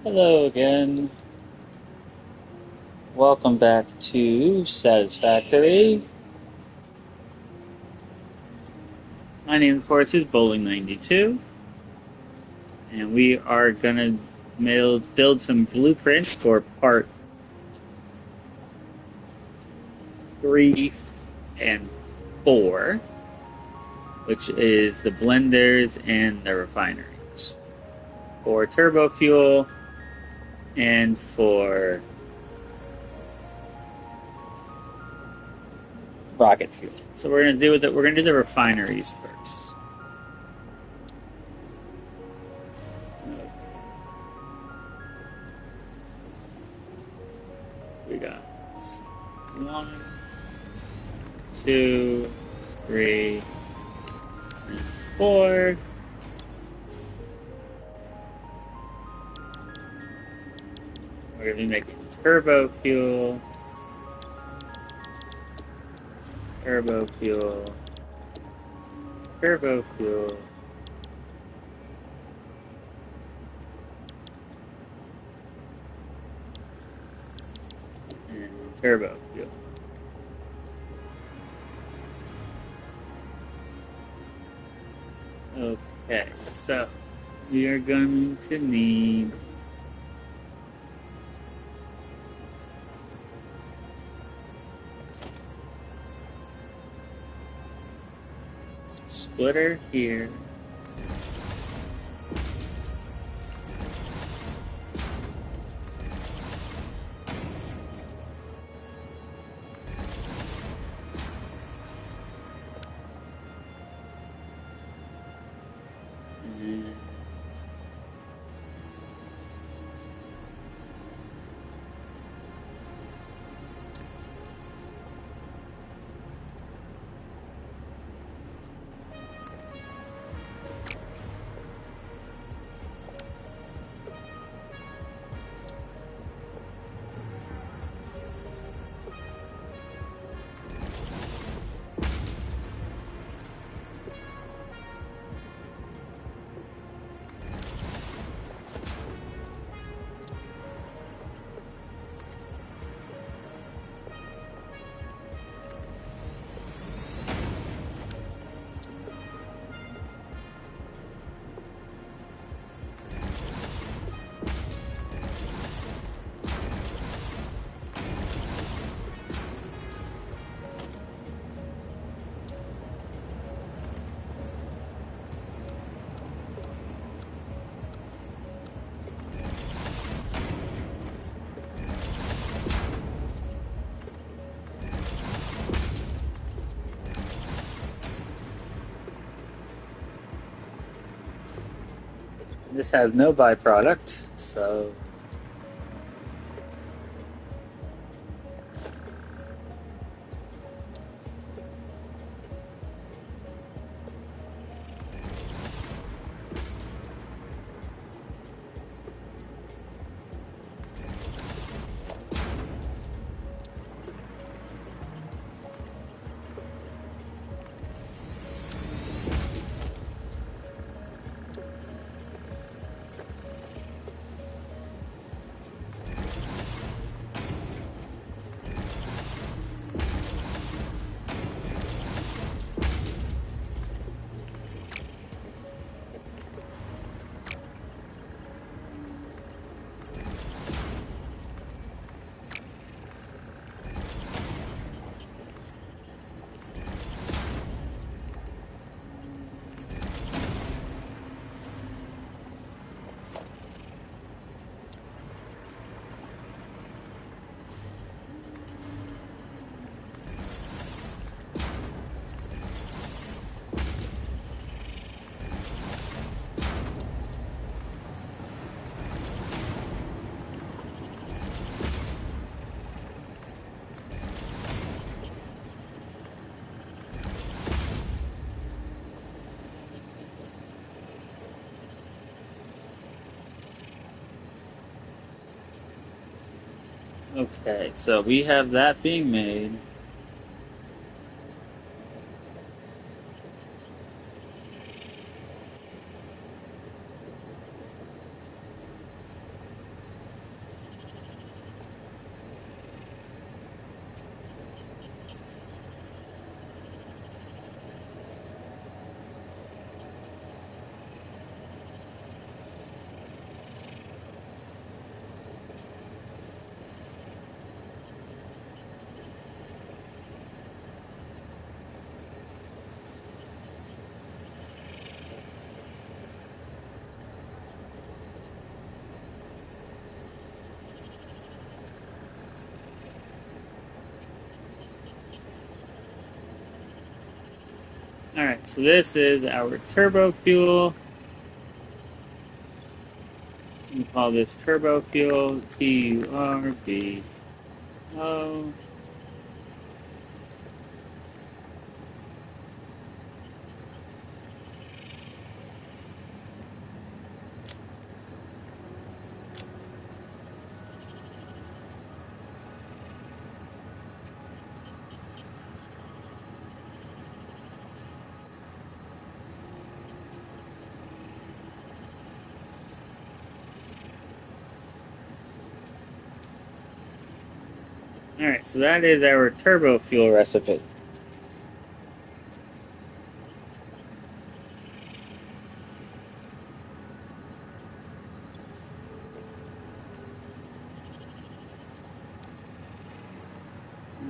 Hello again. Welcome back to Satisfactory. My name, of course, is Bowling92, and we are gonna build some blueprints for part 3 and 4, which is the blenders and the refineries, for turbo fuel and for rocket fuel. So we're gonna do the refineries first. We got 1, 2, 3, and 4. We're going to be making turbo fuel, turbo fuel, turbo fuel, and turbo fuel. Okay, so we are going to need splitter here. And this has no byproduct, so okay, so we have that being made. Alright, so this is our turbo fuel. We call this turbo fuel TURBO. Alright, so that is our turbo fuel recipe.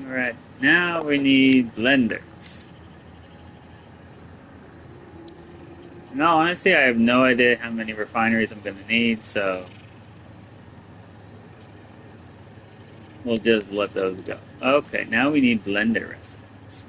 Alright, now we need blenders. No, honestly, I have no idea how many refineries I'm going to need, so we'll just let those go. Okay, now we need blender recipes.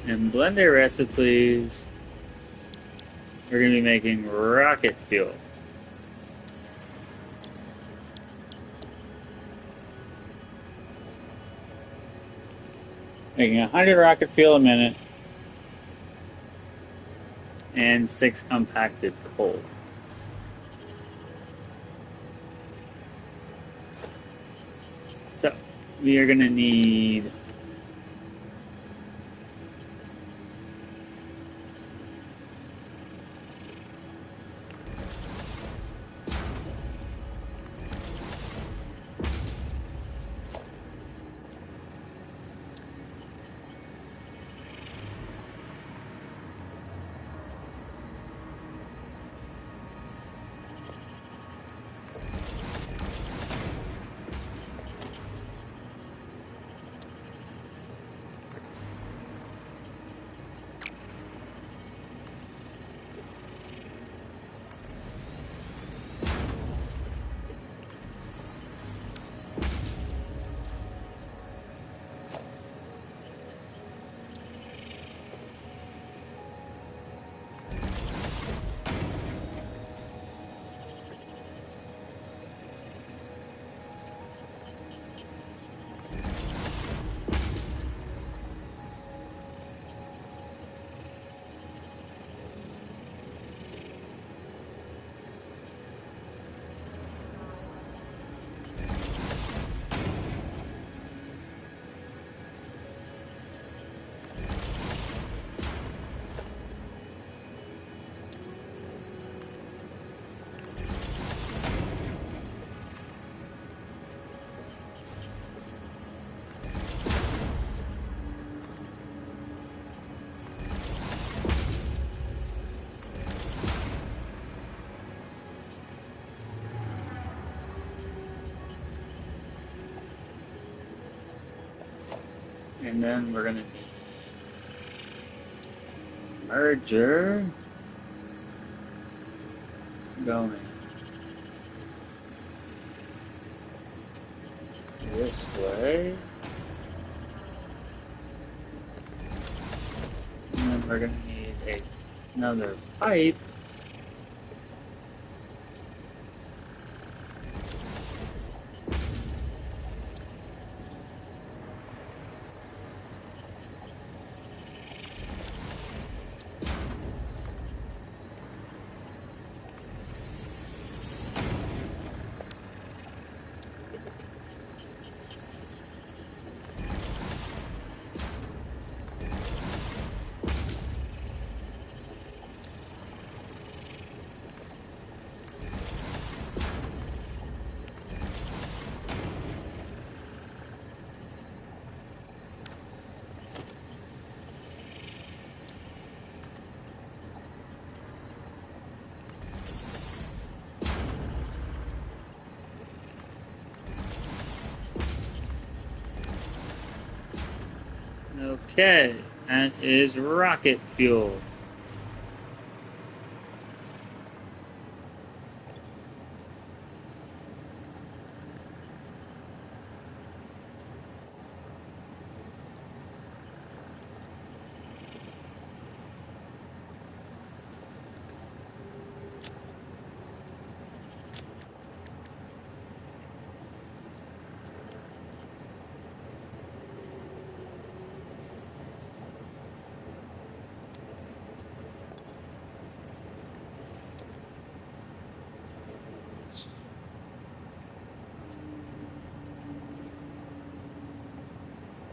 And blender recipes, we're going to be making rocket fuel. Making 100 rocket fuel a minute and 6 compacted coal. So we are going to need and then we're going to need merger going this way. And then we're going to need another pipe Okay, that is rocket fuel.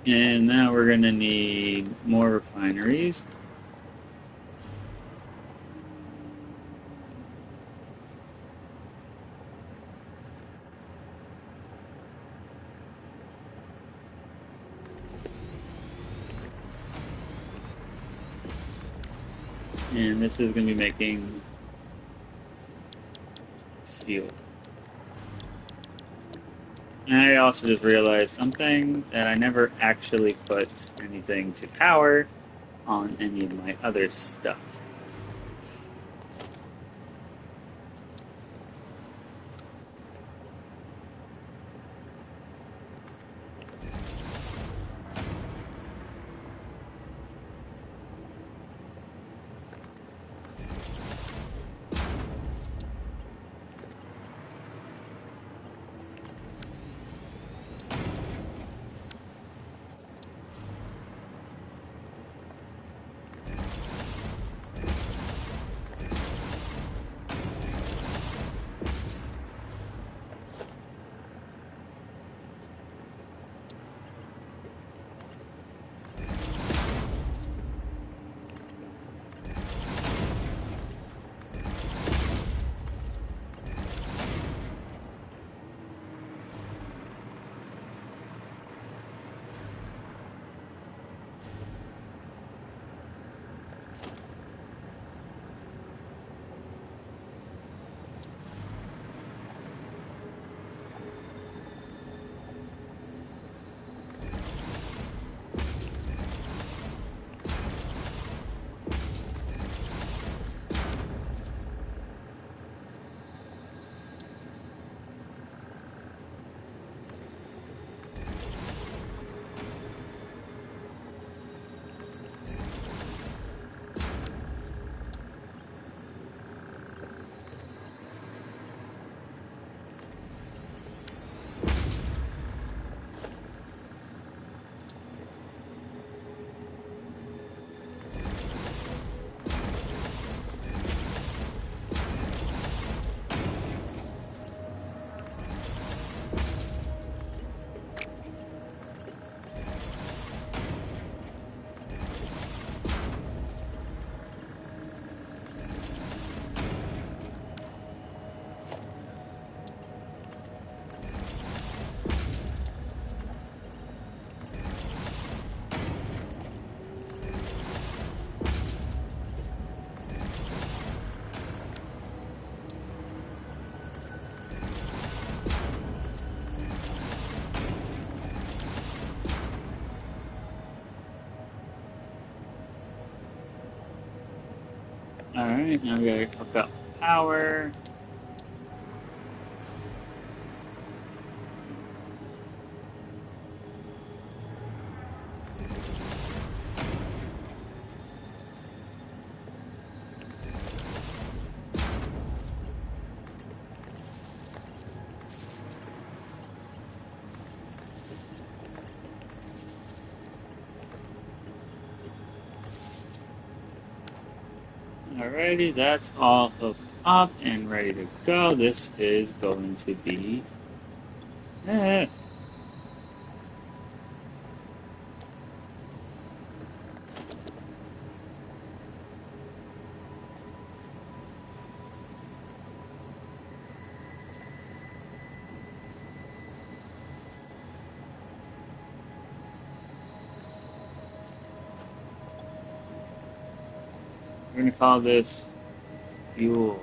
And now we're going to need more refineries. And this is going to be making fuel. And I also just realized something that I never actually put anything to power on any of my other stuff. Alright, now we gotta hook up power. Alrighty, that's all hooked up and ready to go. This is going to be... Eh. We're gonna call this fuel.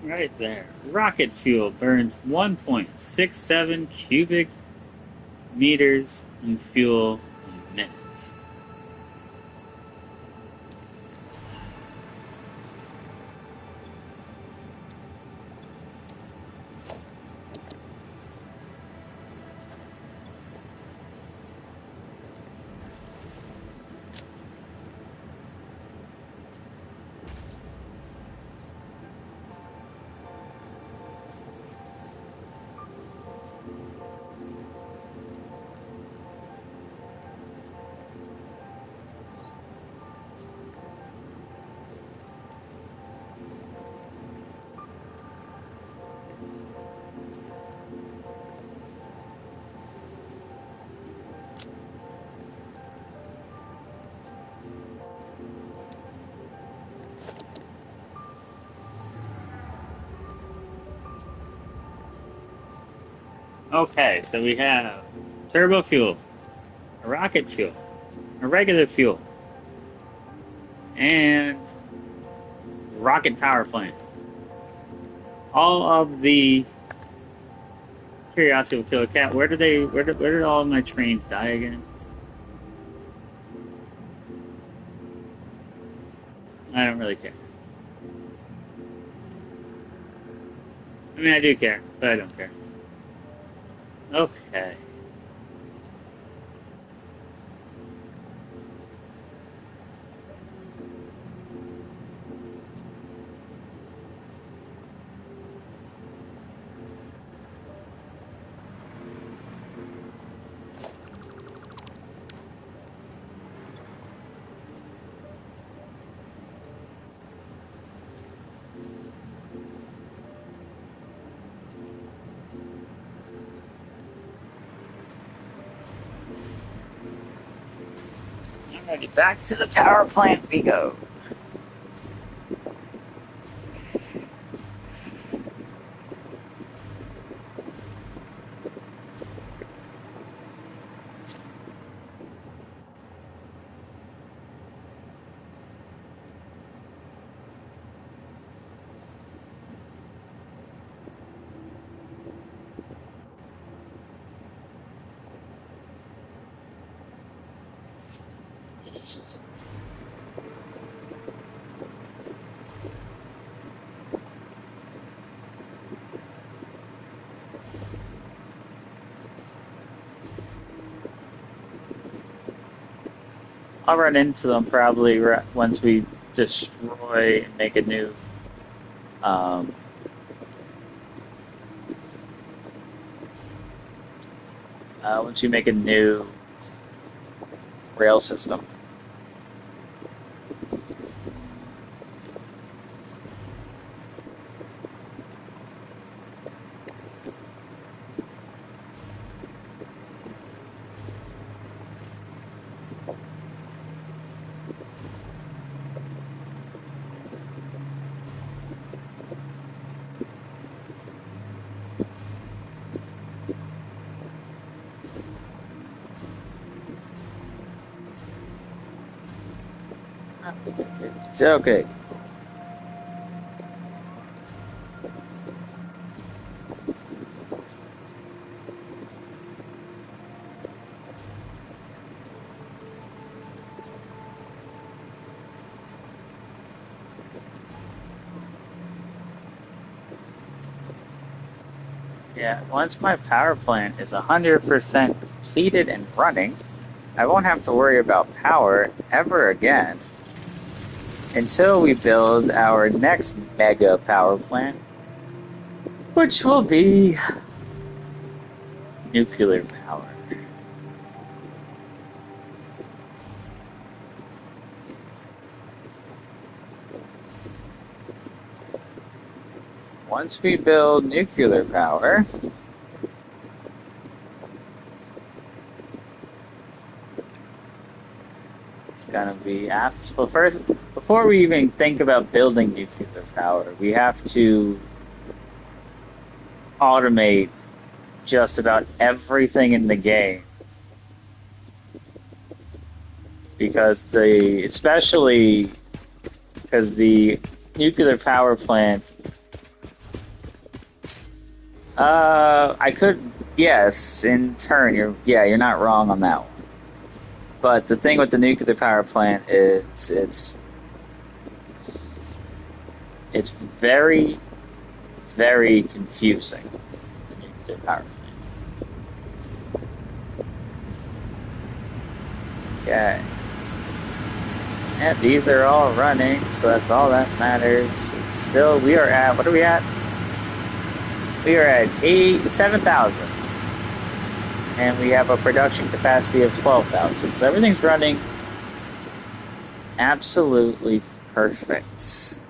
Right there. Rocket fuel burns 1.67 cubic meters in fuel a minute. Okay, so we have turbo fuel, a rocket fuel, a regular fuel, and rocket power plant. All of the curiosity will kill a cat. Where did all of my trains die again? I don't really care. I mean, I do care, but I don't care. Okay. Alrighty, back to the power plant we go. I'll run into them probably once we destroy and make a new um, once you make a new rail system. It's okay. Yeah, once my power plant is 100% completed and running, I won't have to worry about power ever again until we build our next mega power plant, which will be nuclear power. Once we build nuclear power, it's gonna be well, first, before we even think about building nuclear power, we have to automate just about everything in the game. Especially because the nuclear power plant, I could, yes, in turn, you're not wrong on that one. But the thing with the nuclear power plant is it's very, very confusing, the nuclear power plant. Okay. Yeah, these are all running, so that's all that matters. Still, we are at, what are we at? We are at 7,000. And we have a production capacity of 12,000. So everything's running absolutely perfect.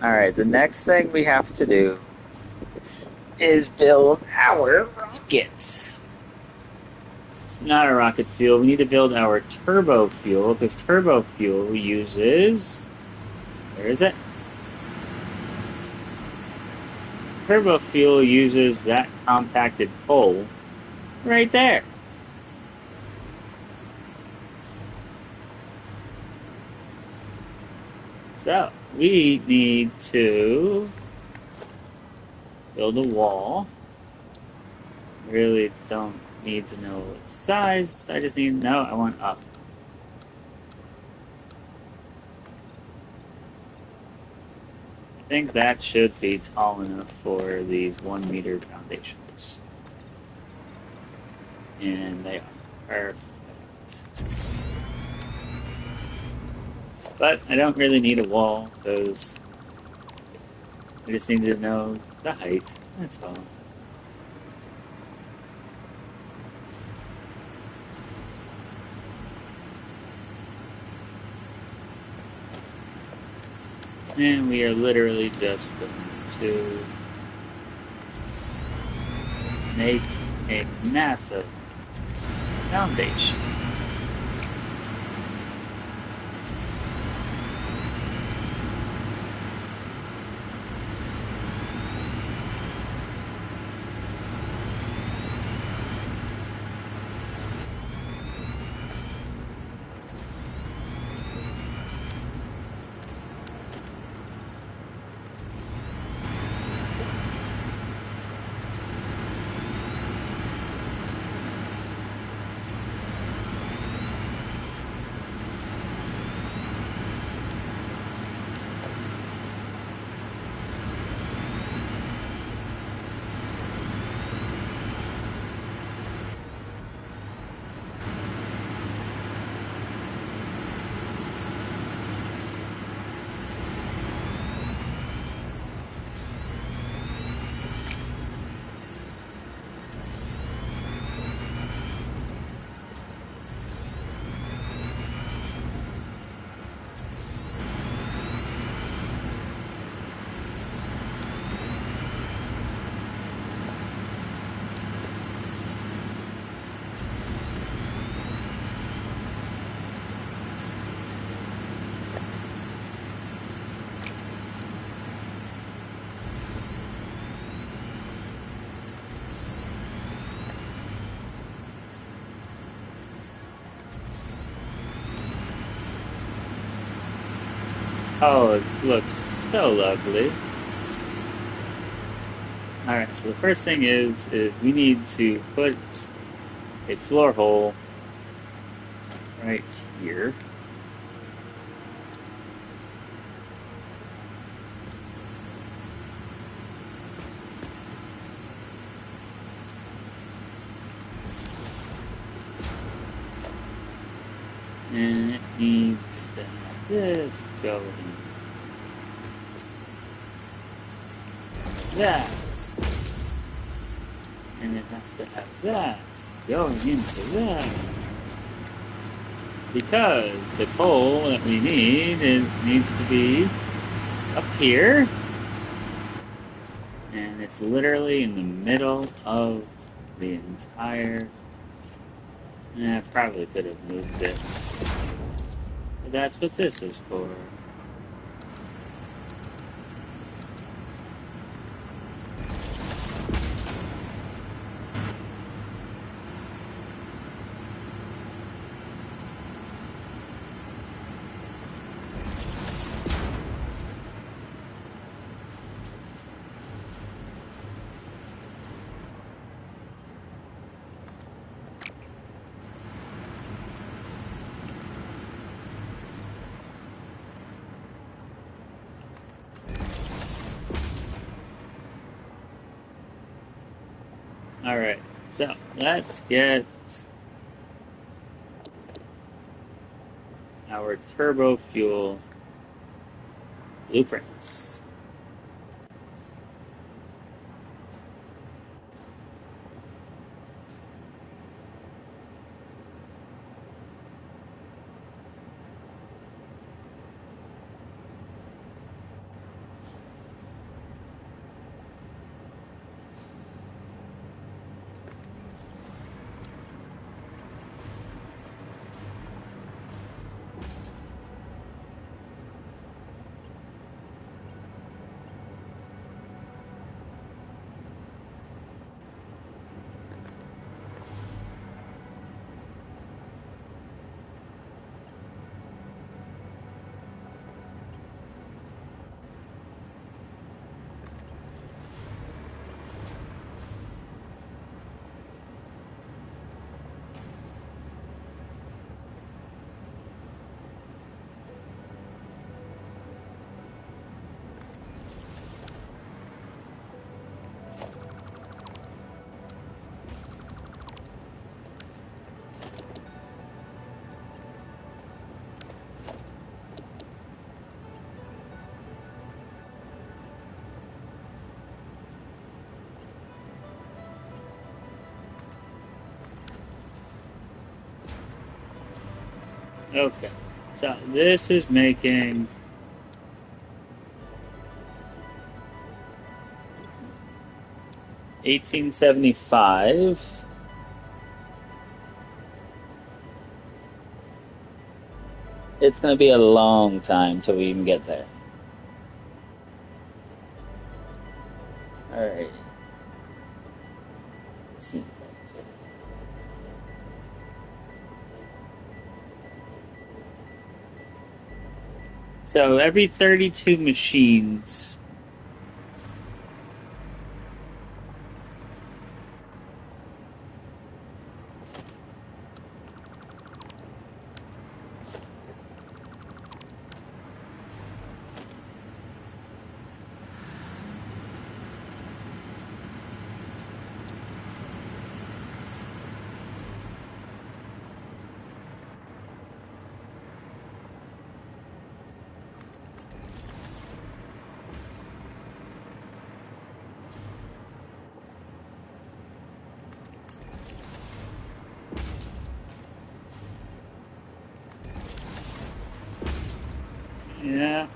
Alright, the next thing we have to do is build our rockets. It's not a rocket fuel. We need to build our turbo fuel, because turbo fuel uses... Where is it? Turbo fuel uses that compacted coal right there. So, we need to build a wall. Really don't need to know its size. I just need to know I want up. I think that should be tall enough for these 1 meter foundations. And they are perfect. But I don't really need a wall, because I just need to know the height. That's all. And we are literally just going to make a massive foundation. Oh, it looks so lovely. Alright, so the first thing is we need to put a floor hole right here. And it needs to have this going. That. And it has to have that going into that. Because the pole that we need needs to be up here. And it's literally in the middle of the entire. I probably could have moved this. But that's what this is for. Alright, so let's get our turbo fuel blueprints. Okay, so this is making 1875. It's going to be a long time till we even get there. Alright. Let's see. So every 32 machines. Yeah.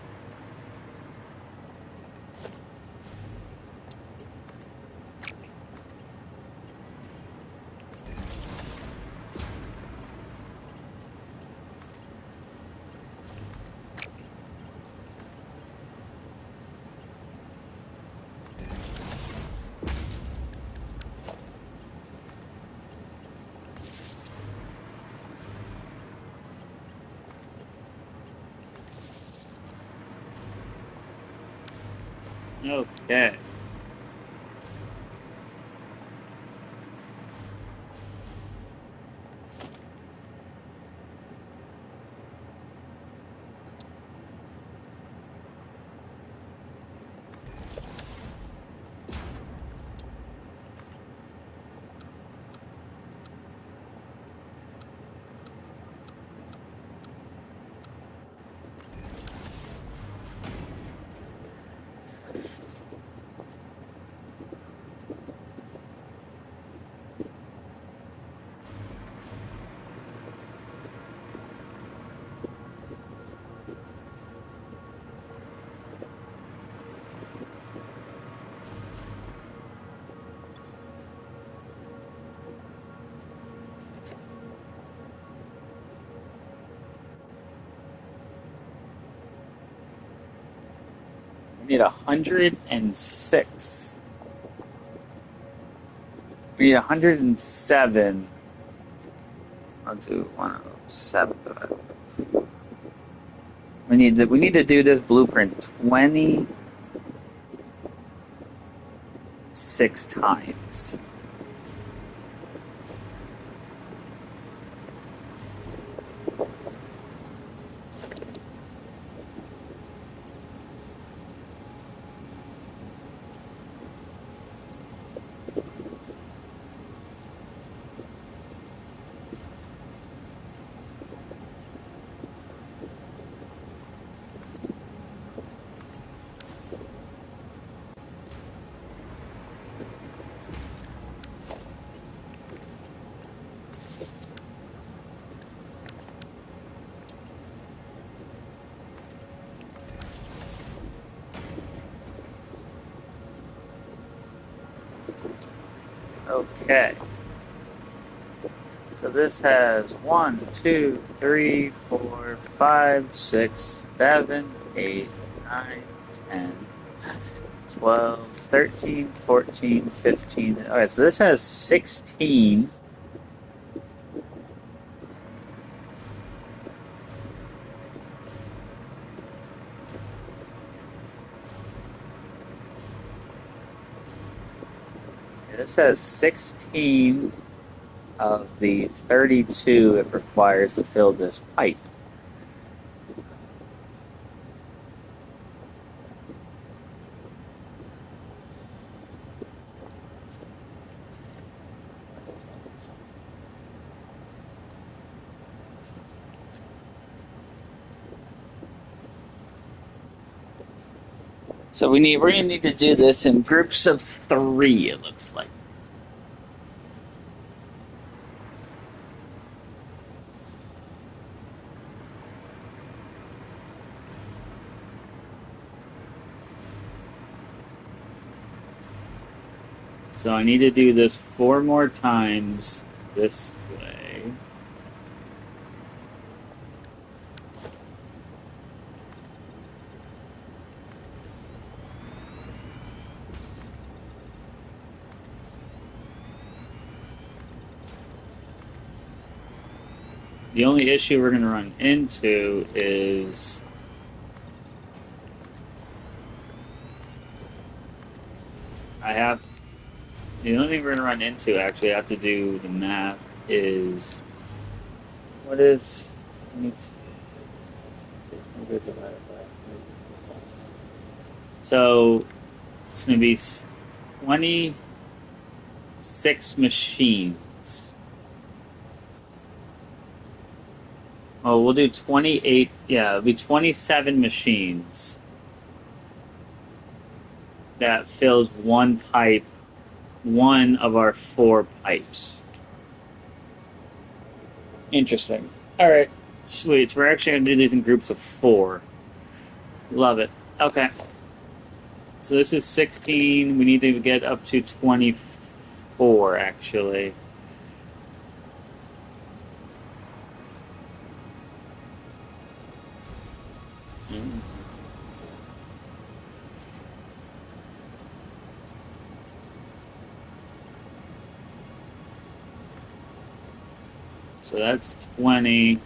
Okay. We need 106. We need 107. I'll do 107. We need to do this blueprint 26 times. Okay. So this has 1, 2, 3, 4, 5, 6, 7, 8, 9, 10, 12, 13, 14, 15. Alright, so this has 16. This has 16 of the 32 it requires to fill this pipe. So we're gonna need to do this in groups of 3, it looks like. So I need to do this 4 more times this way. The only issue we're going to run into is I have the only thing we're going to run into, actually I have to do the math, is what is let me see, 600 divided by, so it's going to be 26 machines. Oh, we'll do 28. Yeah, it'll be 27 machines that fills one pipe, one of our 4 pipes. Interesting. All right, sweet. So we're actually going to do these in groups of 4. Love it. Okay. So this is 16. We need to get up to 24, actually. Mm. So that's 20.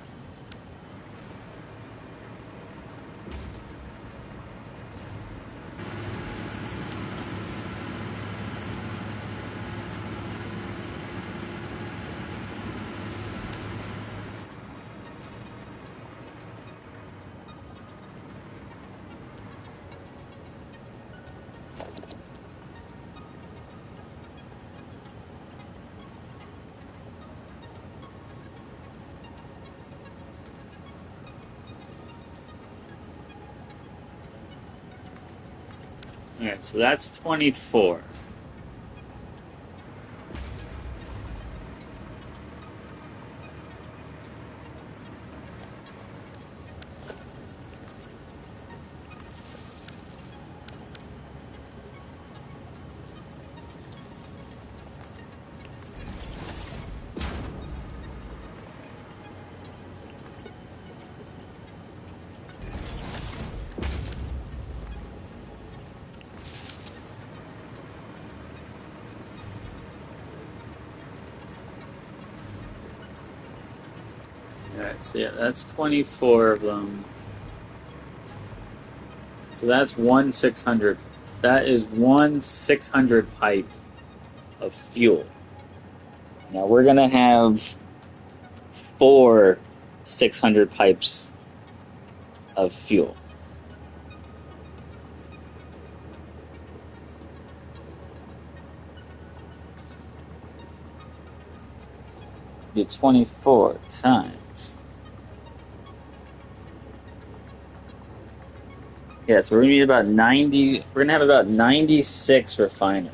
Alright, so that's 24. Alright, so yeah, that's 24 of them. So that's 1/600. That is 1/600 pipe of fuel. Now we're gonna have 4/600 pipes of fuel. Do 24 times. Yeah, so we're gonna need about 90. We're gonna have about 96 refineries.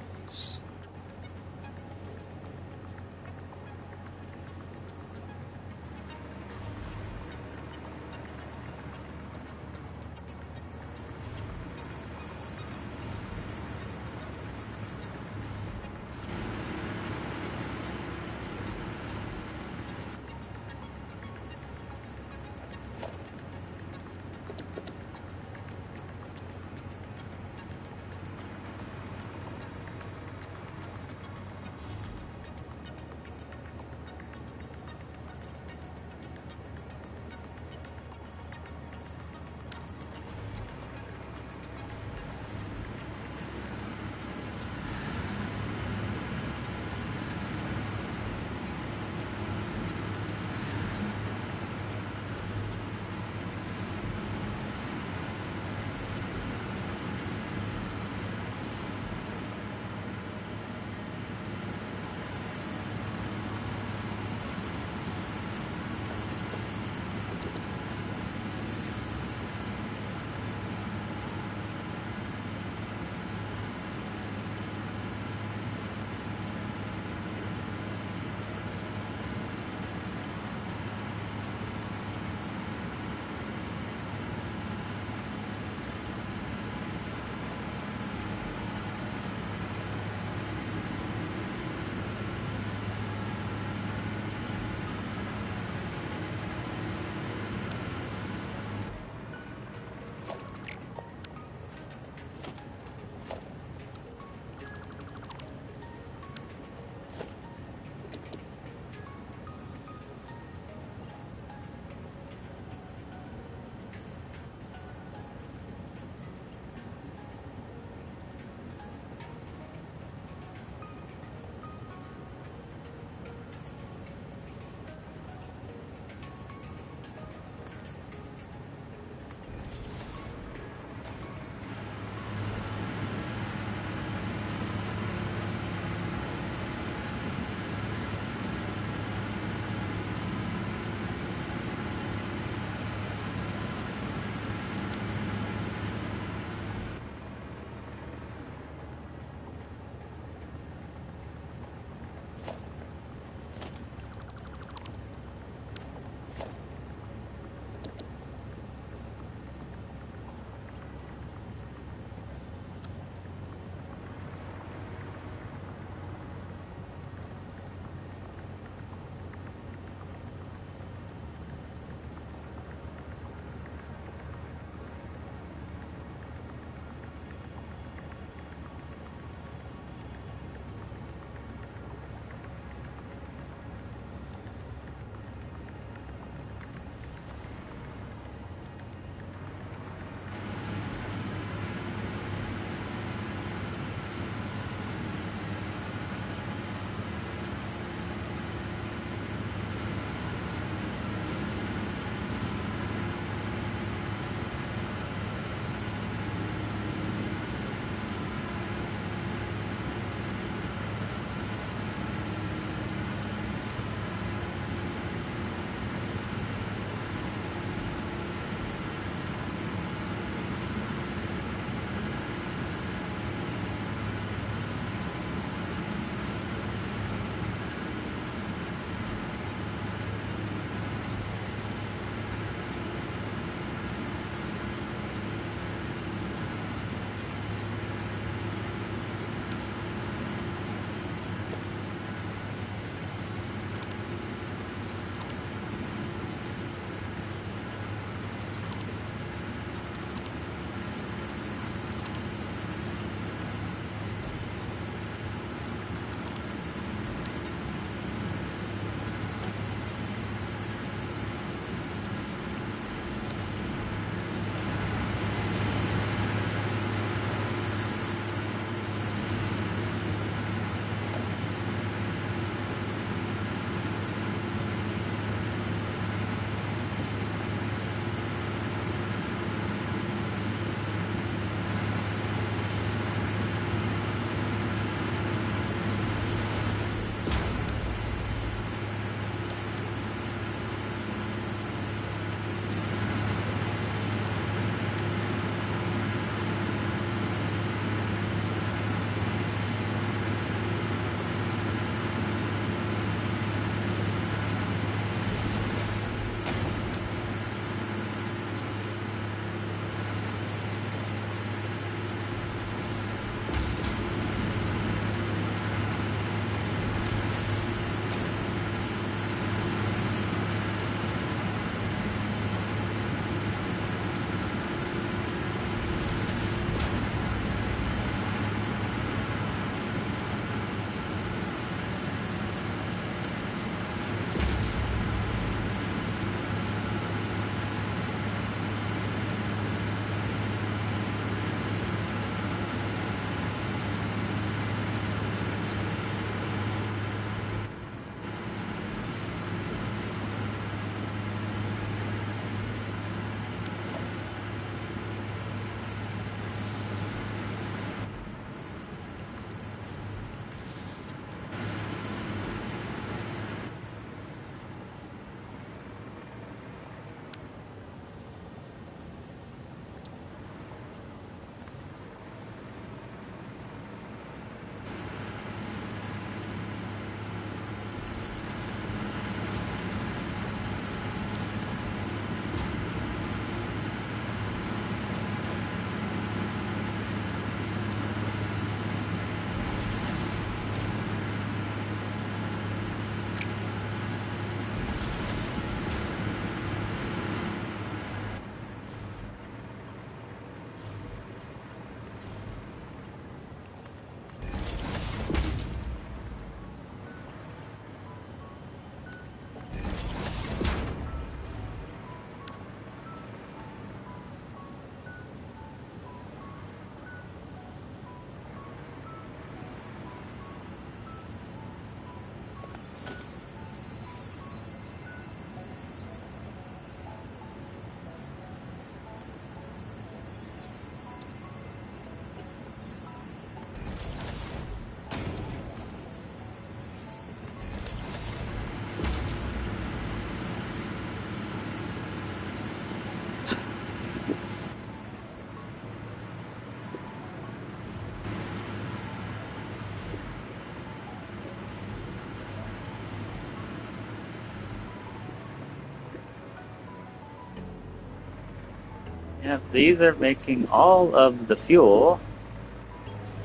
Yep, these are making all of the fuel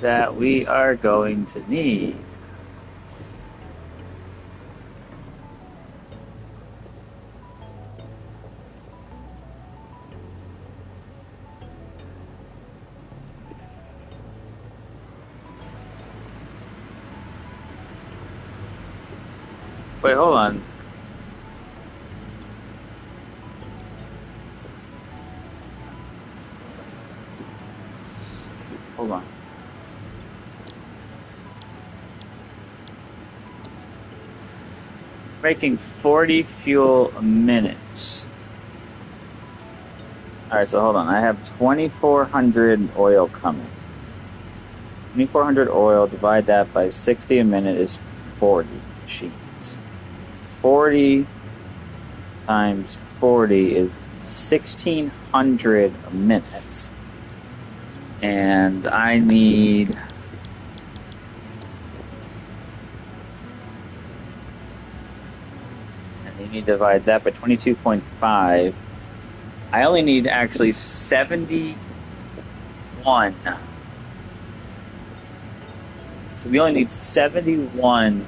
that we are going to need. Wait, hold on. Hold on. Making 40 fuel a minute. Alright, so hold on. I have 2,400 oil coming. 2,400 oil, divide that by 60 a minute is 40 machines. 40 times 40 is 1,600 minutes. And I need... And you need to divide that by 22.5. I only need actually 71. So we only need 71.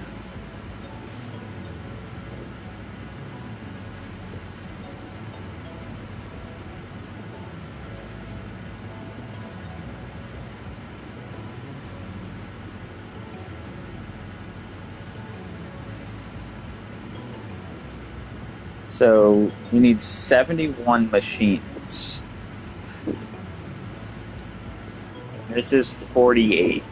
So we need 71 machines. This is 48.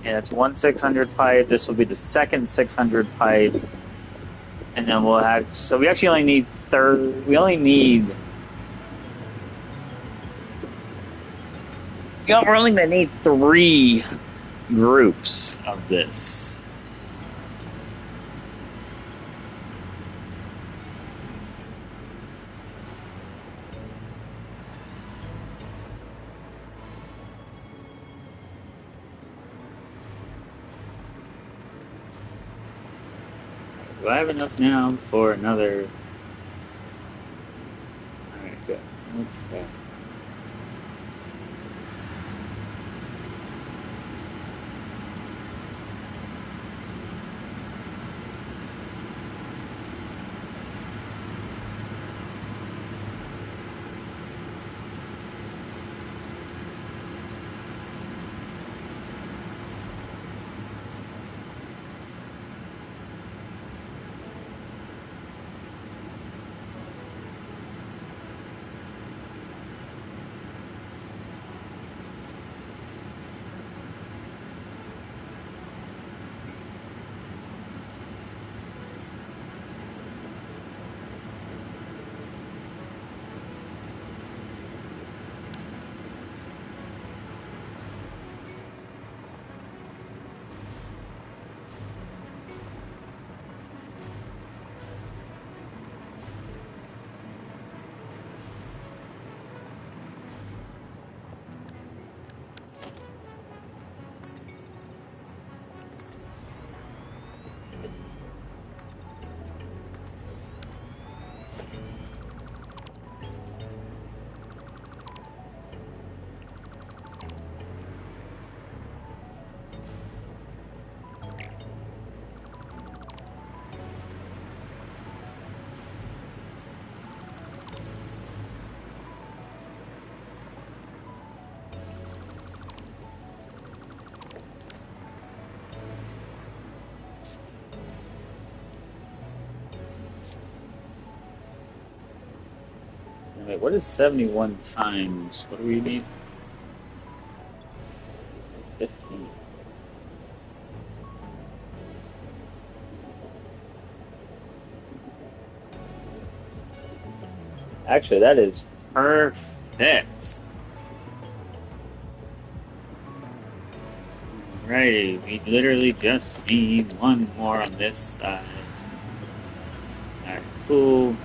And it's one 600 pipe. This will be the second 600 pipe. And then we'll have... So we actually only need we only need... we're only going to need 3 groups of this. Do I have enough now for another? Alright, good. Okay. Wait, what is 71 times? What do we need? 15. Actually, that is perfect. Right, we literally just need one more on this side. Alright, cool.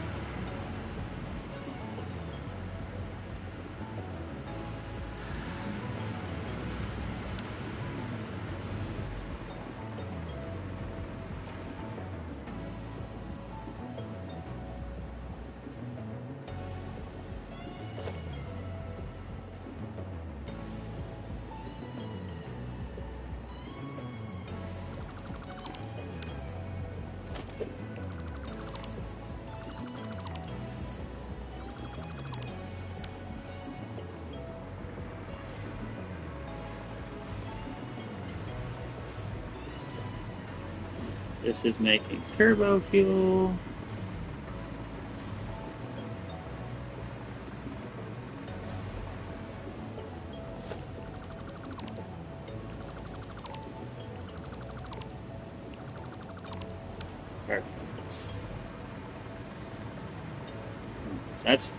This is making turbo fuel. Perfect. So that's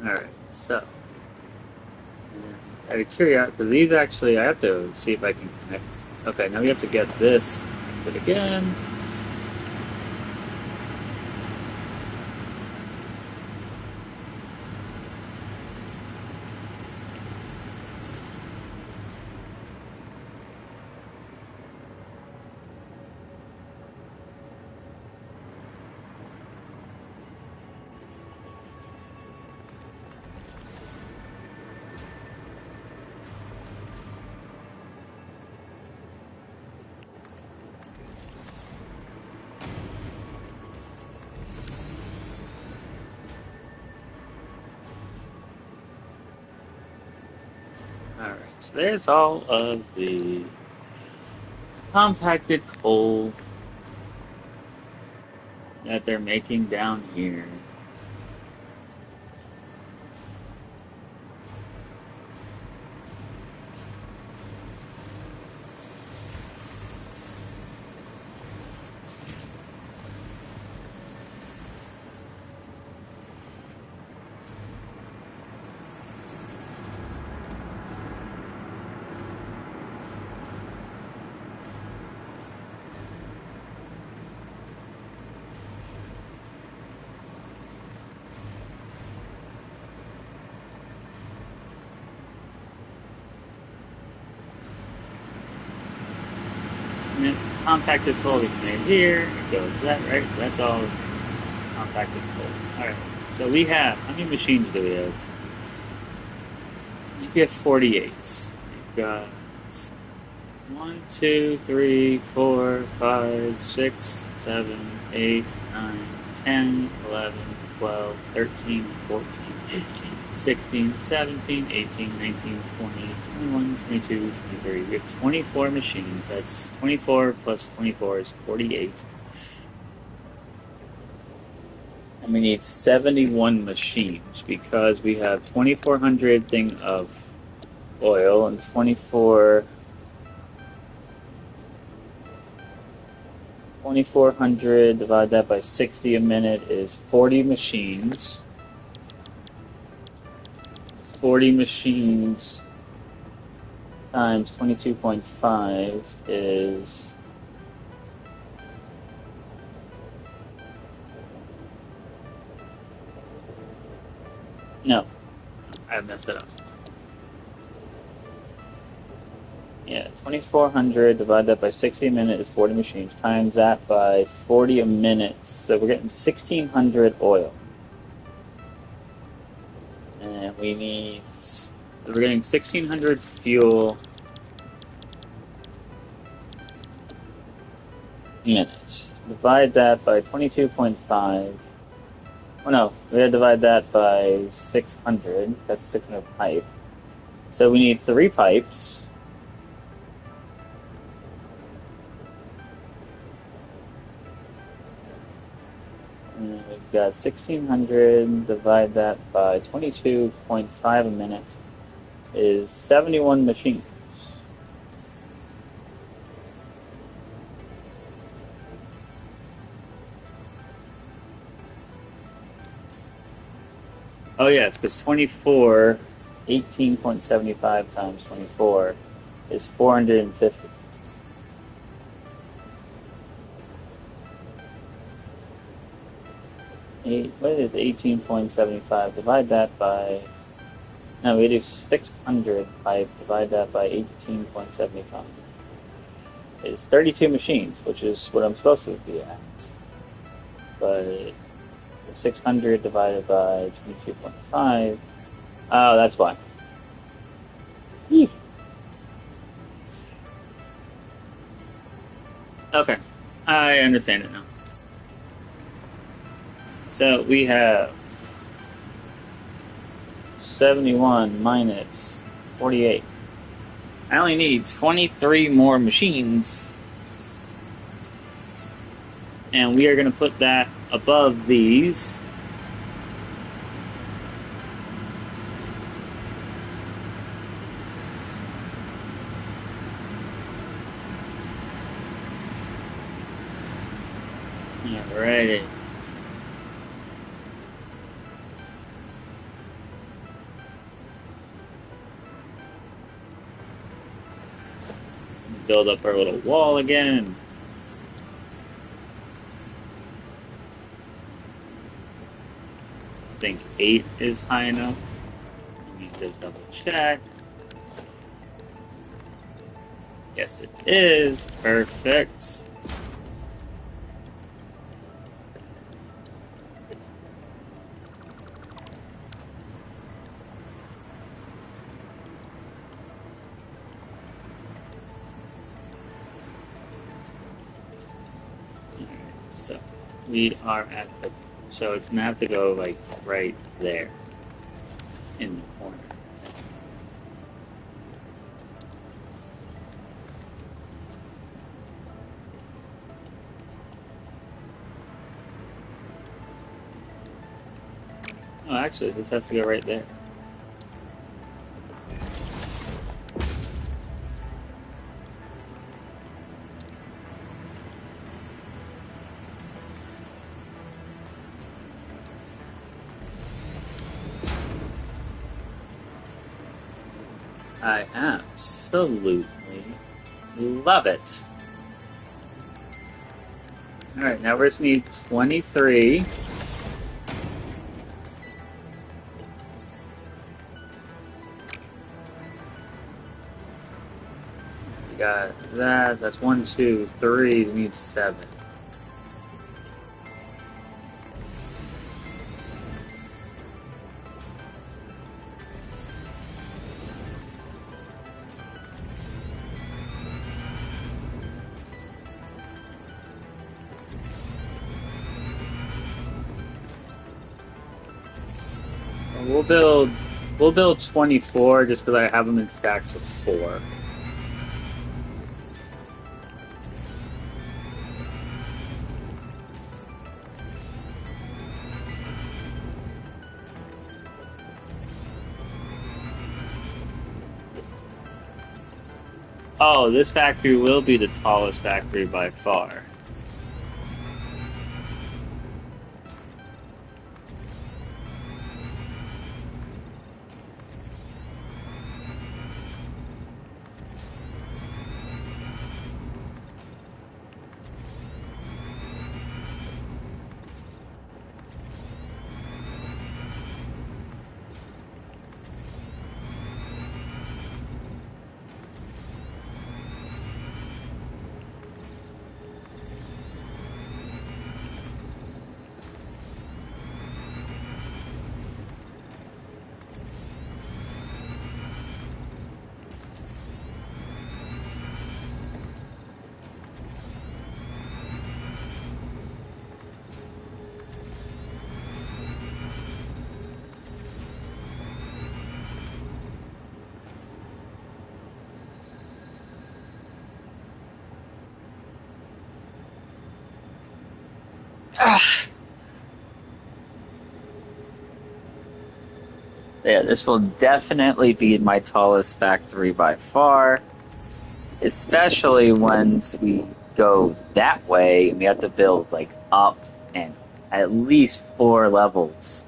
alright. So, out of curiosity, because these actually, I have to see if I can connect. Okay, now we have to get this. But again, alright. So there's all of the compacted coal that they're making down here. And compacted coal gets made here, it goes that, right? That's all compacted coal. Alright, so we have, how many machines do we have? You get 48. You've got 1, 2, 3, 4, 5, 6, 7, 8, 9, 10, 11, 12, 13, 14, 15, 16, 17, 18, 19, 20, 21, 22, 23. We have 24 machines. That's 24 plus 24 is 48. And we need 71 machines because we have 2,400 thing of oil and 2,400 divide that by 60 a minute is 40 machines. 40 machines times 22.5 is No, I messed it up. Yeah, 2,400 divided that by 60 a minute is 40 machines. Times that by 40 a minute. So we're getting 1,600 oil. And we need... We're getting 1,600 fuel minutes. Divide that by 22.5. Oh no, we gotta divide that by 600. That's 600 pipe. So we need 3 pipes. And we've got 1,600, divide that by 22.5 a minute is 71 machines. Oh yes, because 24, 18.75 times 24 is 450. What is 18.75? Divide that by... No, we do 600 pipe, divide that by 18.75. Is 32 machines, which is what I'm supposed to be at. But 600 divided by 22.5. Oh, that's why. Eeh. Okay, I understand it now. So we have 71 minus 48. I only need 23 more machines. And we are going to put that above these. Alrighty. Build up our little wall again. I think 8 is high enough. Let me just double check. Yes, it is. Perfect. So we are at the... So it's going to have to go like right there in the corner. Oh, actually, this has to go right there. I absolutely love it. Alright, now we just need 23. We got that, that's 1, 2, 3, we need 7. We'll build 24 just because I have them in stacks of 4. Oh, this factory will be the tallest factory by far. Yeah, this will definitely be my tallest factory by far, especially once we go that way and we have to build like up and at least 4 levels.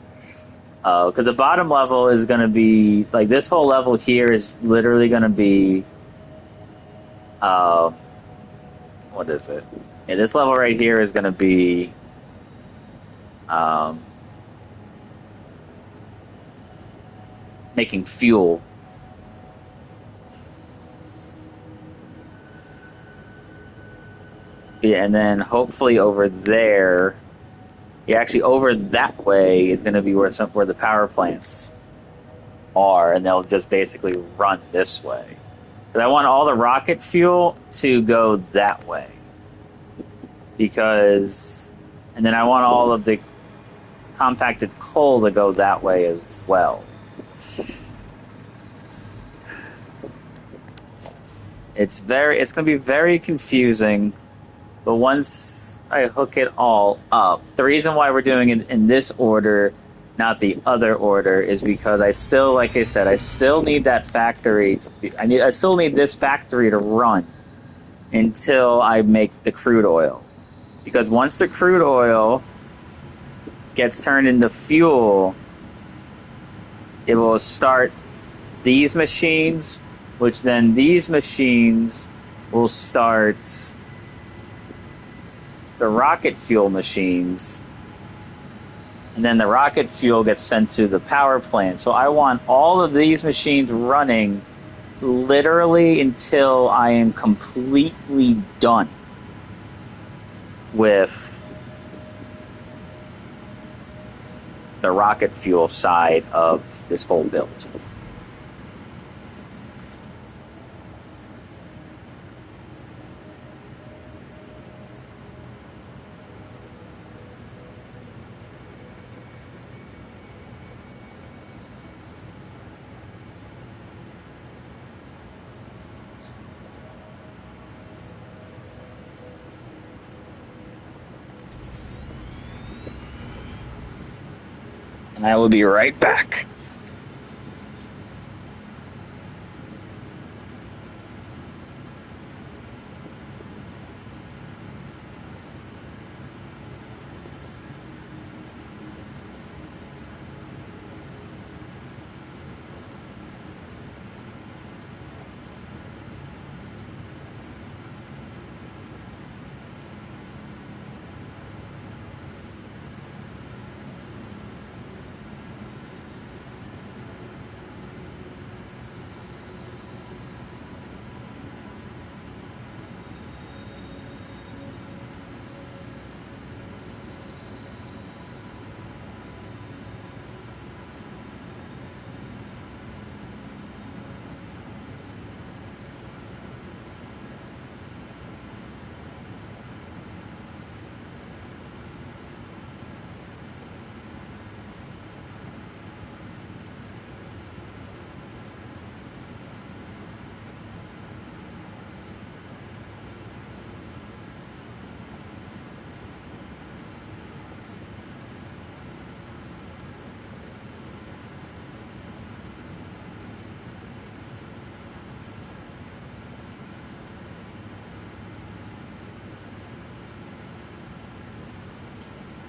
Because the bottom level is going to be like this whole level here is literally going to be, uh, what is it? Yeah, this level right here is going to be, um, making fuel. Yeah, and then hopefully over there, yeah, actually over that way is going to be where the power plants are, and they'll just basically run this way. But I want all the rocket fuel to go that way because, and then I want all of the compacted coal to go that way as well. It's going to be very confusing, but once I hook it all up, the reason why we're doing it in this order, not the other order, is because I still, like I said, I still need that factory to be, I still need this factory to run until I make the crude oil. Because once the crude oil gets turned into fuel, it will start these machines, which then these machines will start the rocket fuel machines, and then the rocket fuel gets sent to the power plant. So I want all of these machines running literally until I am completely done with the rocket fuel side of this whole build. And I will be right back.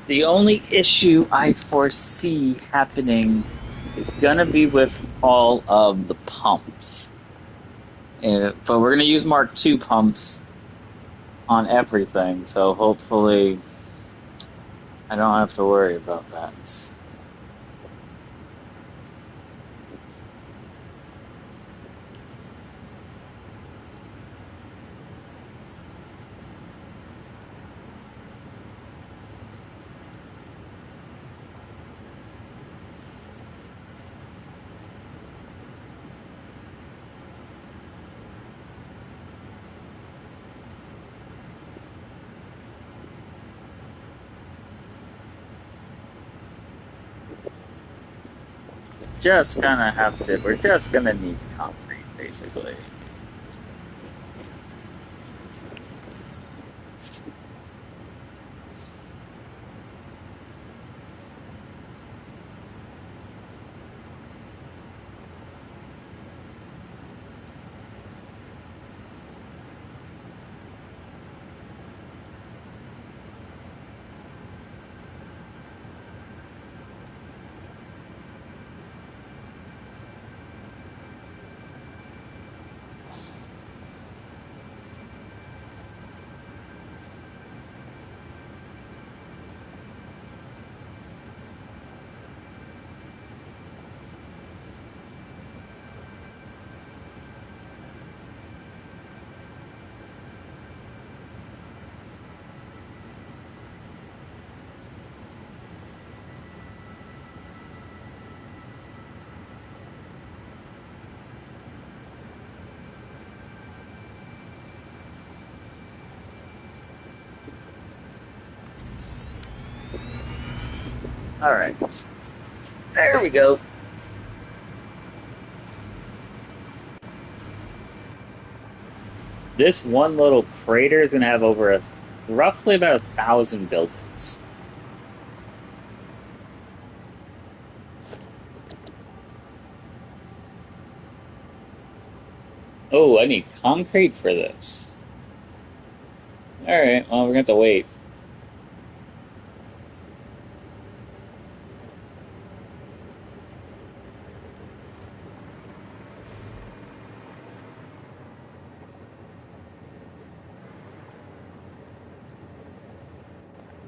The only issue I foresee happening is gonna be with all of the pumps. But we're gonna use Mark II pumps on everything, so hopefully I don't have to worry about that. Just gonna have to, we're just gonna need concrete, basically. All right, there we go. This one little crater is going to have over roughly about 1,000 buildings. Oh, I need concrete for this. All right, well, we're going to have to wait.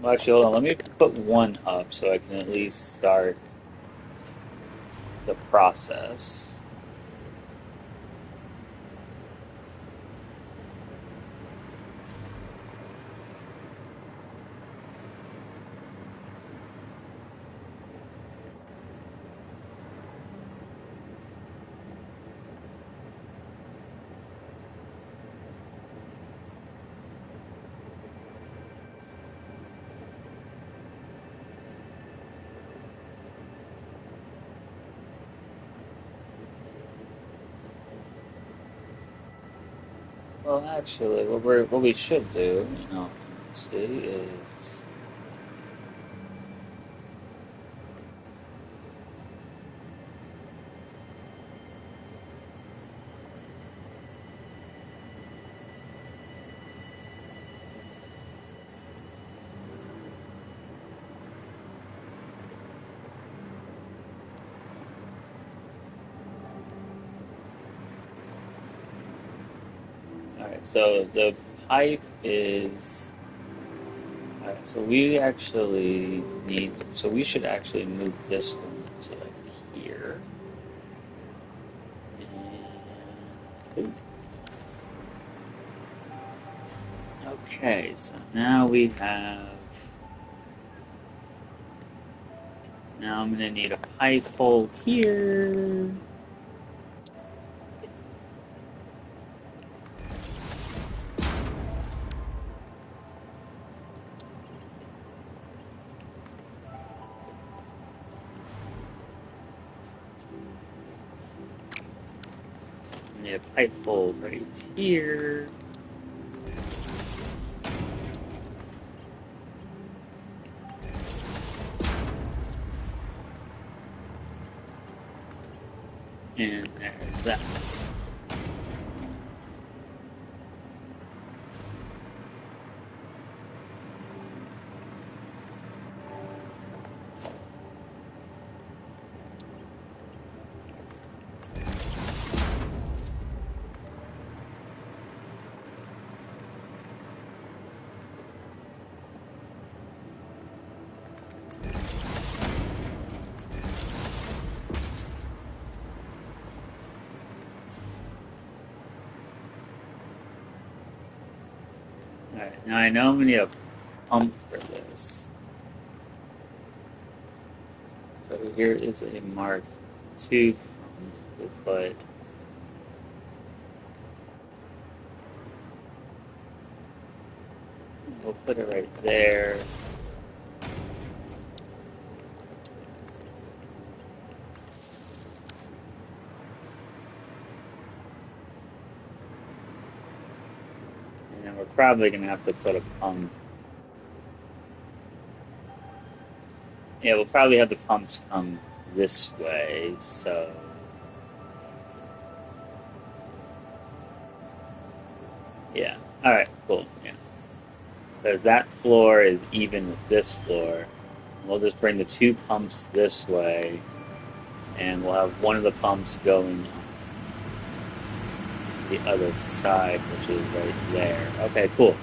Well, actually, hold on. Let me put one up so I can at least start the process. Well, actually, what we should do, see, is all right. So the pipe is all right. So we actually need. So we should actually move this one to like here. And, okay. So now we have. Now I'm gonna need a pipe hole here. I need a pipe hole right here. And there's that. Alright, now I know I'm gonna need a pump for this. So here is a Mark II pump. We'll put it right there. And then we're probably gonna have to put a pump. Yeah, we'll probably have the pumps come this way, so yeah. Alright, cool. Yeah. Because that floor is even with this floor. We'll just bring the two pumps this way, and we'll have one of the pumps going on the other side, which is right there. Okay, cool.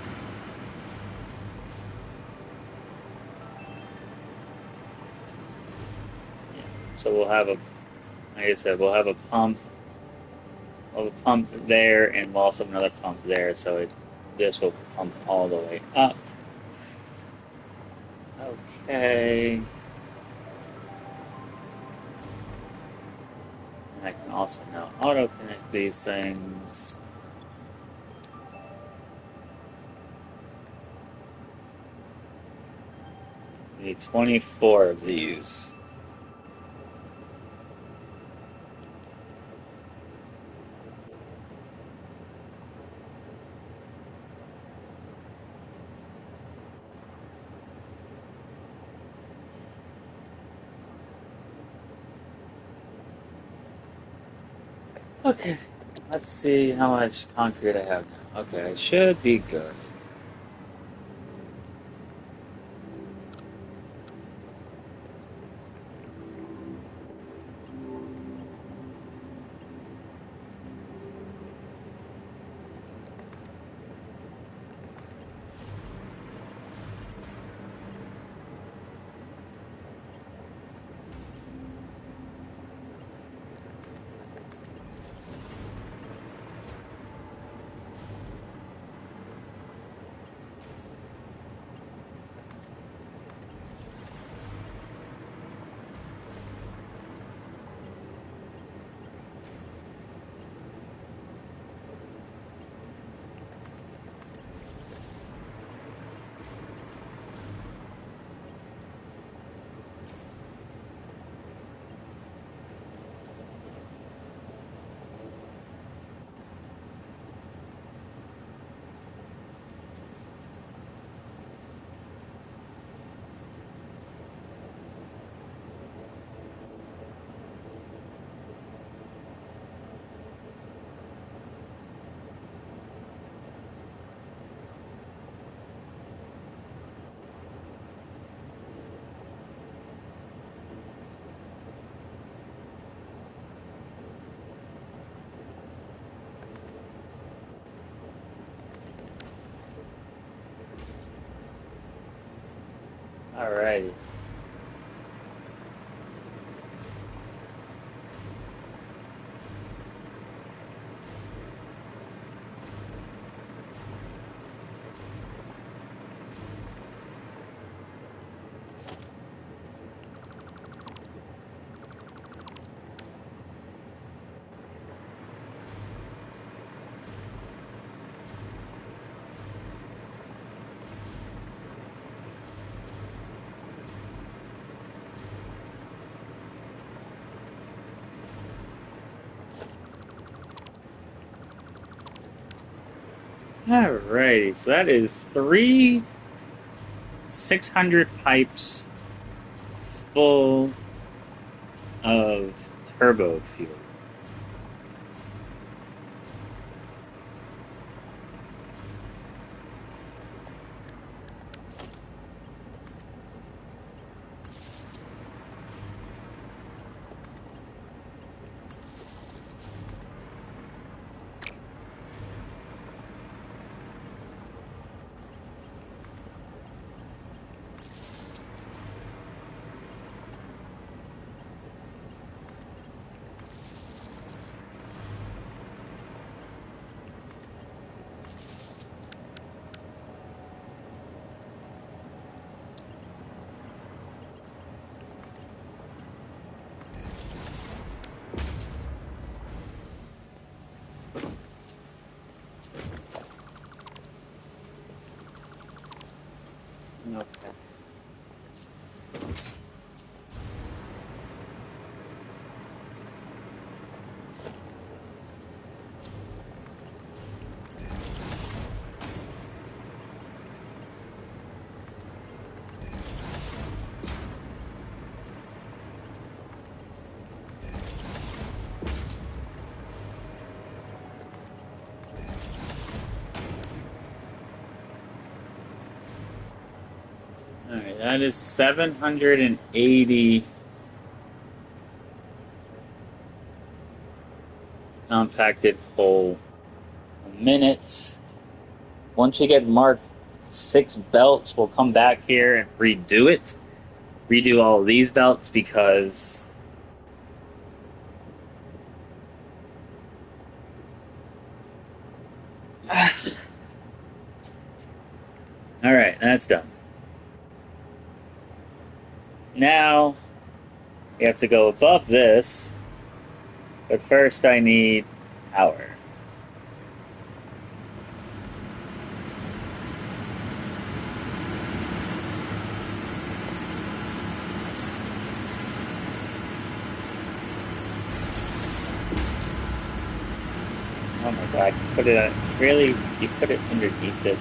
Yeah. So we'll have like I said, we'll have a pump there, and we'll also have another pump there. So this will pump all the way up. Okay. And I can also now auto connect these things. We need 24 of these. Okay, let's see how much concrete I have now. Okay, I should be good. Alrighty. Alrighty, so that is 600 pipes full of turbo fuel. Okay. Alright, that is 780 compacted coal minutes. Once we get marked 6 belts, we'll come back here and redo it. Redo all of these belts because Alright, that's done. Now we have to go above this, but first I need power. Oh my god, you put it really? You put it underneath it.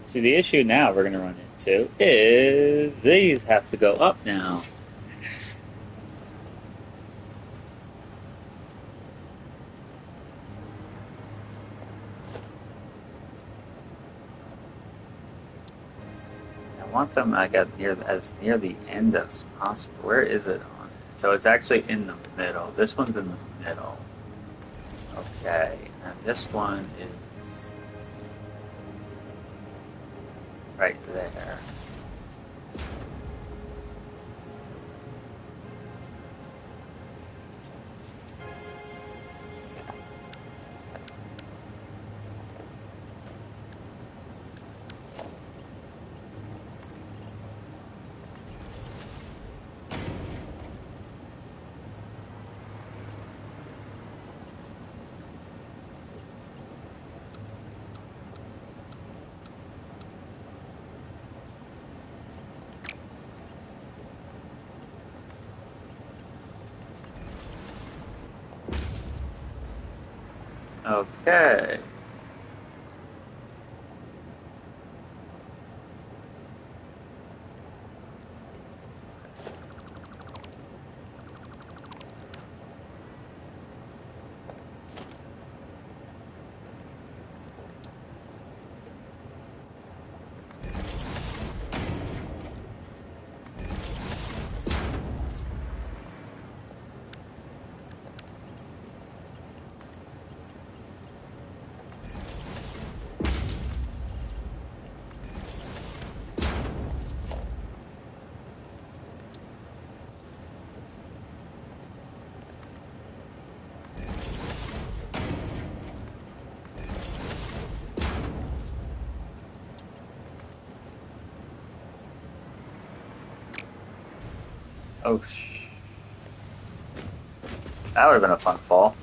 See, the issue now we're going to run into is these have to go up now. I want them like at as near the end as possible. Where is it on it? So it's actually in the middle. This one's in the middle. Okay, and this one is right there. Okay. Oh, that would have been a fun fall.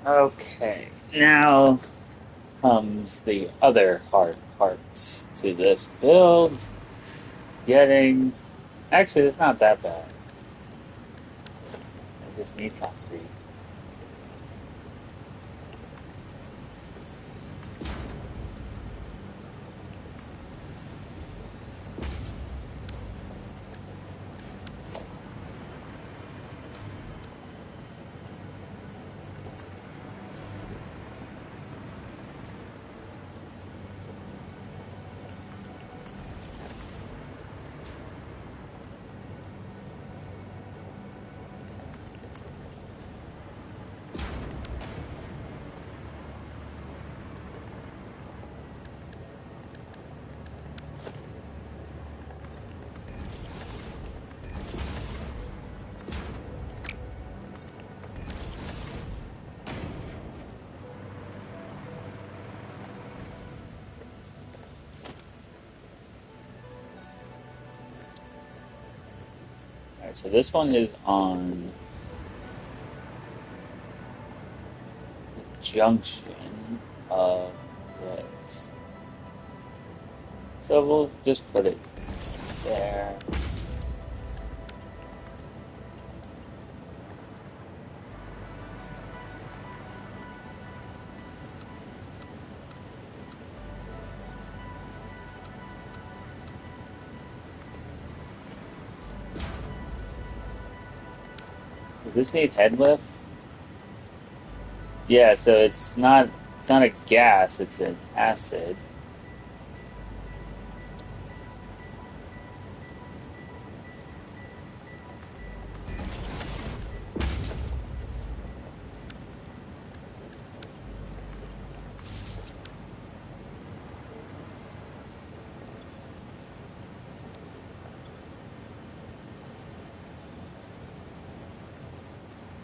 Okay, now comes the other hard parts to this build. Getting. Actually, it's not that bad. I just need concrete. Alright, so this one is on the junction of this. So we'll just put it there. Does this need head lift? Yeah, so it's not a gas, it's an acid.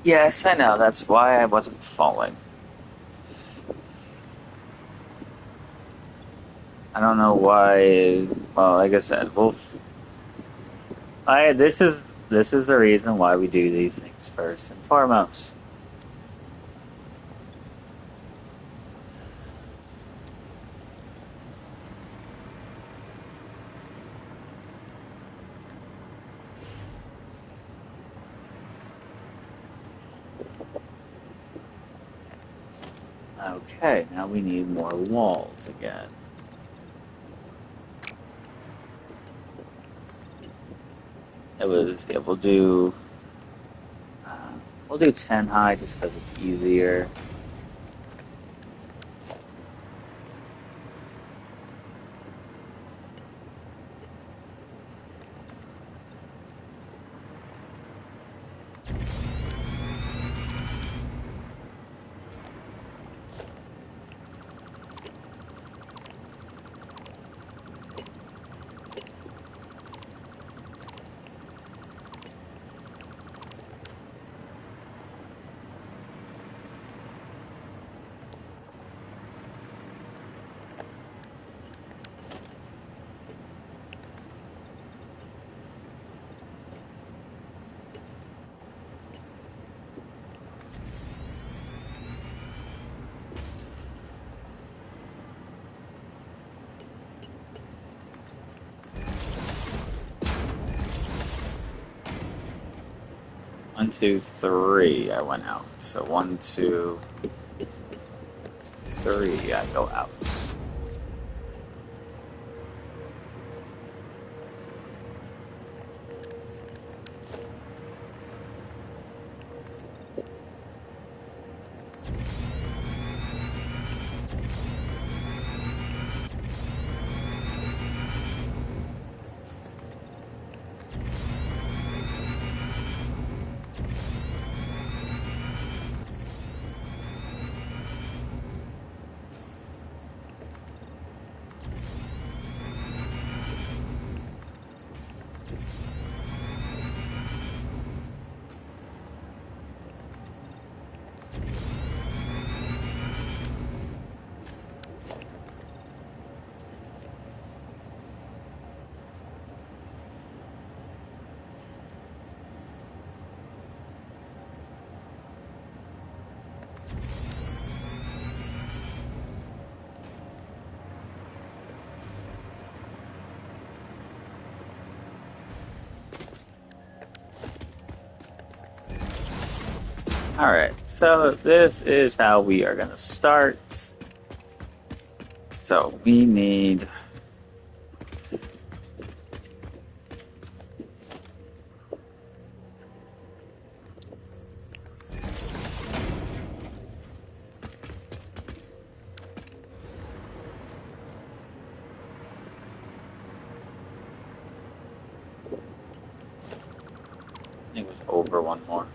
Yes, I know. That's why I wasn't falling. I don't know why. Well, like I said, this is the reason why we do these things first and foremost. Okay, now we need more walls again. Yeah, we'll do 10 high just because it's easier. One, two, three. I went out. So one, two, three. I go out. Alright, so this is how we are going to start. So we need. I think it was over one more.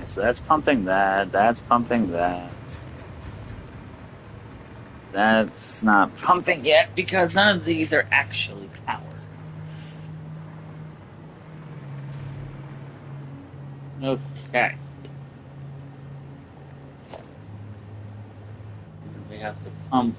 So that's pumping that. That's pumping that. That's not pumping yet because none of these are actually powered. Okay. We have to pump.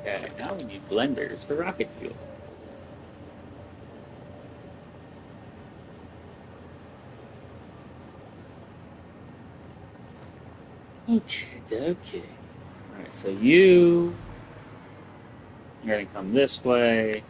Okay, now we need blenders for rocket fuel. Okay. Alright, so you're gonna come this way.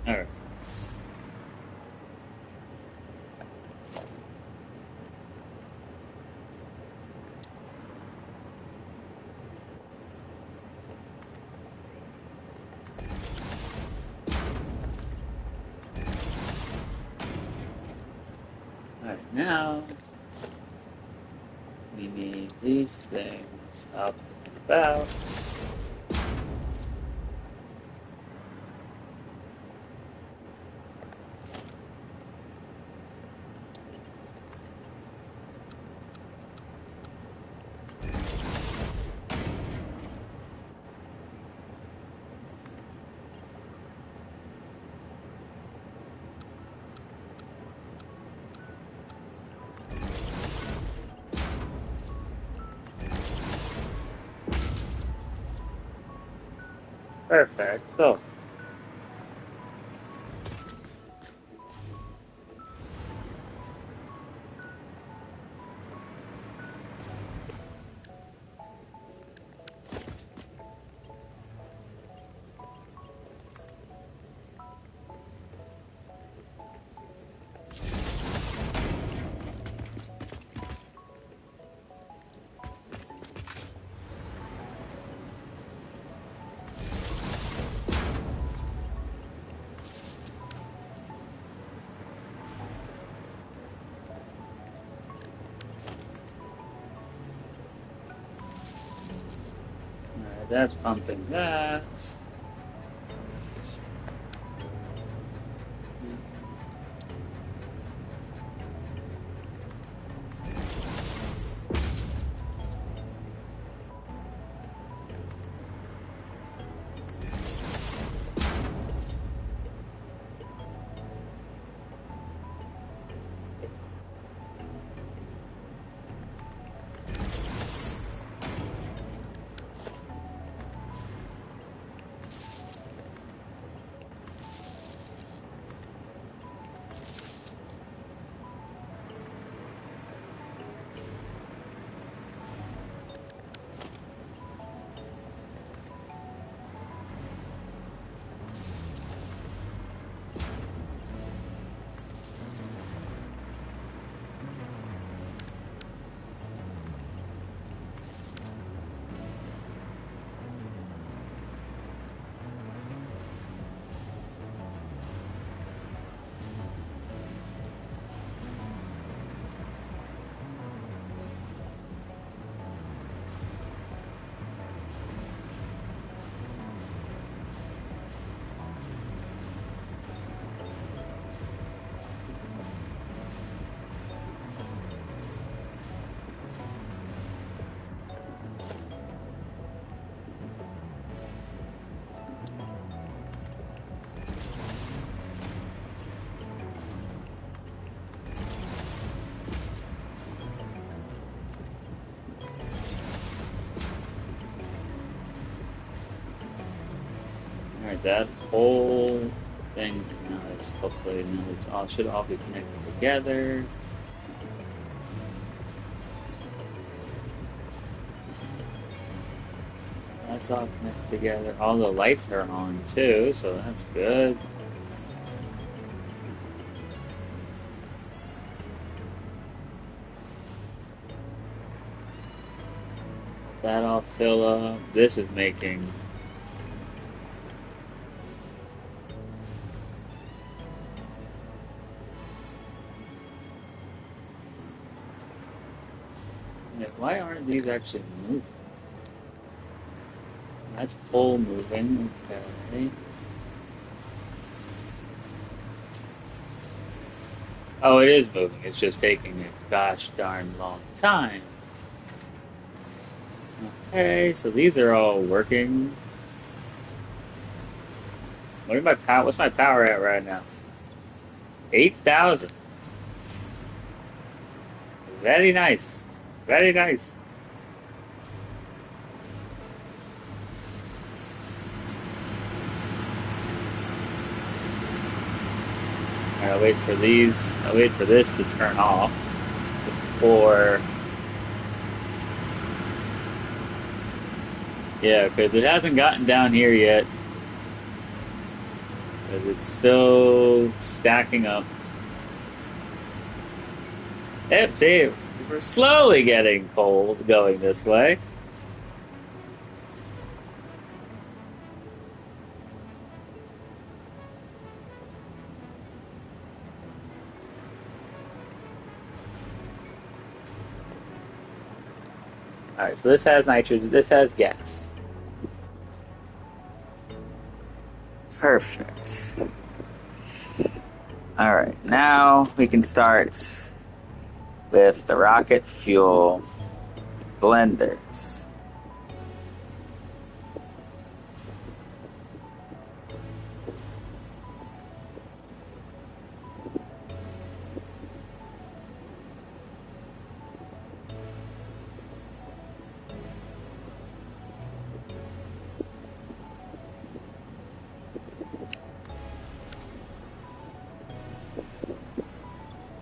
Alright. Alright, now we need these things up and about. Perfecto. Alright, that's pumping that. that whole thing now is hopefully now it's all should all be connected together. That's all connected together. All the lights are on too, so that's good. That all fill up. This is making 'em. Why aren't these actually moving? That's coal moving. Okay. Oh, it is moving. It's just taking a gosh darn long time. Okay, so these are all working. What's my power at right now? 8,000. Very nice. Very nice. I'll wait for these. I'll wait for this to turn off before. Yeah, because it hasn't gotten down here yet. Because it's still stacking up. Yep, see, we're slowly getting cold going this way. Alright, so this has nitrogen, this has gas. Perfect. Alright, now we can start with the rocket fuel blenders.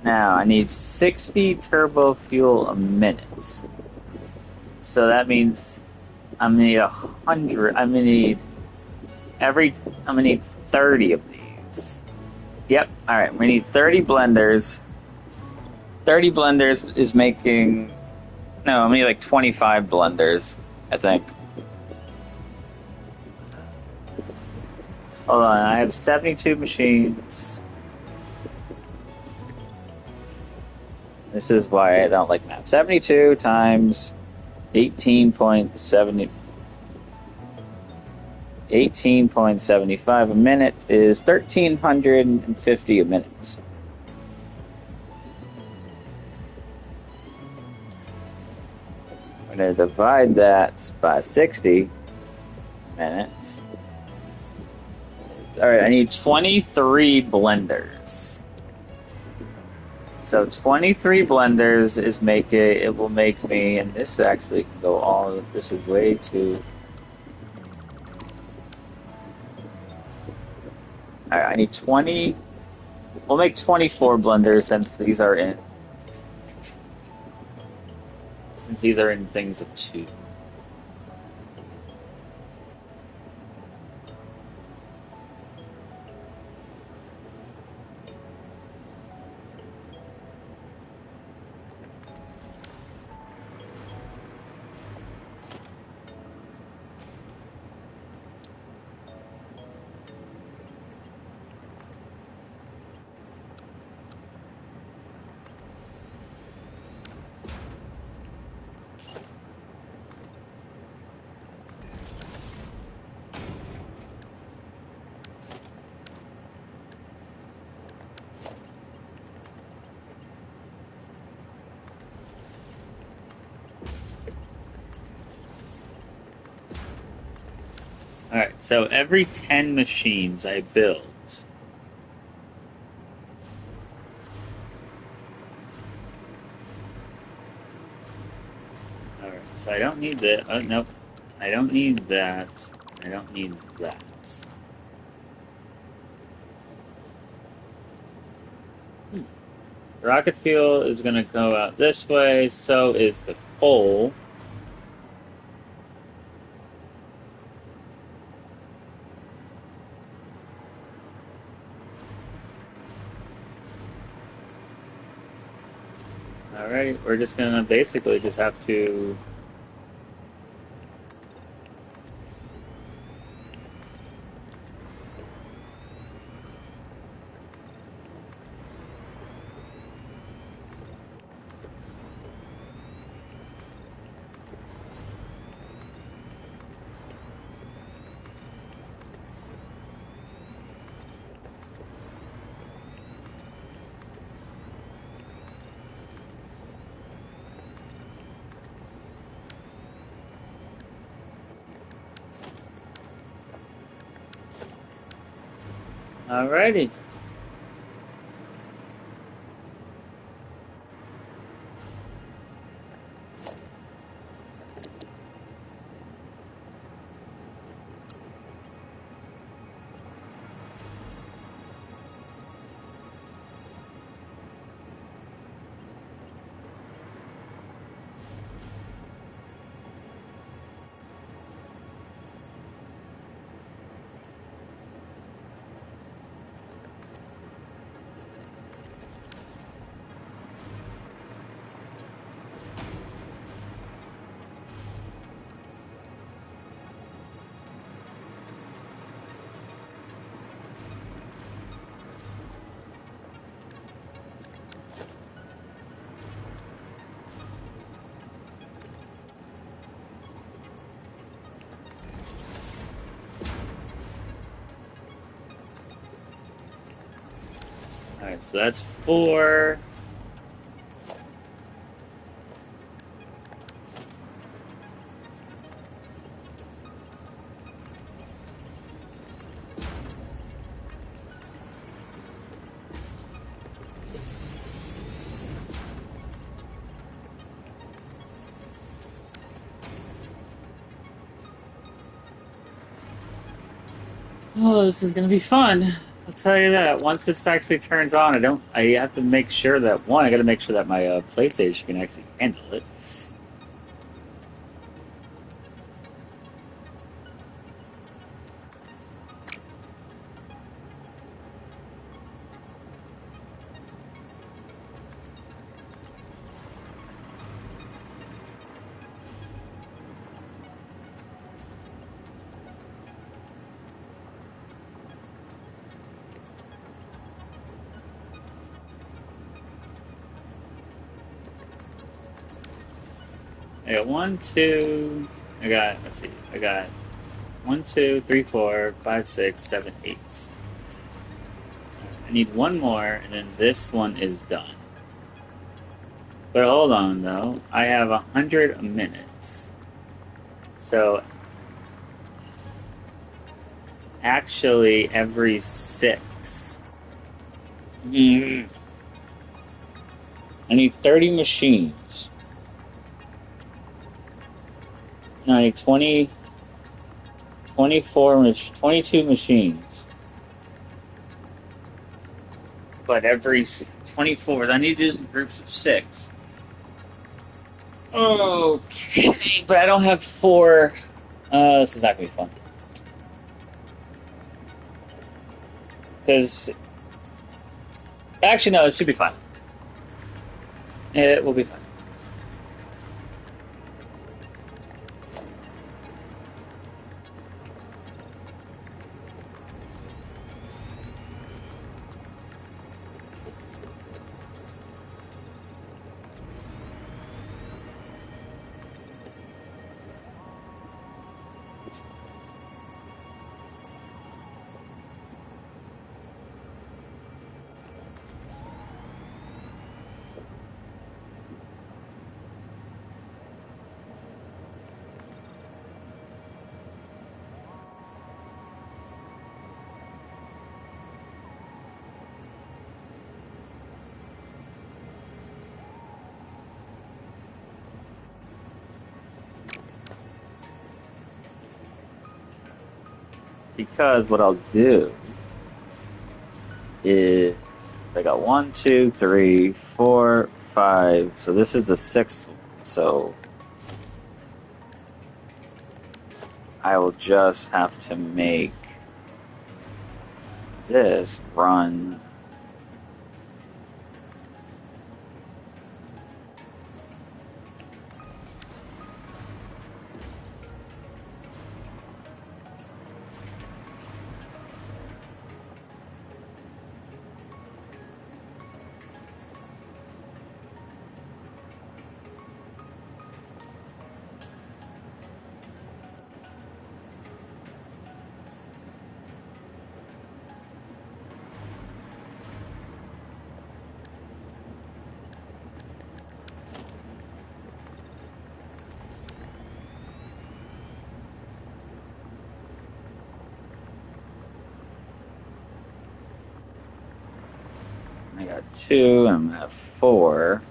Now, I need 60 turbo fuel a minute. So that means I'm gonna need 100. I'm gonna need 30 of these. Yep. All right. We need 30 blenders. 30 blenders is making. No, I'm gonna need like 25 blenders, I think. Hold on. I have 72 machines. This is why I don't like maps. 72 times 18.70. 18.75 a minute is 1,350 a minute. I'm going to divide that by 60 minutes. Alright, I need 23 blenders. So 23 blenders it will make me, and this actually can go all, this is way too. Alright, I need 20, we'll make 24 blenders since these are in things of 2. Alright, so every 10 machines I build, alright, so I don't need that. Oh, nope. I don't need that. I don't need that. Rocket fuel is going to go out this way. So is the coal. Alright, we're just going to basically just have to. Alrighty. Alright, so that's 4. Oh, this is gonna be fun. I'll tell you that. Once this actually turns on, I have to make sure that, one, I gotta make sure that my PlayStation can actually handle it. I got one, two. Let's see. I got 1, 2, 3, 4, 5, 6, 7, 8. I need one more, and then this one is done. But hold on, though. I have 100 minutes. So actually, every 6. Mm. I need 30 machines. No, I need 20, 24, 22 machines. But every 24, I need to do groups of 6. Okay, but I don't have 4. This is not gonna be fun. Because actually, no, it should be fine. It will be fine. Because what I'll do is I got 1, 2, 3, 4, 5. So this is the sixth one. So I will just have to make this run. I got 2, and I'm gonna have 4.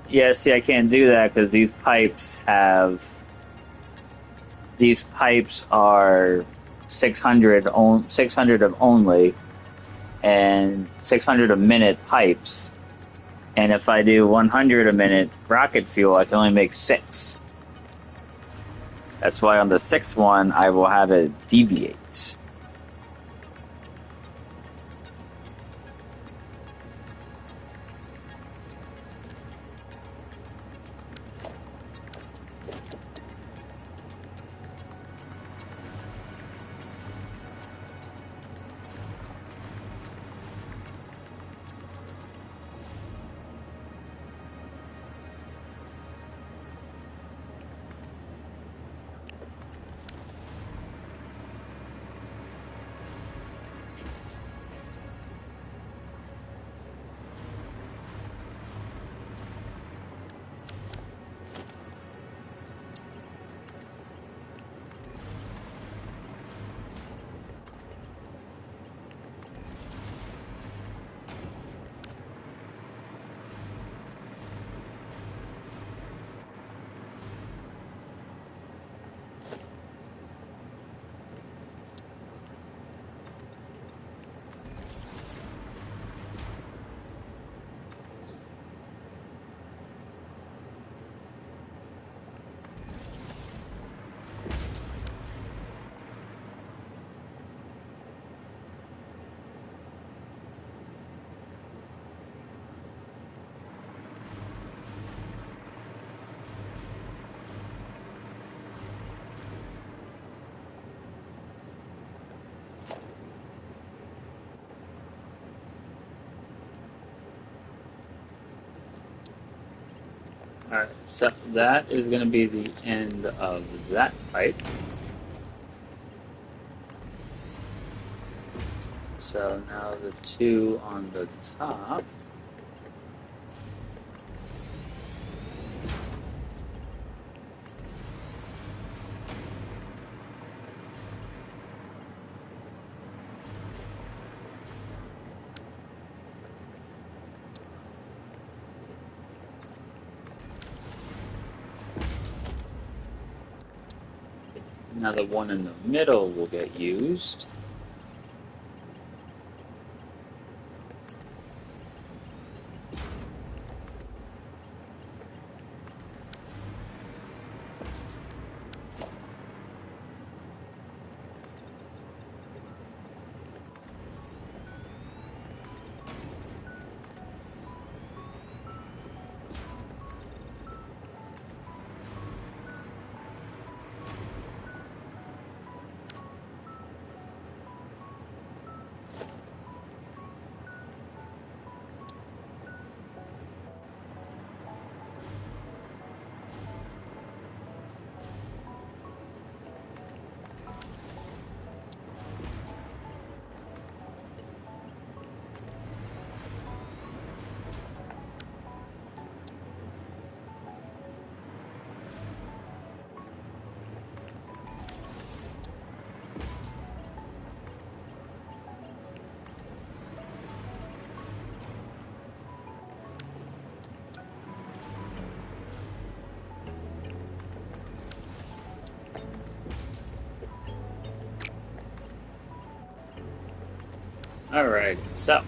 Yeah, see, I can't do that because these pipes are 600 of only, and 600 a minute pipes. And if I do 100 a minute rocket fuel, I can only make 6. That's why on the sixth one, I will have it deviate. Alright, so that is going to be the end of that pipe. So now the 2 on the top. Now the one in the middle will get used. Alright, so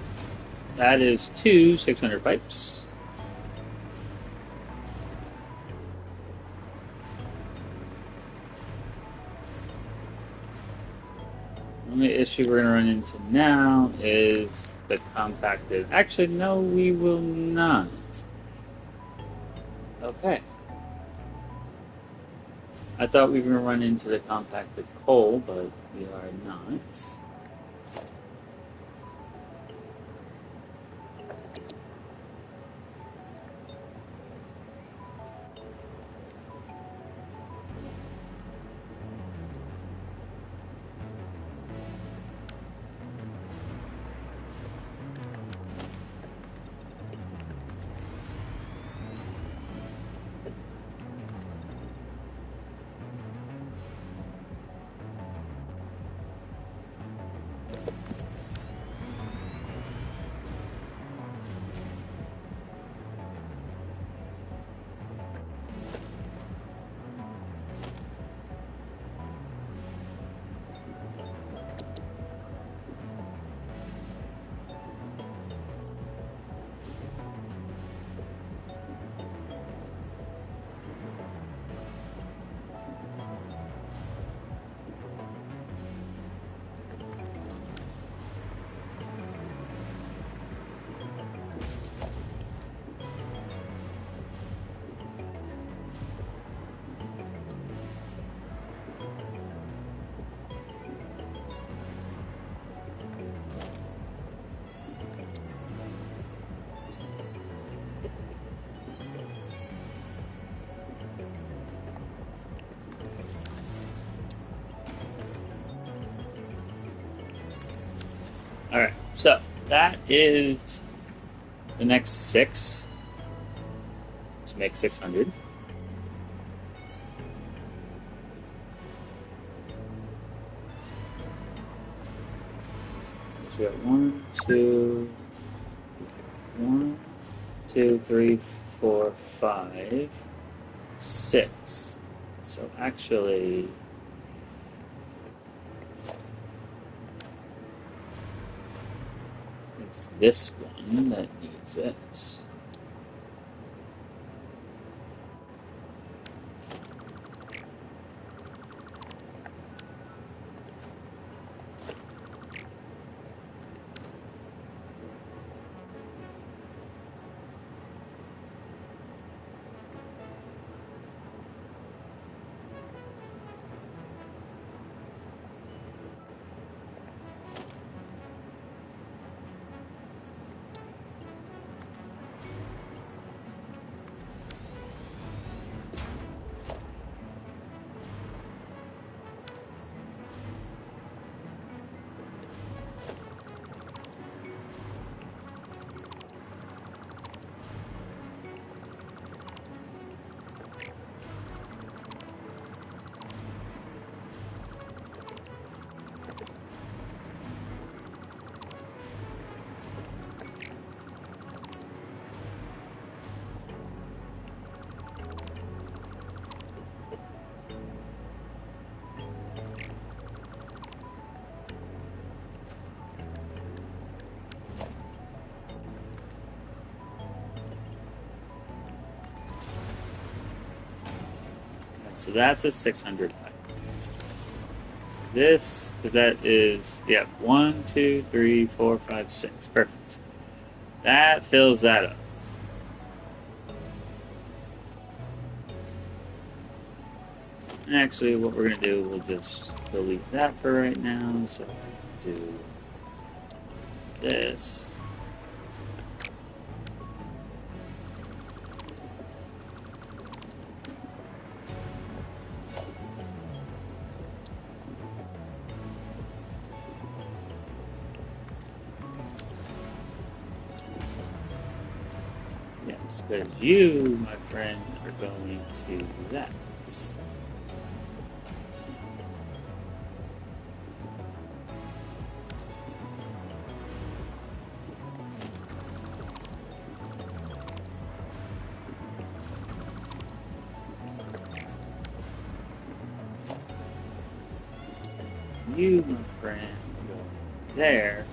that is two 600 pipes. The only issue we're going to run into now is the compacted. Actually, no, we will not. Okay. I thought we were going to run into the compacted coal, but we are not. Alright, so that is the next 6 to make 600. So we got 1, 2, 3, 4, 5, 6. So actually, it's this one that needs it. So that's a 600 pipe. This, because that is, yeah, 1, 2, 3, 4, 5, 6. Perfect. That fills that up. Actually, what we're going to do, we'll just delete that for right now. So do this. Yes, because you, my friend, are going to that. You, my friend, are going there.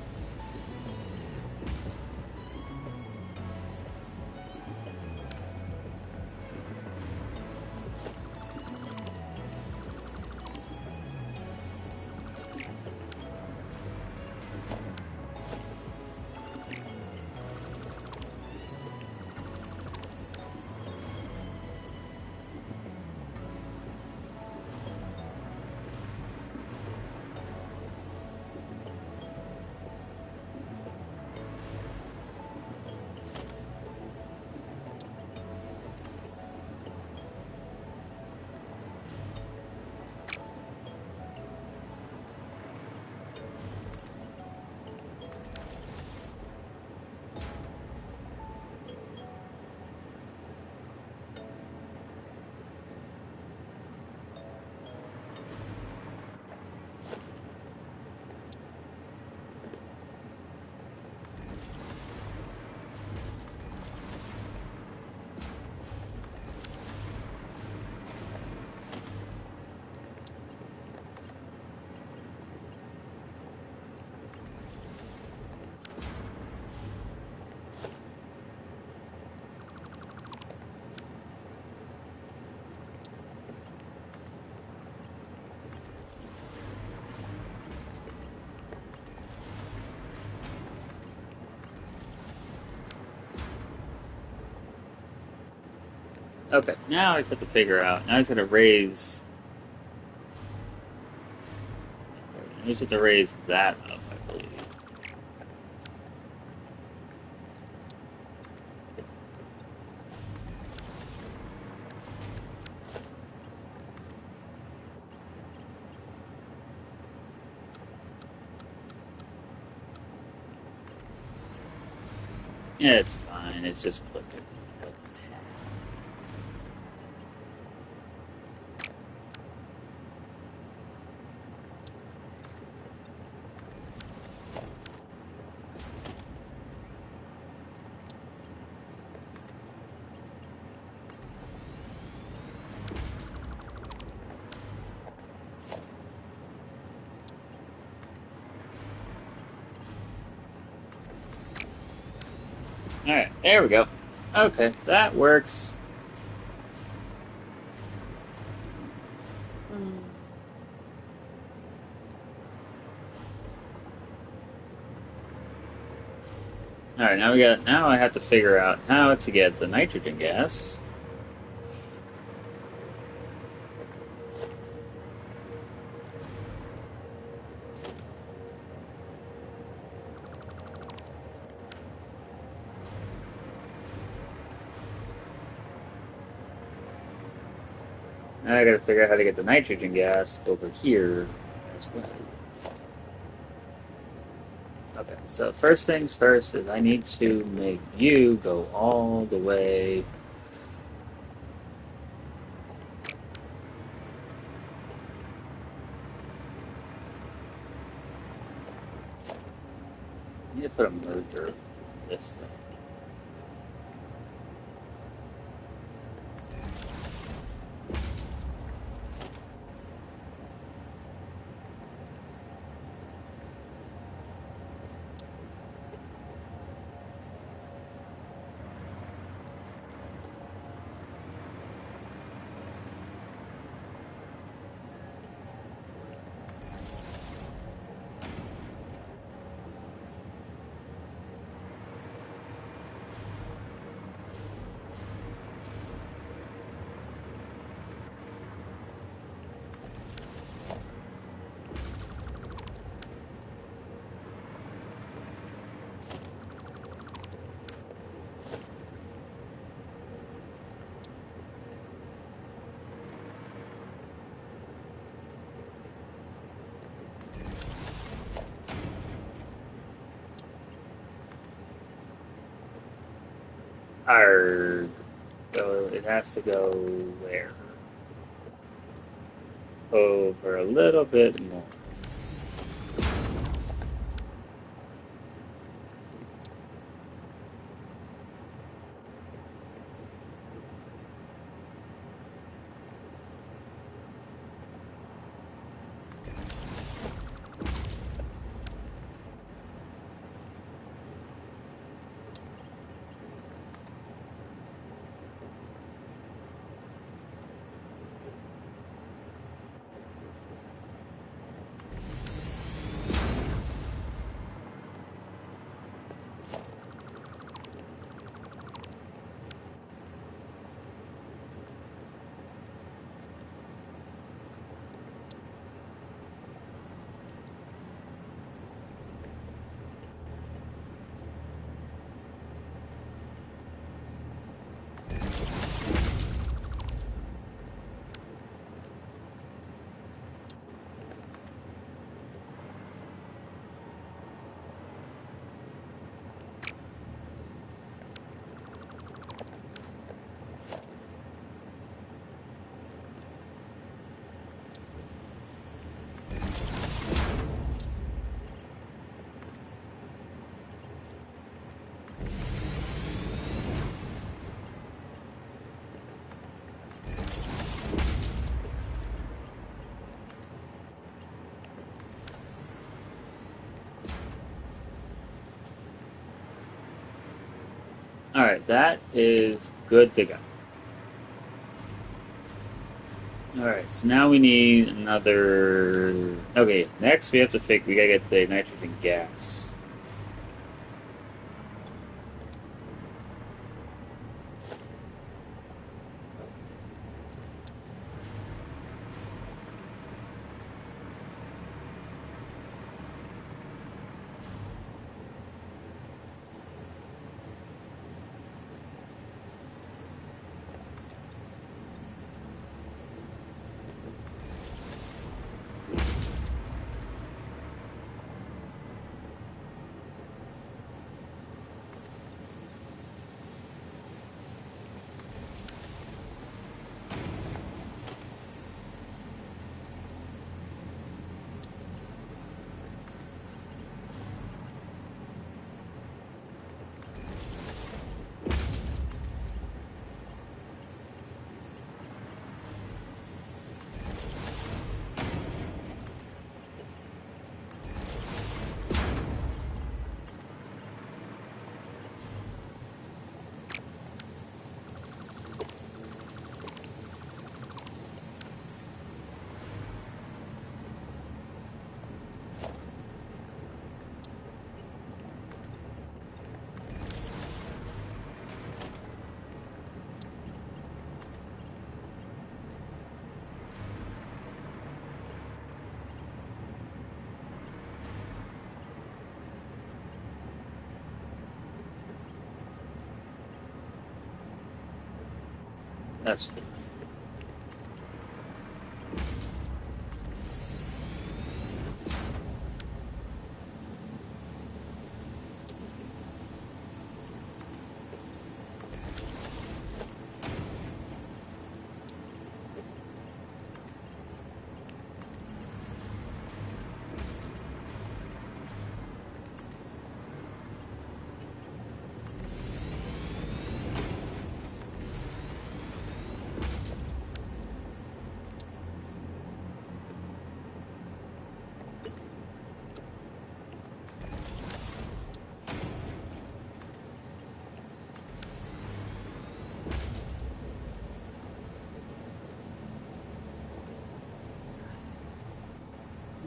Okay, now I just have to figure out. Now I just have to raise. I just have to raise that up, I believe. Yeah, it's fine. It's just clicking. Alright, there we go. Okay, that works. Alright, now I have to figure out how to get the nitrogen gas. Now I gotta figure out how to get the nitrogen gas over here as well. Okay, so first things first is I need to make you go all the way. I need to put a merger of this thing. Arr. So it has to go where? Over a little bit more. Alright, that is good to go. Alright, so now we need another. Okay, next we have to fix. We gotta get the nitrogen gas. That's good.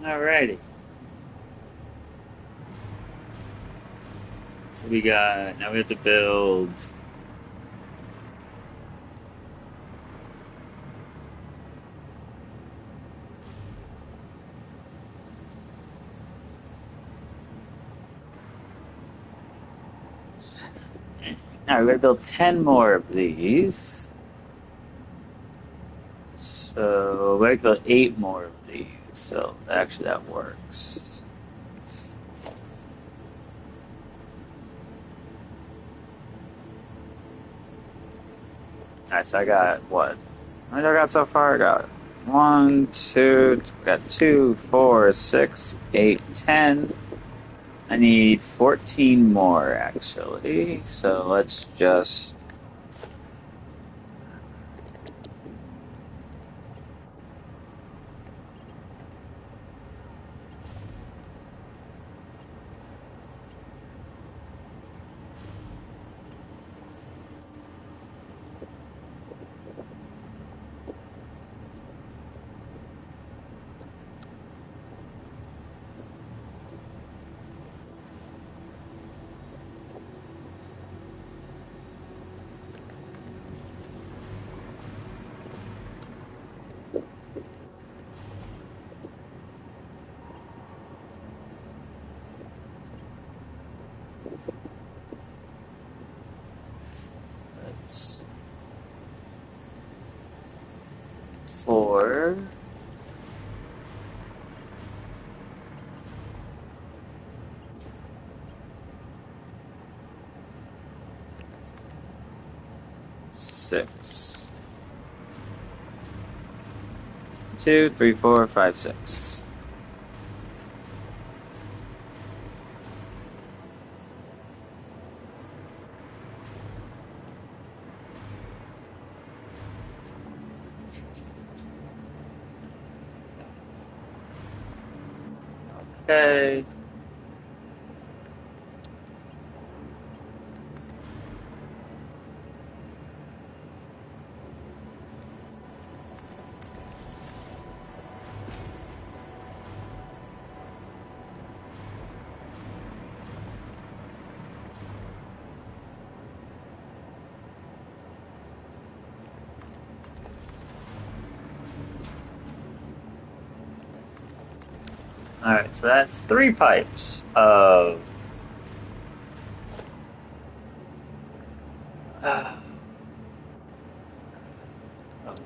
Alrighty. So we got, now we have to build. Now we're gonna build 10 more of these. So we're gonna build 8 more of these. So actually that works. Alright, so I got what? How many I got so far? I got 1, 2, I got 2, 4, 6, 8, 10. I need 14 more actually. So let's just let's 4. 6. 2, 3, 4, 5, 6. Okay. Alright, so that's 3 pipes of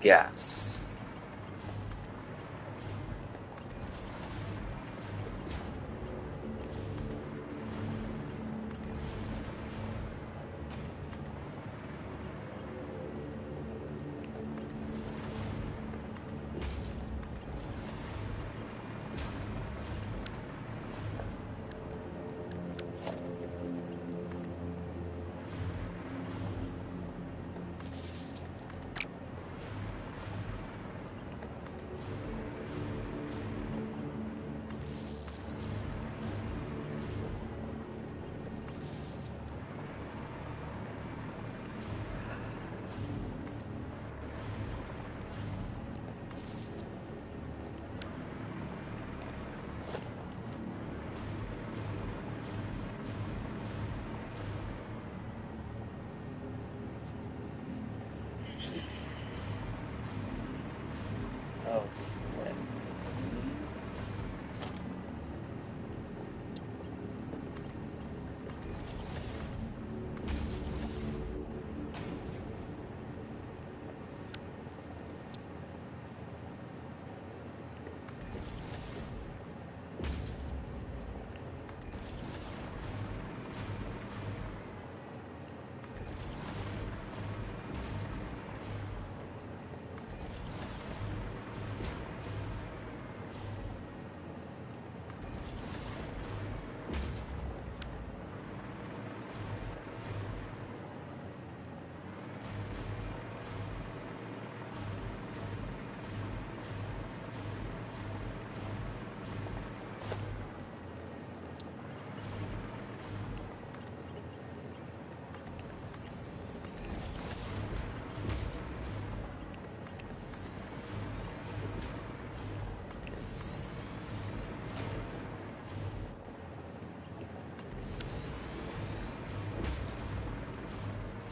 gas.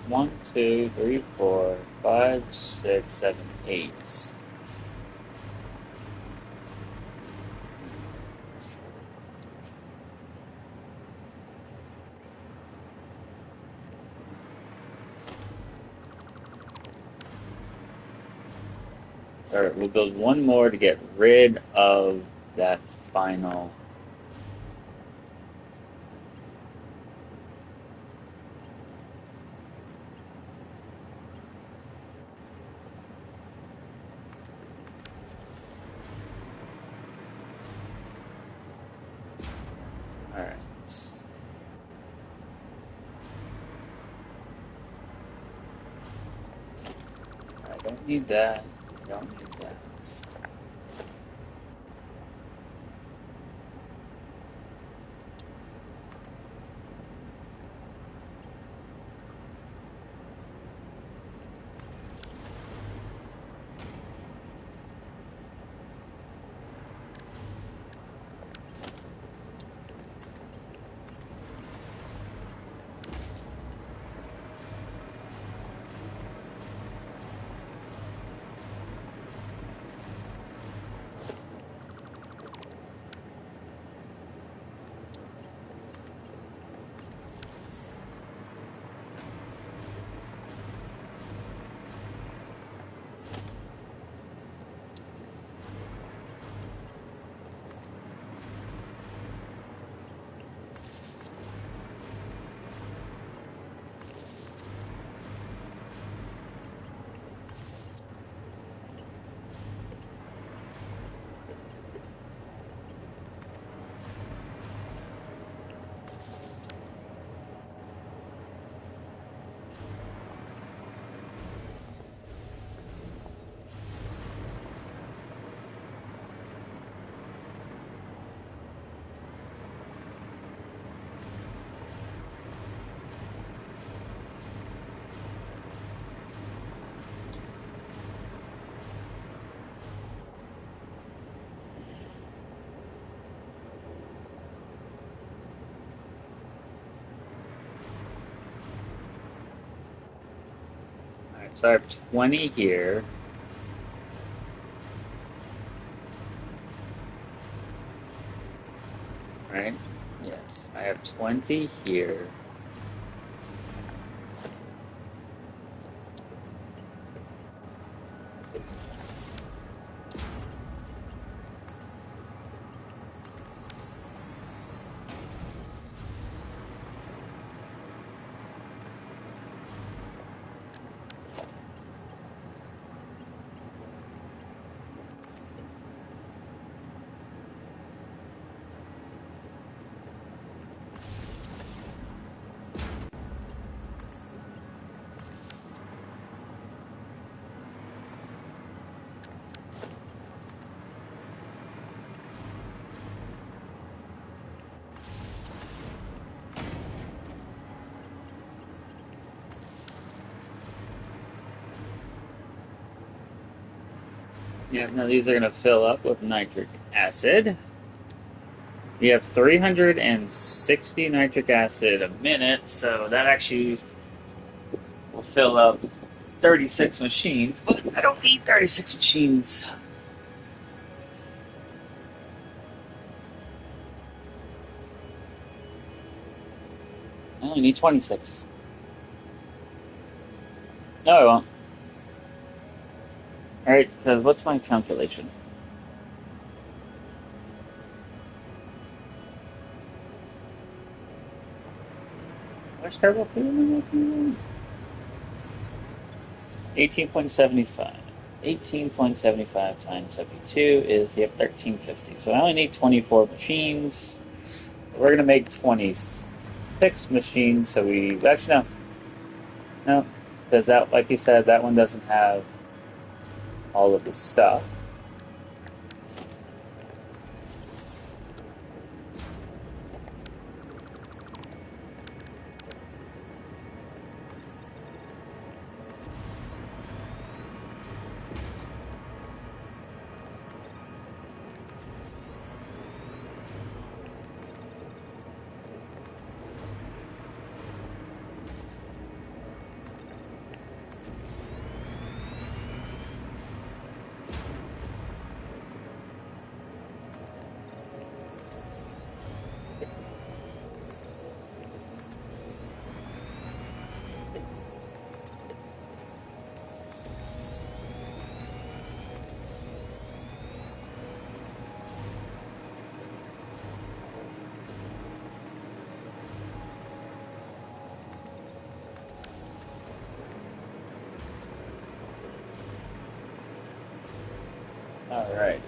1, 2, 3, 4, 5, 6, 7, 8. Alright, we'll build one more to get rid of that final. Alright. I don't need that. Don't need that. Alright, so I have 20 here. Right? Yes, I have 20 here. Yeah, now these are going to fill up with nitric acid. We have 360 nitric acid a minute, so that actually will fill up 36 machines. But I don't need 36 machines. I only need 26. No, I won't. Alright, because what's my calculation? What's turbo fuel? 18.75. 18.75 times 72 is, yep, 1350. So I only need 24 machines. We're going to make 26 machines, so we... Actually, no. No, because that, like you said, that one doesn't have all of the stuff. All right.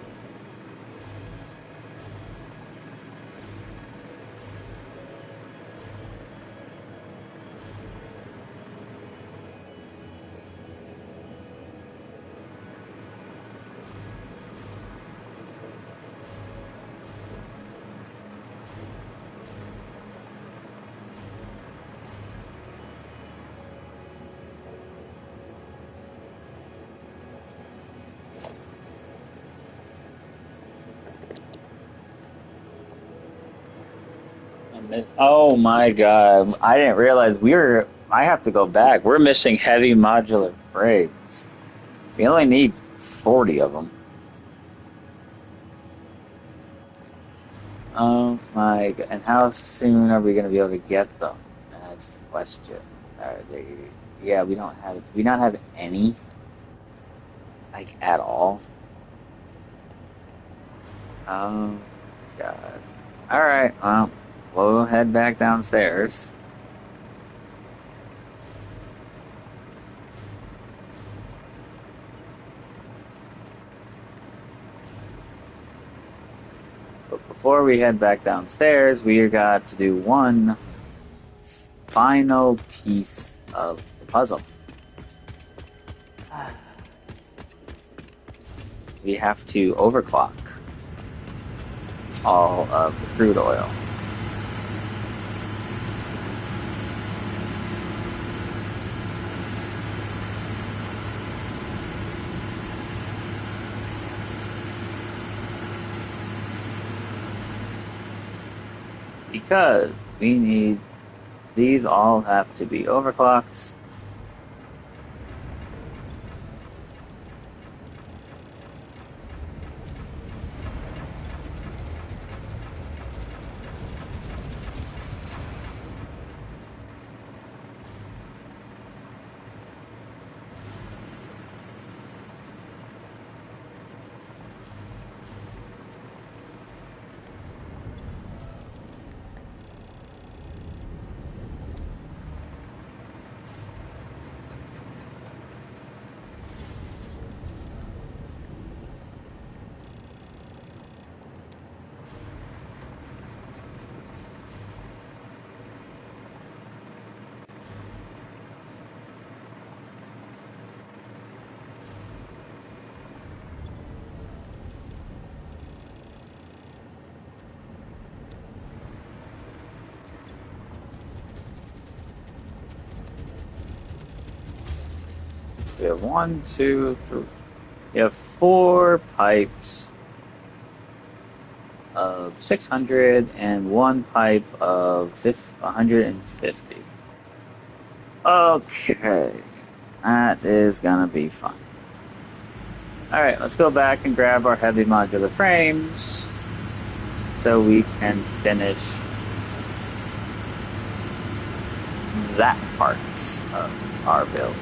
Oh my God. I didn't realize we were. I have to go back. We're missing heavy modular frames. We only need 40 of them. Oh my God. And how soon are we going to be able to get them? That's the question. Are they, yeah, we don't have. Do we not have any, like, at all? Oh, God. All right. Well, we'll head back downstairs. But before we head back downstairs, we got to do one final piece of the puzzle. We have to overclock all of the crude oil. Because we need, these all have to be overclocked. We have one, two, three. We have four pipes of 600 and one pipe of 150. Okay, that is gonna be fun. Alright, let's go back and grab our heavy modular frames so we can finish that part of our build.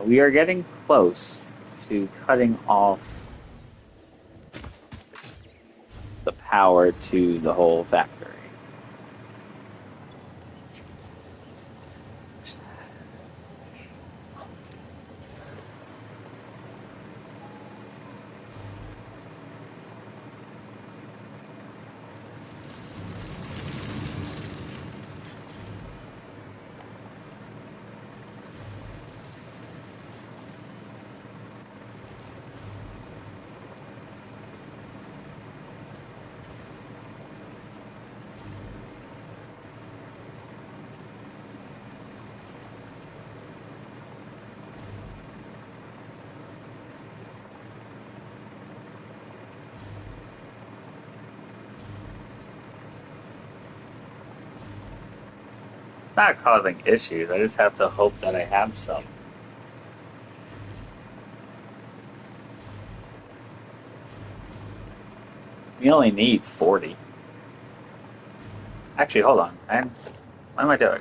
We are getting close to cutting off the power to the whole factory. not causing issues. I just have to hope that I have some. We only need 40. Actually, hold on. What am I doing?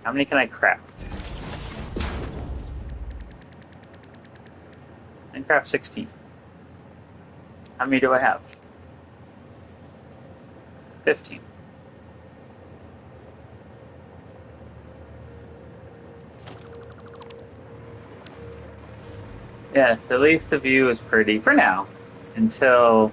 How many can I craft? I can craft 16. How many do I have? 15. Yeah, so at least the view is pretty for now. Until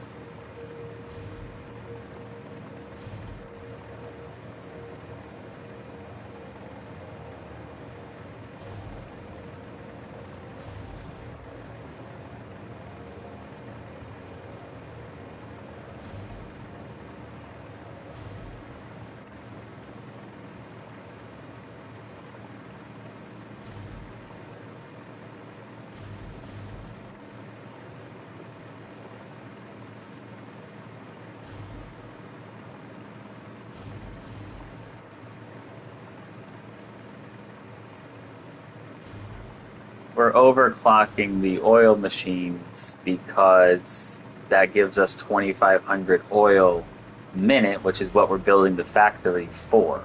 we're overclocking the oil machines because that gives us 2,500 oil a minute, which is what we're building the factory for.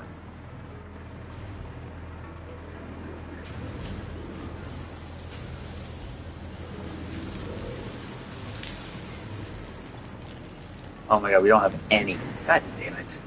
Oh my god, we don't have any. God damn it.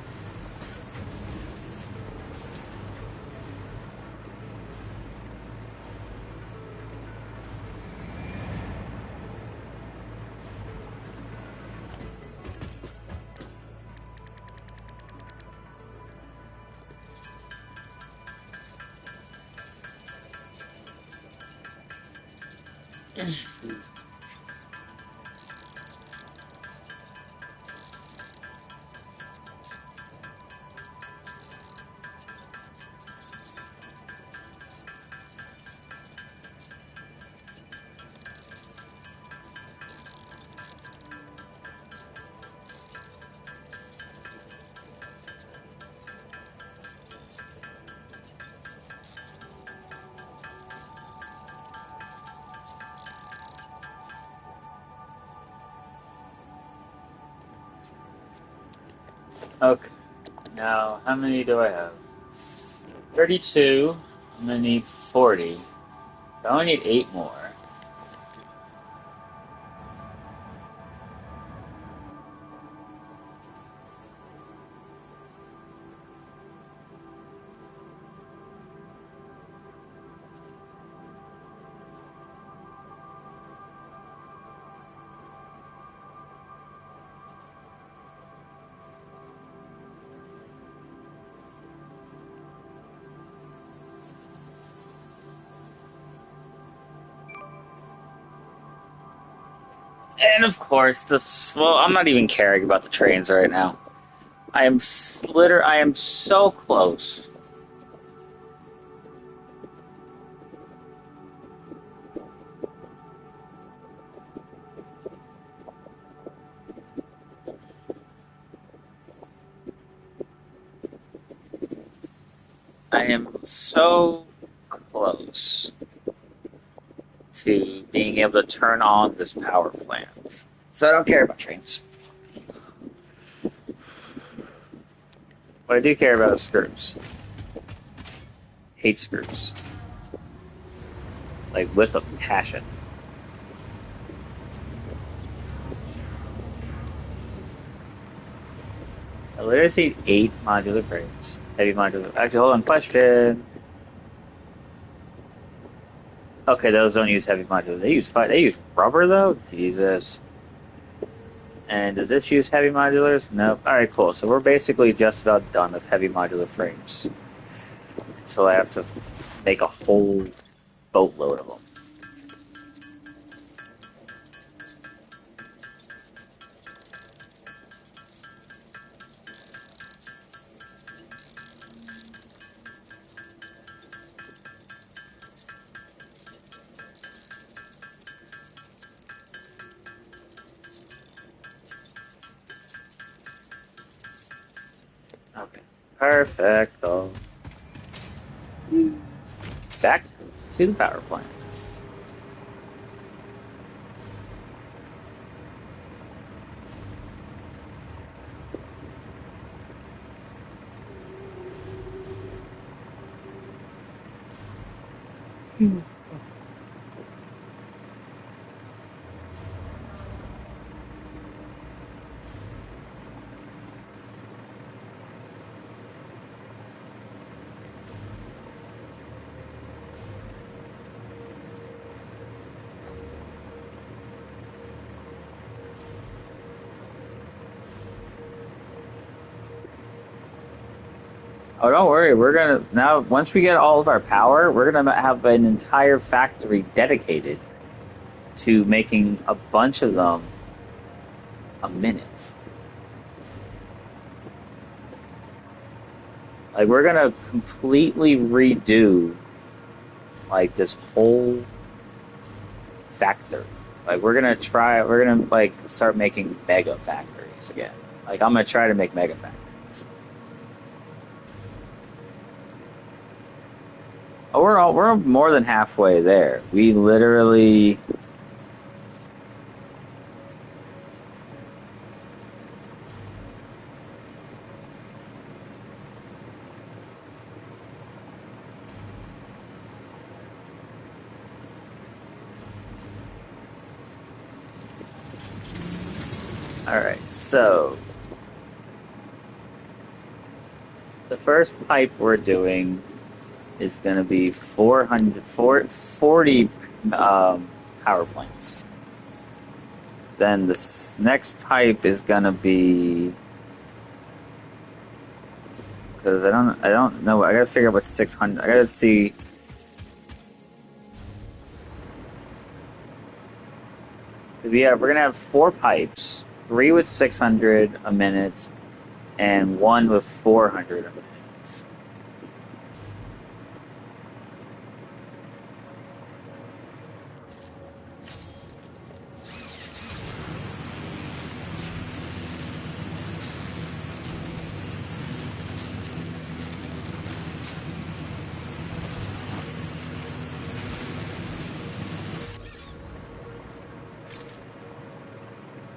Okay. Now, how many do I have? 32. I'm gonna need 40. So I only need 8 more. And of course, this. Well, I'm not even caring about the trains right now. I am so close. I am so close to being able to turn on this power plant. So I don't care about trains. What I do care about is screws. Hate screws. Like, with a passion. I literally see 8 modular frames. Heavy modular. Actually, hold on. Question. Okay, those don't use heavy modular. They use rubber though. Jesus. And does this use heavy modulars? Nope. All right, cool. So we're basically just about done with heavy modular frames. So I have to make a whole boatload of them. Okay. Perfecto. Back to the power plants. Oh, don't worry. We're gonna now. Once we get all of our power, we're gonna have an entire factory dedicated to making a bunch of them a minute. Like we're gonna completely redo like this whole factory. Like we're gonna try. We're gonna like start making mega factories again. Like I'm gonna try to make mega factories. Oh, we're more than halfway there. We literally. All right, so the first pipe we're doing is going to be 40 power plants. Then this next pipe is going to be because I don't know. I got to figure out what's 600. I got to see. Yeah, we're going to have 4 pipes, 3 with 600 a minute, and 1 with 400 a minute.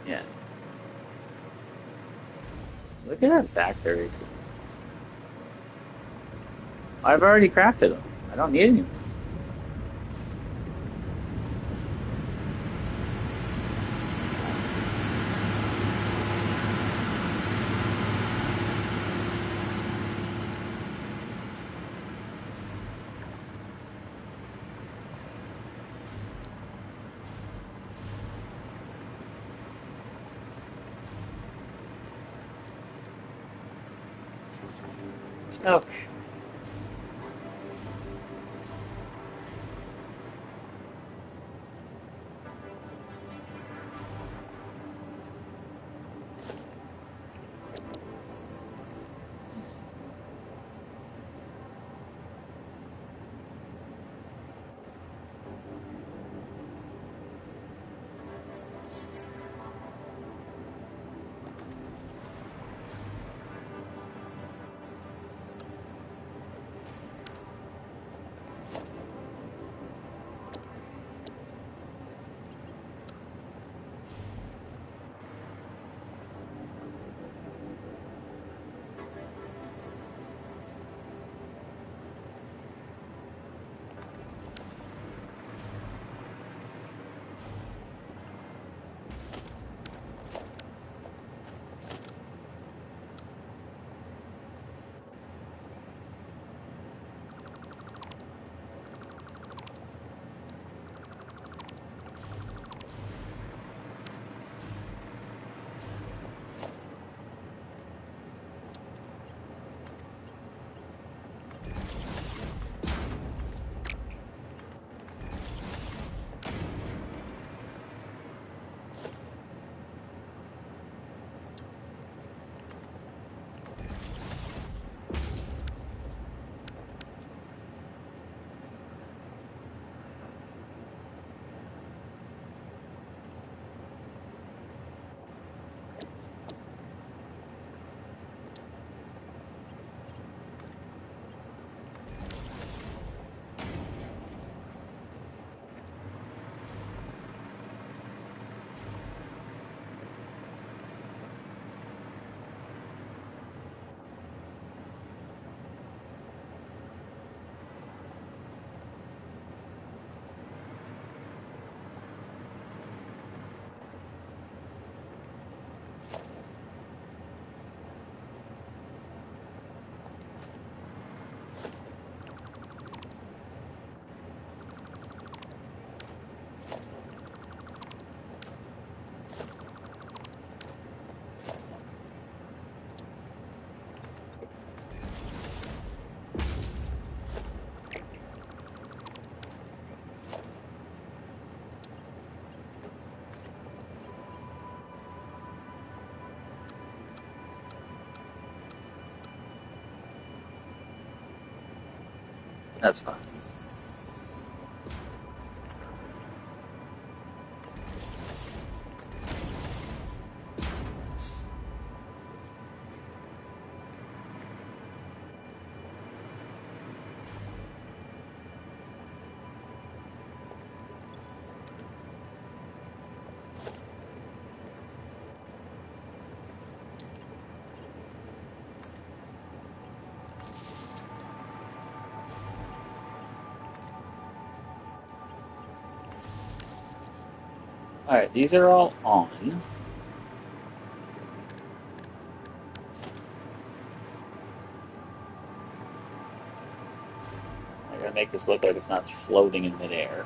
Yeah. Look at that factory. I've already crafted them. I don't need any more. Okay. That's fine. Alright, these are all on. I gotta make this look like it's not floating in midair.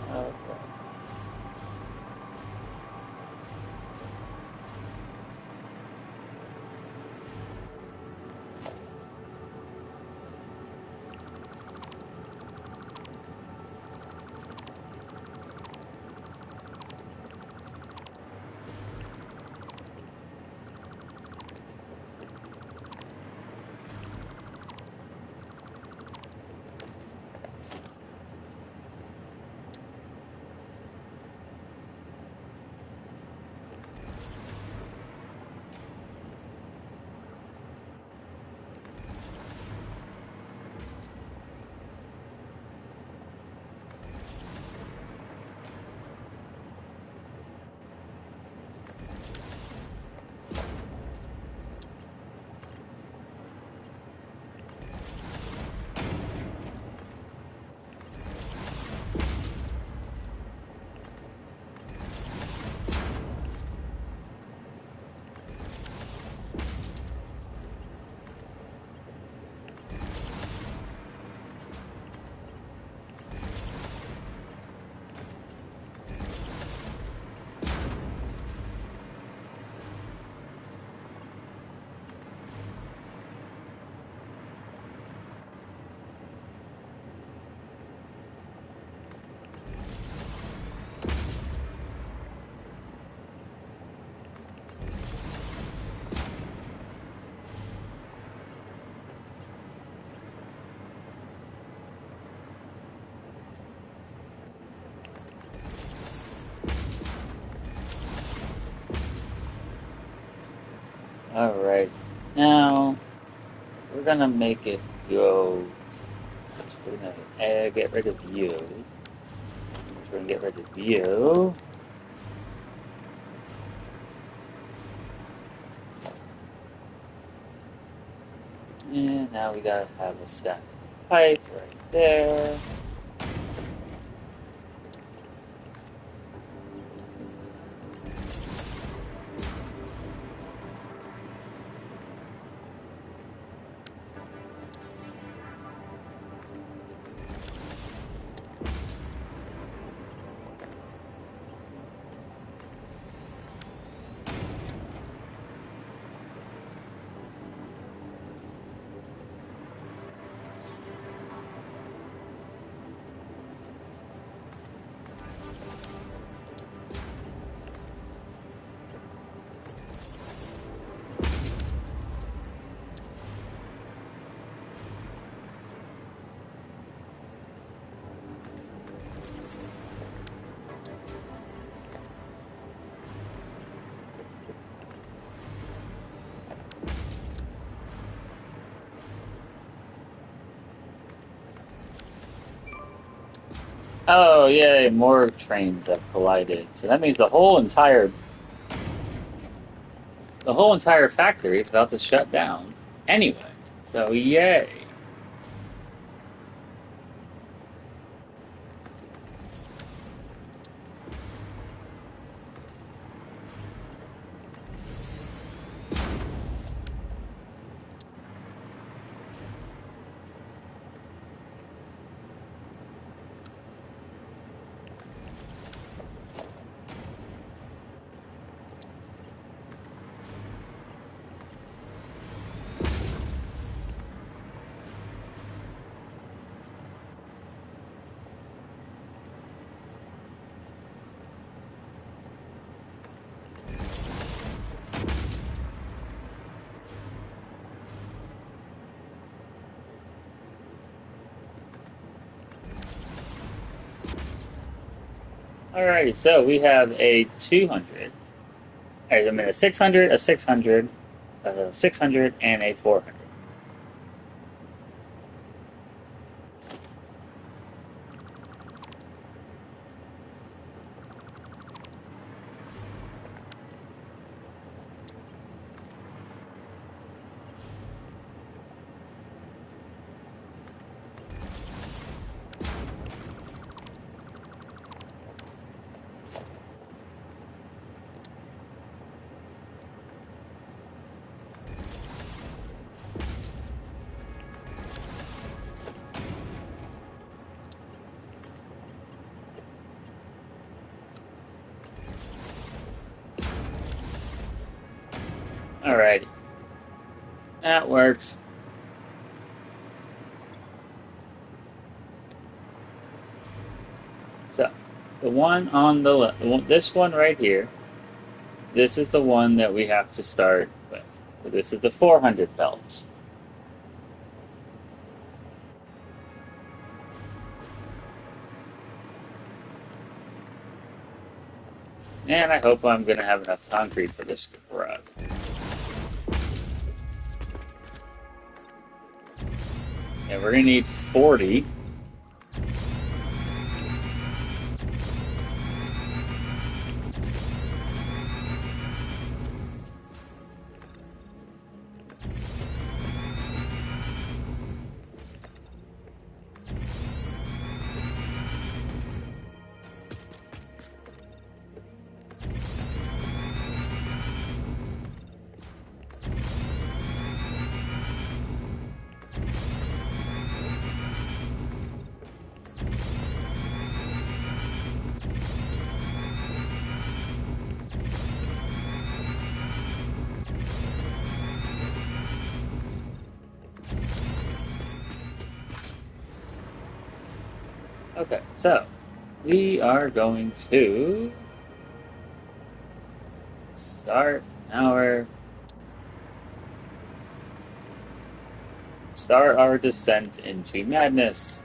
Okay. Alright. Now, we're gonna make it go. We're gonna get rid of you. We're gonna get rid of you. And now we gotta have a stack pipe right there. Oh, yay, more trains have collided. So that means the whole entire factory is about to shut down. Anyway, so yay. Alrighty, so we have a 200. I mean, a 600, a 600, a 600, and a 400. Alrighty, that works. So, the one on the left, this one right here, this is the one that we have to start with. So this is the 400 Phelps. And I hope I'm going to have enough concrete for this crud. And we're going to need 40. Okay, so we are going to start our descent into madness.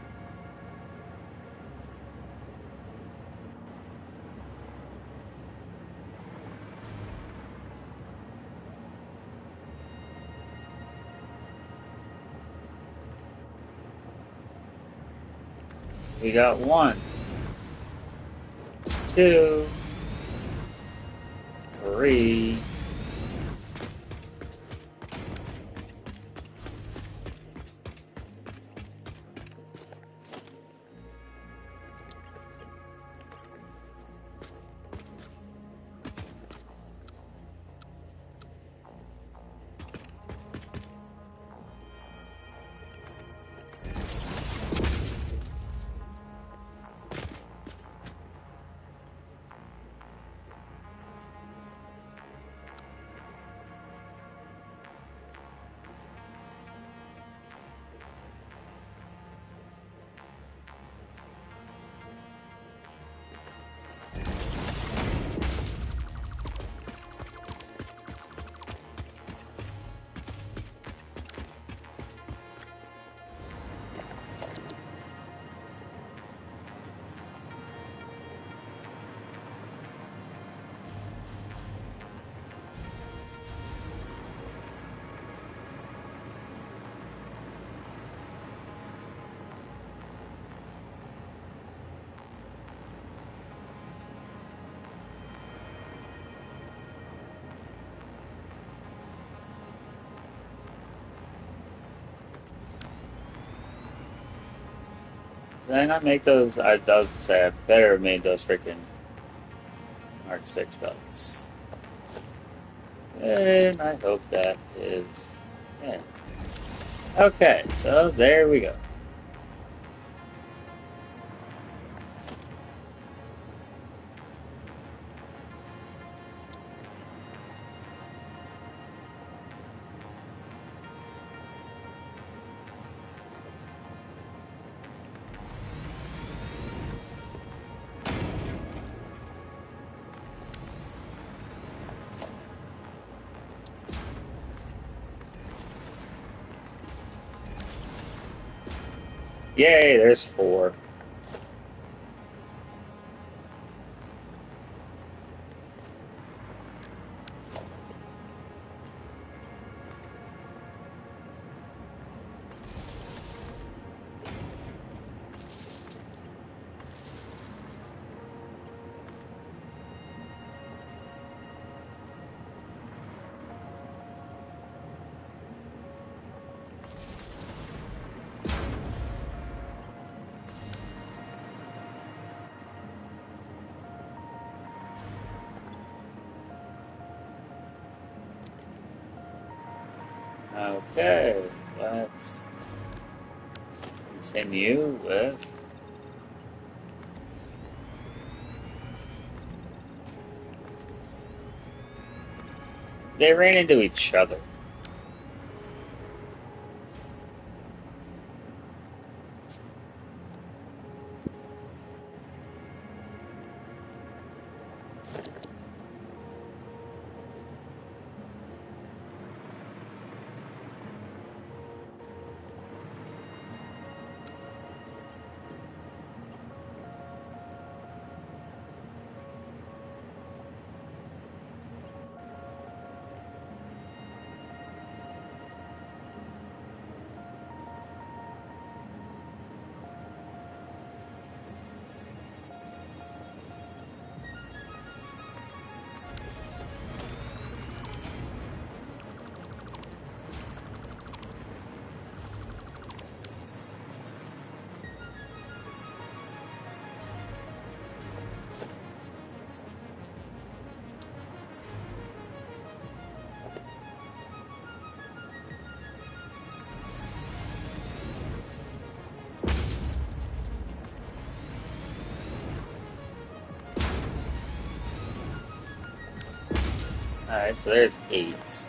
We got 1, 2, 3. Did I not make those? I would say I better have made those freaking Mark 6 belts. And I hope that is. Yeah. Okay, so there we go. Yay, there's 4. Okay, let's continue with. They ran into each other. Alright, so there's 8.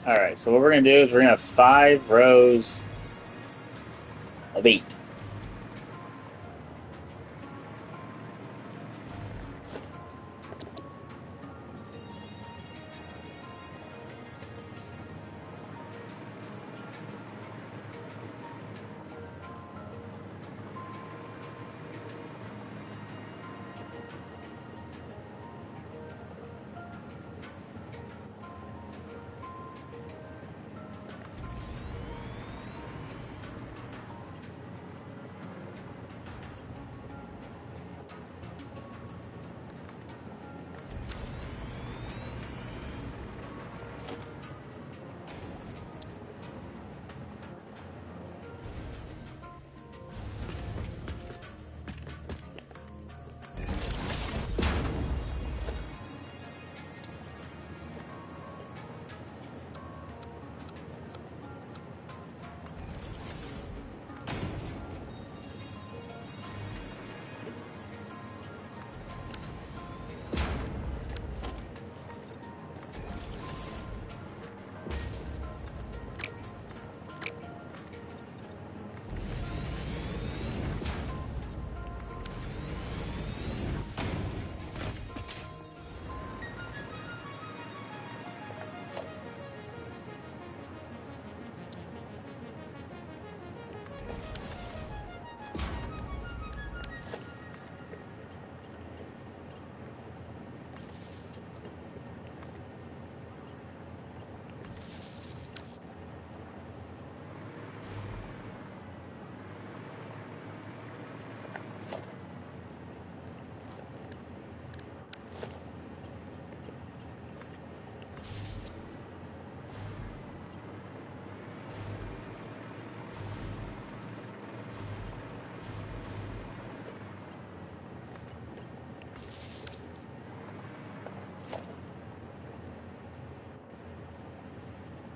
Alright, so what we're going to do is we're going to have 5 rows of 8.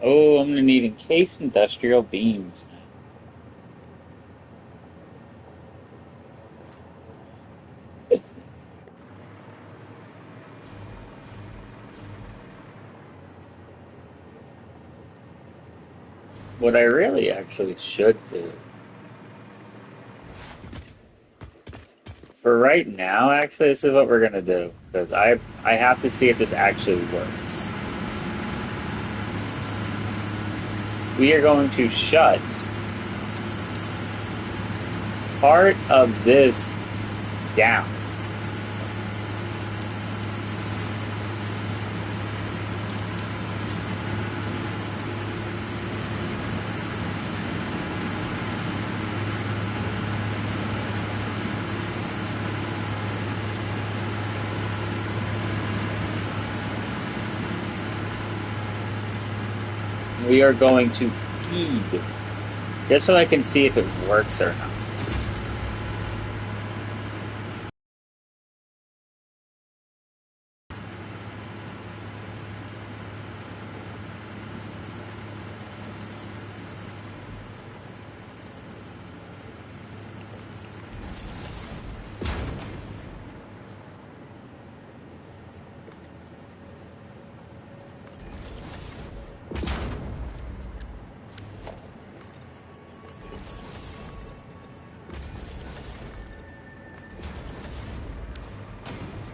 Oh, I'm going to need encased industrial beams. What I really actually should do for right now, actually, this is what we're gonna do because I have to see if this actually works. We are going to shut part of this down. We are going to feed, just so I can see if it works or not.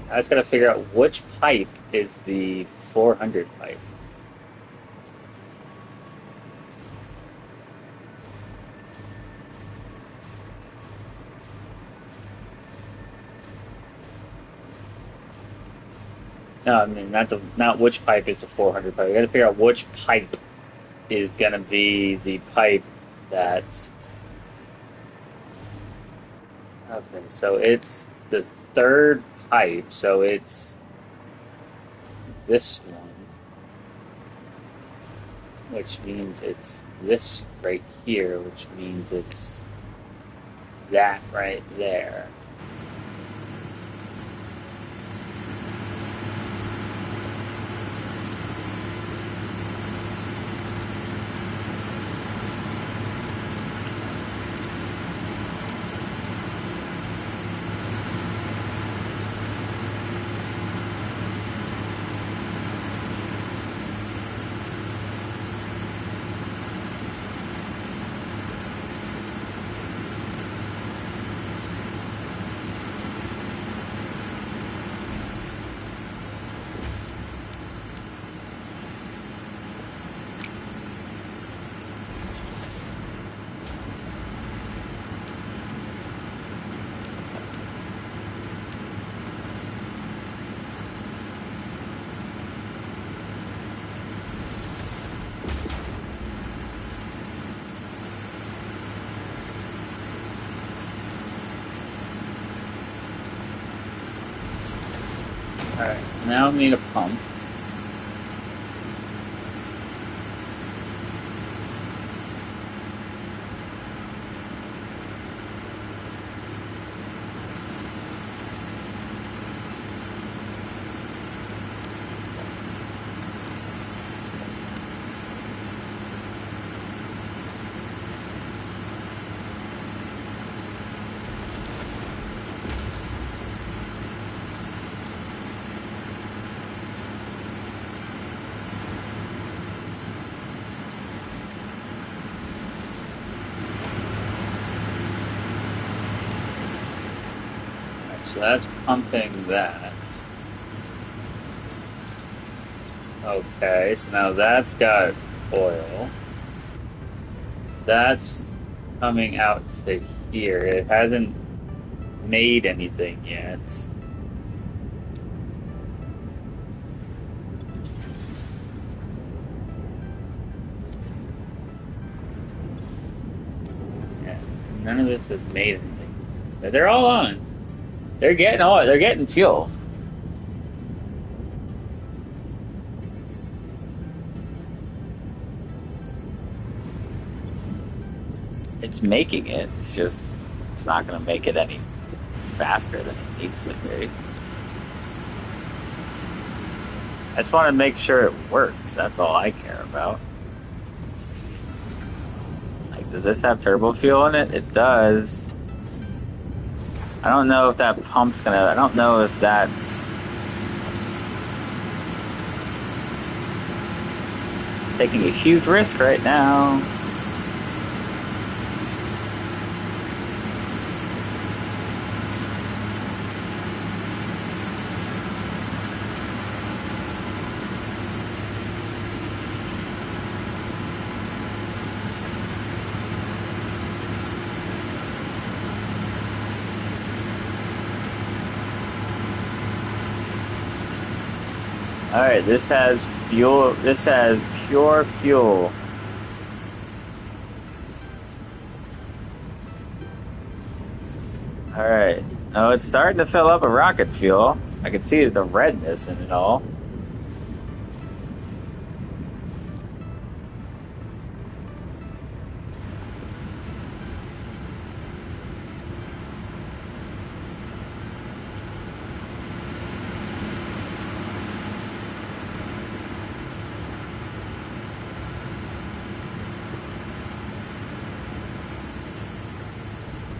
I just gotta figure out which pipe is the 400 pipe. No, I mean not which pipe is the 400 pipe. I gotta figure out which pipe is gonna be the pipe that. Okay, so it's the third pipe, so it's this one, which means it's this right here, which means it's that right there. Alright, so now we need a pump. So that's pumping that. Okay, so now that's got oil. That's coming out to here. It hasn't made anything yet. Yeah, none of this has made anything. But they're all on. They're getting oil. They're getting fuel. It's making it. It's not going to make it any faster than it needs to be. I just want to make sure it works. That's all I care about. Like, does this have turbo fuel in it? It does. I don't know if that pump's gonna. I don't know if that's taking a huge risk right now. Alright, this has fuel. This has pure fuel. Alright. Oh, it's starting to fill up with rocket fuel. I can see the redness in it all.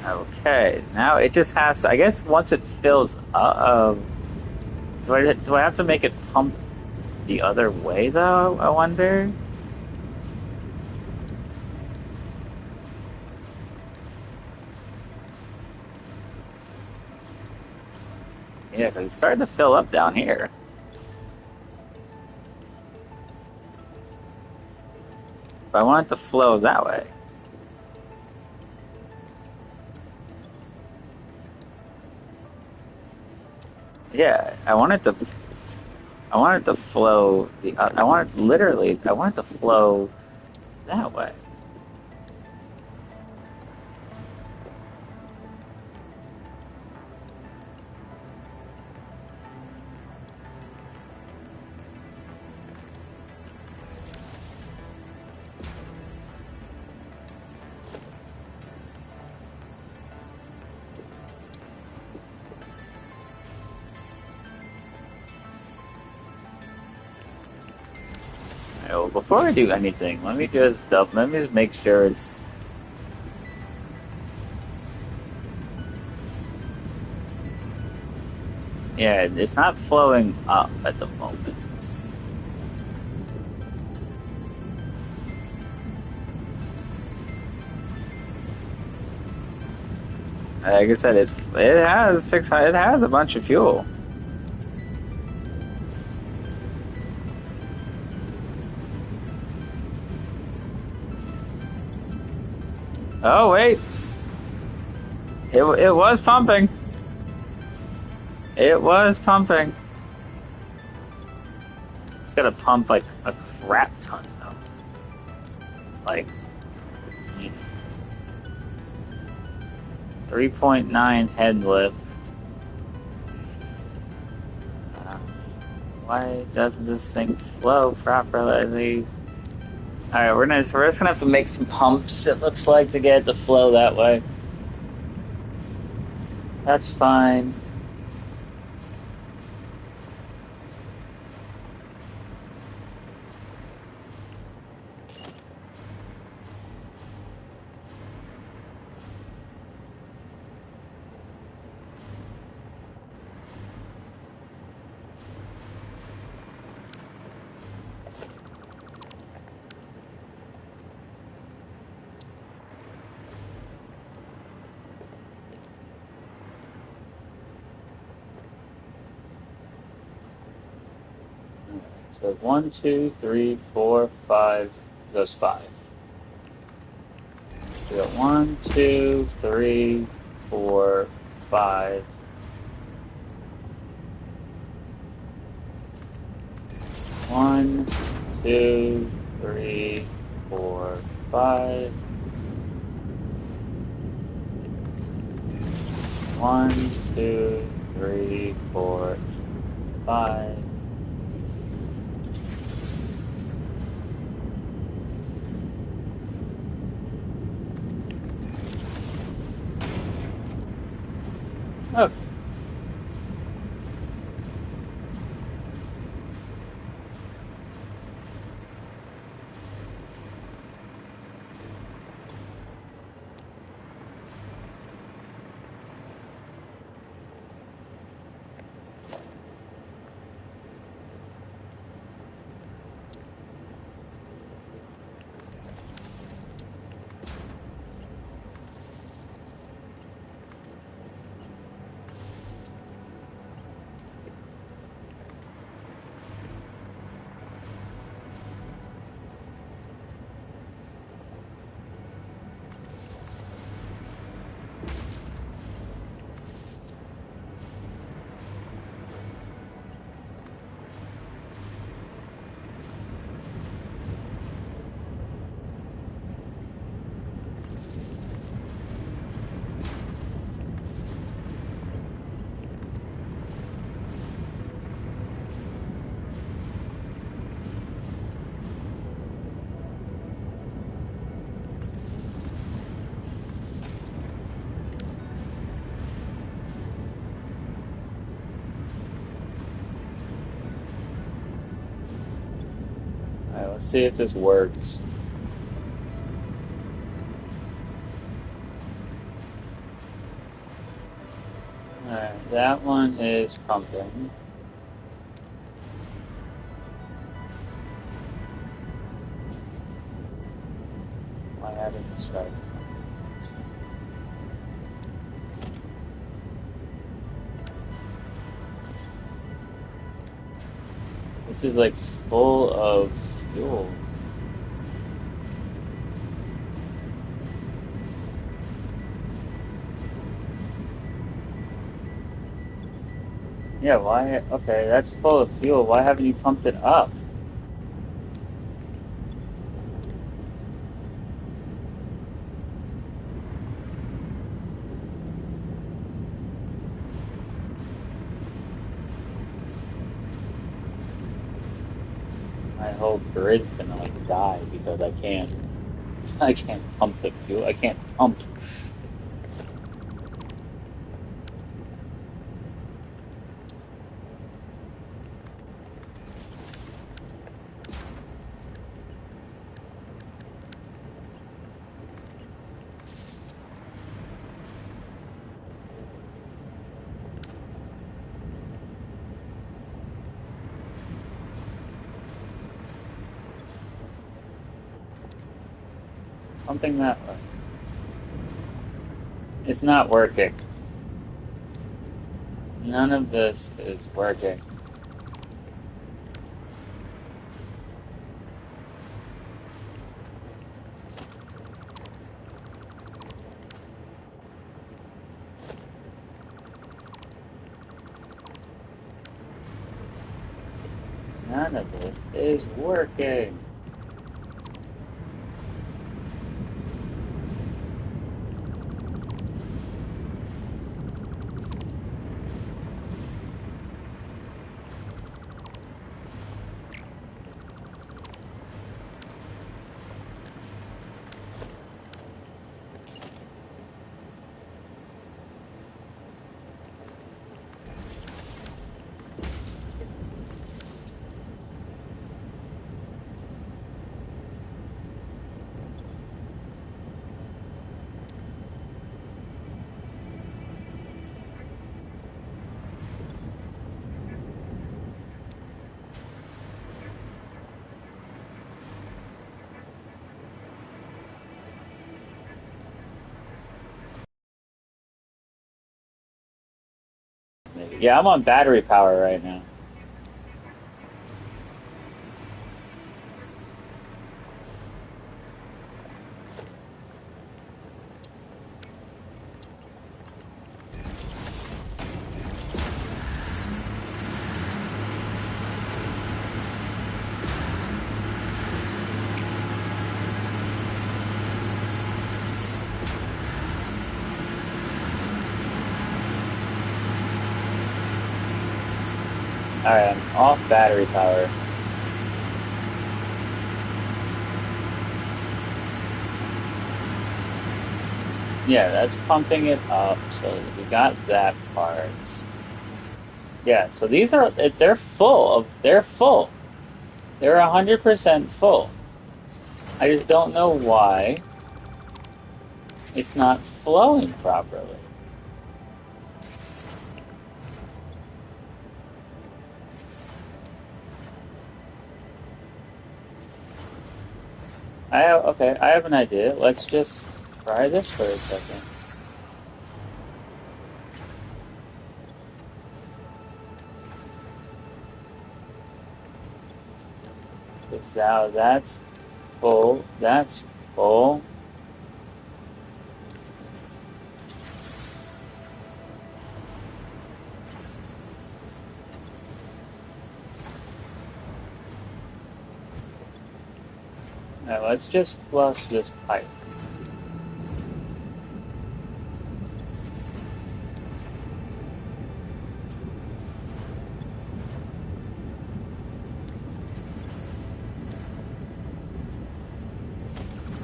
Okay, now it just has to, I guess once it fills up, do I have to make it pump the other way though, I wonder? Yeah, because it's starting to fill up down here. If I want it to flow that way. Yeah, I want it to flow I want it literally, I want it to flow that way. Well, before I do anything, let me just make sure it's. Yeah, it's not flowing up at the moment. Like I said, it has 600. It has a bunch of fuel. Oh wait, it was pumping. It was pumping. It's gonna pump like a crap ton though. Like 3.9 head lift. Uh, why doesn't this thing flow properly? All right, we're just gonna have to make some pumps. It looks like to get it to flow that way. That's fine. So 1, 2, 3, 4, 5 goes 5. We got 1, 2, 3, 4, 5. 1, 2, 3, 4, 5. 1, 2, 3, 4, 5. Okay. Let's see if this works. Alright, that one is pumping. Why haven't you started? This is like full of fuel. Yeah, why? Okay, that's full of fuel. Why haven't you pumped it up? My whole grid's gonna like die because I can't. I can't pump the fuel. I can't pump. Pumping that way. It's not working. None of this is working. None of this is working. Yeah, I'm on battery power right now. Alright, I'm off battery power. Yeah, that's pumping it up, so we got that part. Yeah, so these are, they're full. They're 100% full. I just don't know why it's not flowing properly. Okay, I have an idea. Let's just try this for a second. Because now that's full, that's full. Now let's just flush this pipe.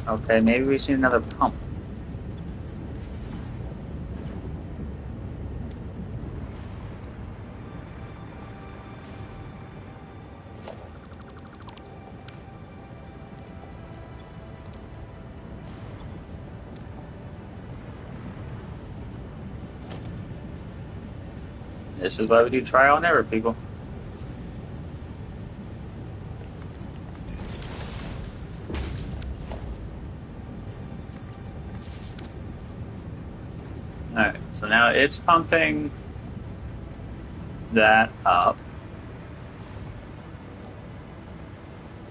Okay, maybe we see another pump. This is why we do trial and error, people. Alright, so now it's pumping that up.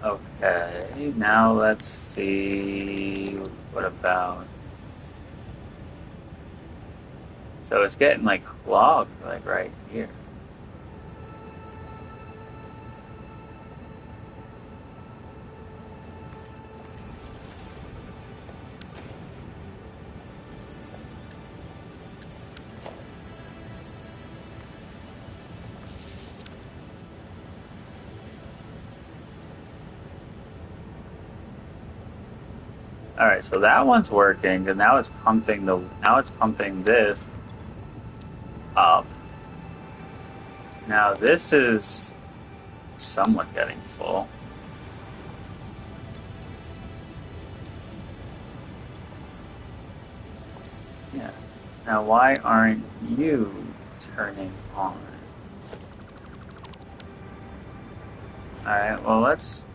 Okay, now let's see. What about. So it's getting like clogged, like right here. All right, so that one's working, and now it's pumping this up. Now this is somewhat getting full. Yeah. Now why aren't you turning on? All right. Well, let's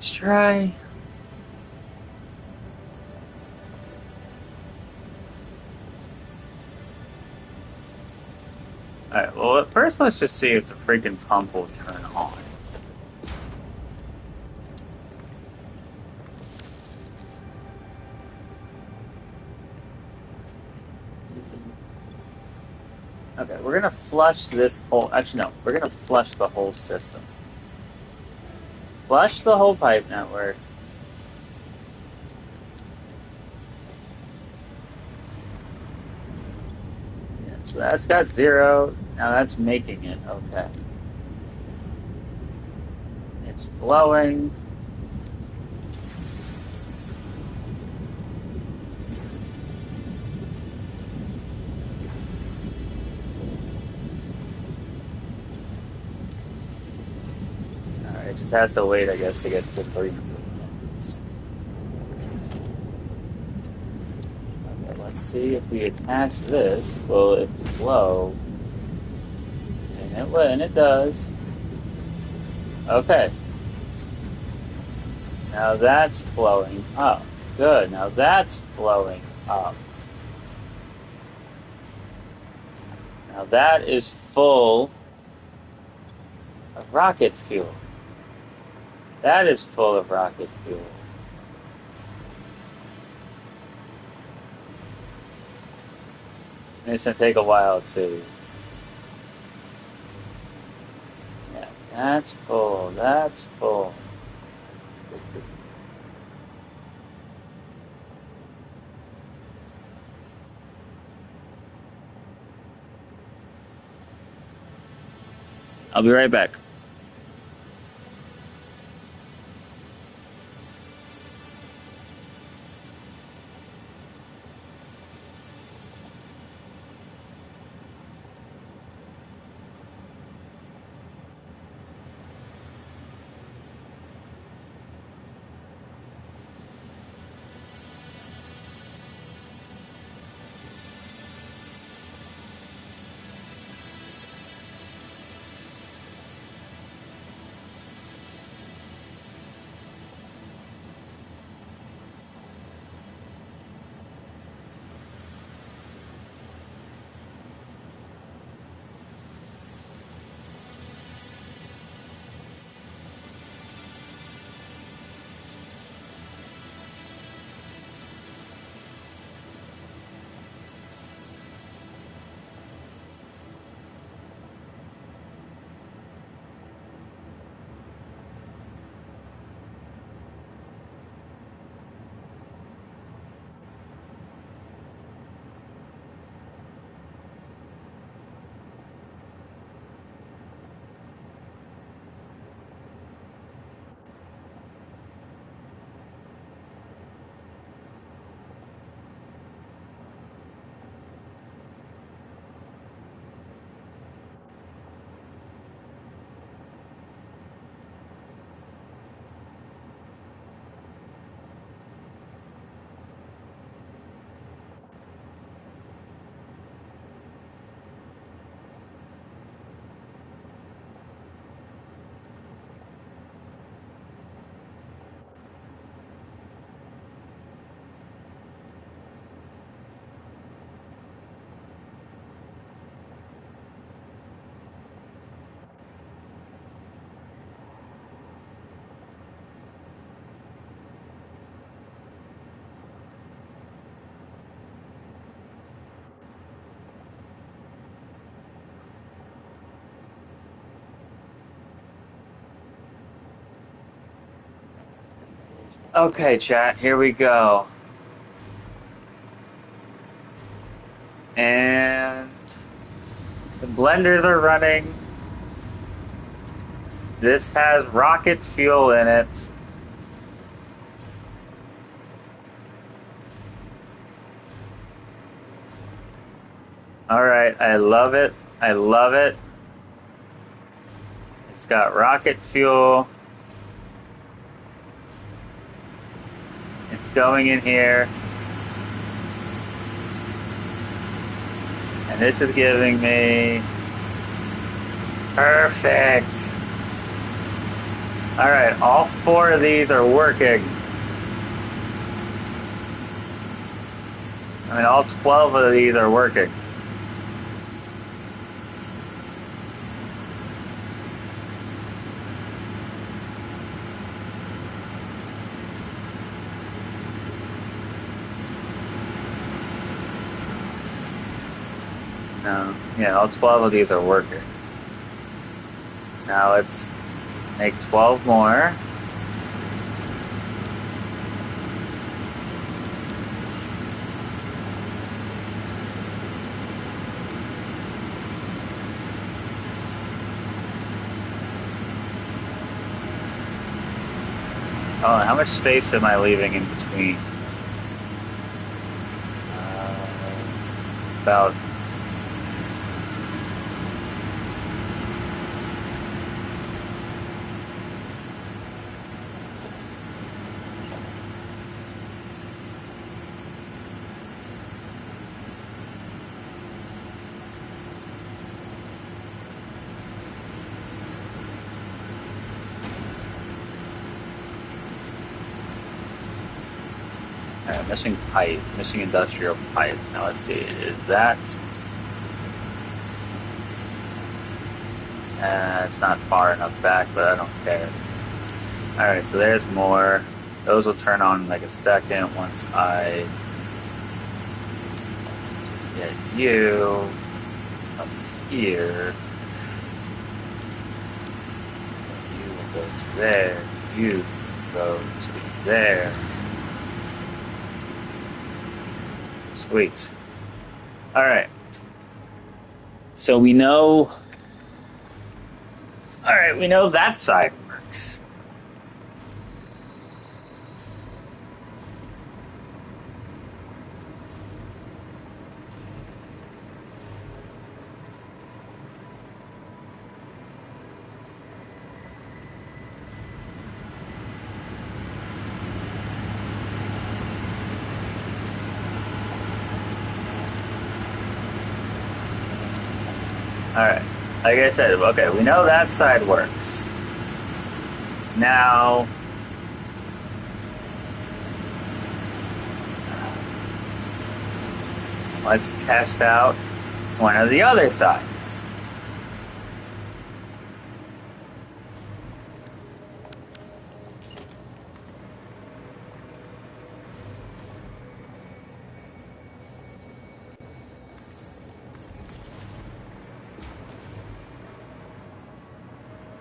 try. Alright, well, at first let's just see if the freaking pump will turn on. Okay, we're gonna flush this whole. Actually, no, we're gonna flush the whole system. Flush the whole pipe network. Yeah, so that's got 0. Now that's making it. Okay. It's flowing. Alright, it just has to wait, I guess, to get to 300 minutes. Okay, let's see if we attach this. Will it flow? And it will, and it does. Okay. Now that's flowing up. Good. Now that's flowing up. Now that is full of rocket fuel. That is full of rocket fuel. And it's gonna take a while too. Yeah, that's full. That's full. I'll be right back. Okay, chat, here we go. And the blenders are running. This has rocket fuel in it. All right, I love it. I love it. It's got rocket fuel. It's going in here. And this is giving me perfect. All right, all 4 of these are working. I mean, all 12 of these are working. No, yeah, all 12 of these are working. Now let's make 12 more. Oh, how much space am I leaving in between? About missing pipe, missing industrial pipe. Now let's see, is that? It's not far enough back, but I don't care. Alright, so there's more. Those will turn on in like a second once I get you up here. You will go to there. You go to there. Sweet. Alright. So we know. Alright, we know that side works. Alright, like I said, okay, we know that side works. Now, let's test out one of the other sides.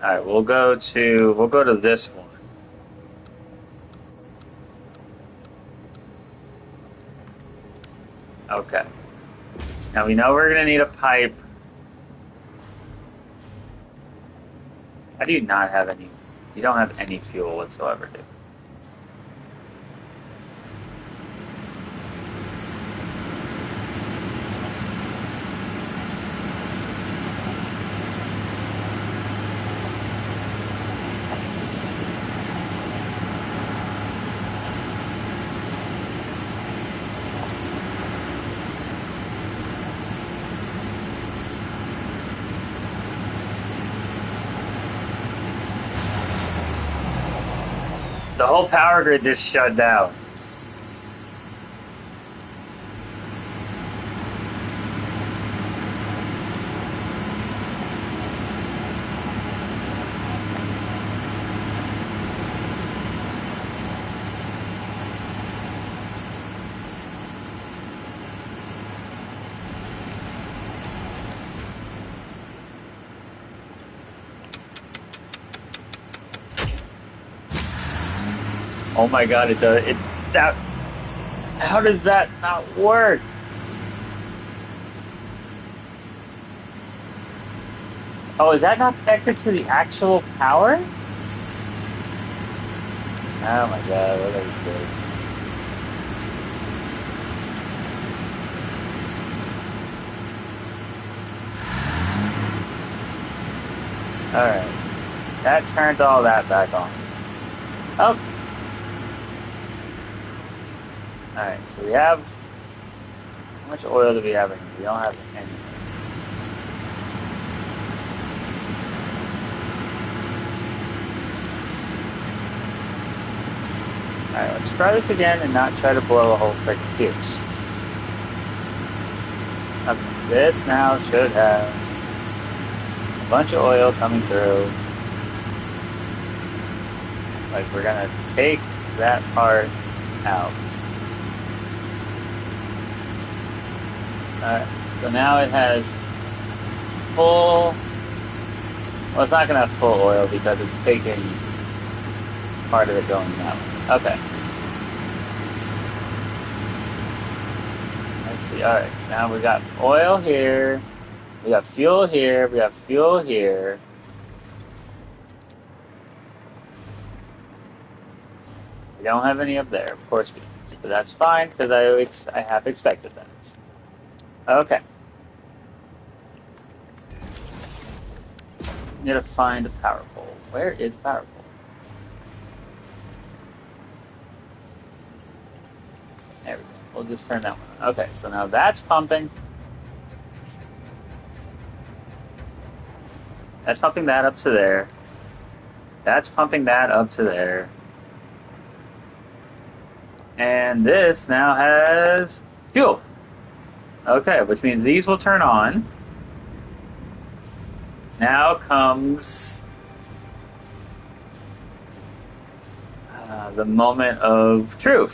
All right, we'll go to this one. Okay. Now we know we're gonna need a pipe. How do you not have any? You don't have any fuel whatsoever, dude. The whole power grid just shut down. Oh my god, it does. That. How does that not work? Oh, is that not connected to the actual power? Oh my god, what are we doing? Alright. That turned all that back on. Oops. Alright, so we have... How much oil do we have in here? We don't have any. Alright, let's try this again and not try to blow a whole freaking fuse. Okay, this now should have a bunch of oil coming through. Like, we're gonna take that part out. Alright, so now it has full... Well, it's not gonna have full oil because it's taking part of it going that way. Okay. Let's see. Alright, so now we got oil here. We got fuel here. We got fuel here. We don't have any up there. Of course we don't. But that's fine because I have expected that. Okay. Need to find a power pole. Where is power pole? There we go. We'll just turn that one on. Okay, so now that's pumping. That's pumping that up to there. That's pumping that up to there. And this now has fuel. Okay, which means these will turn on. Now comes the moment of truth.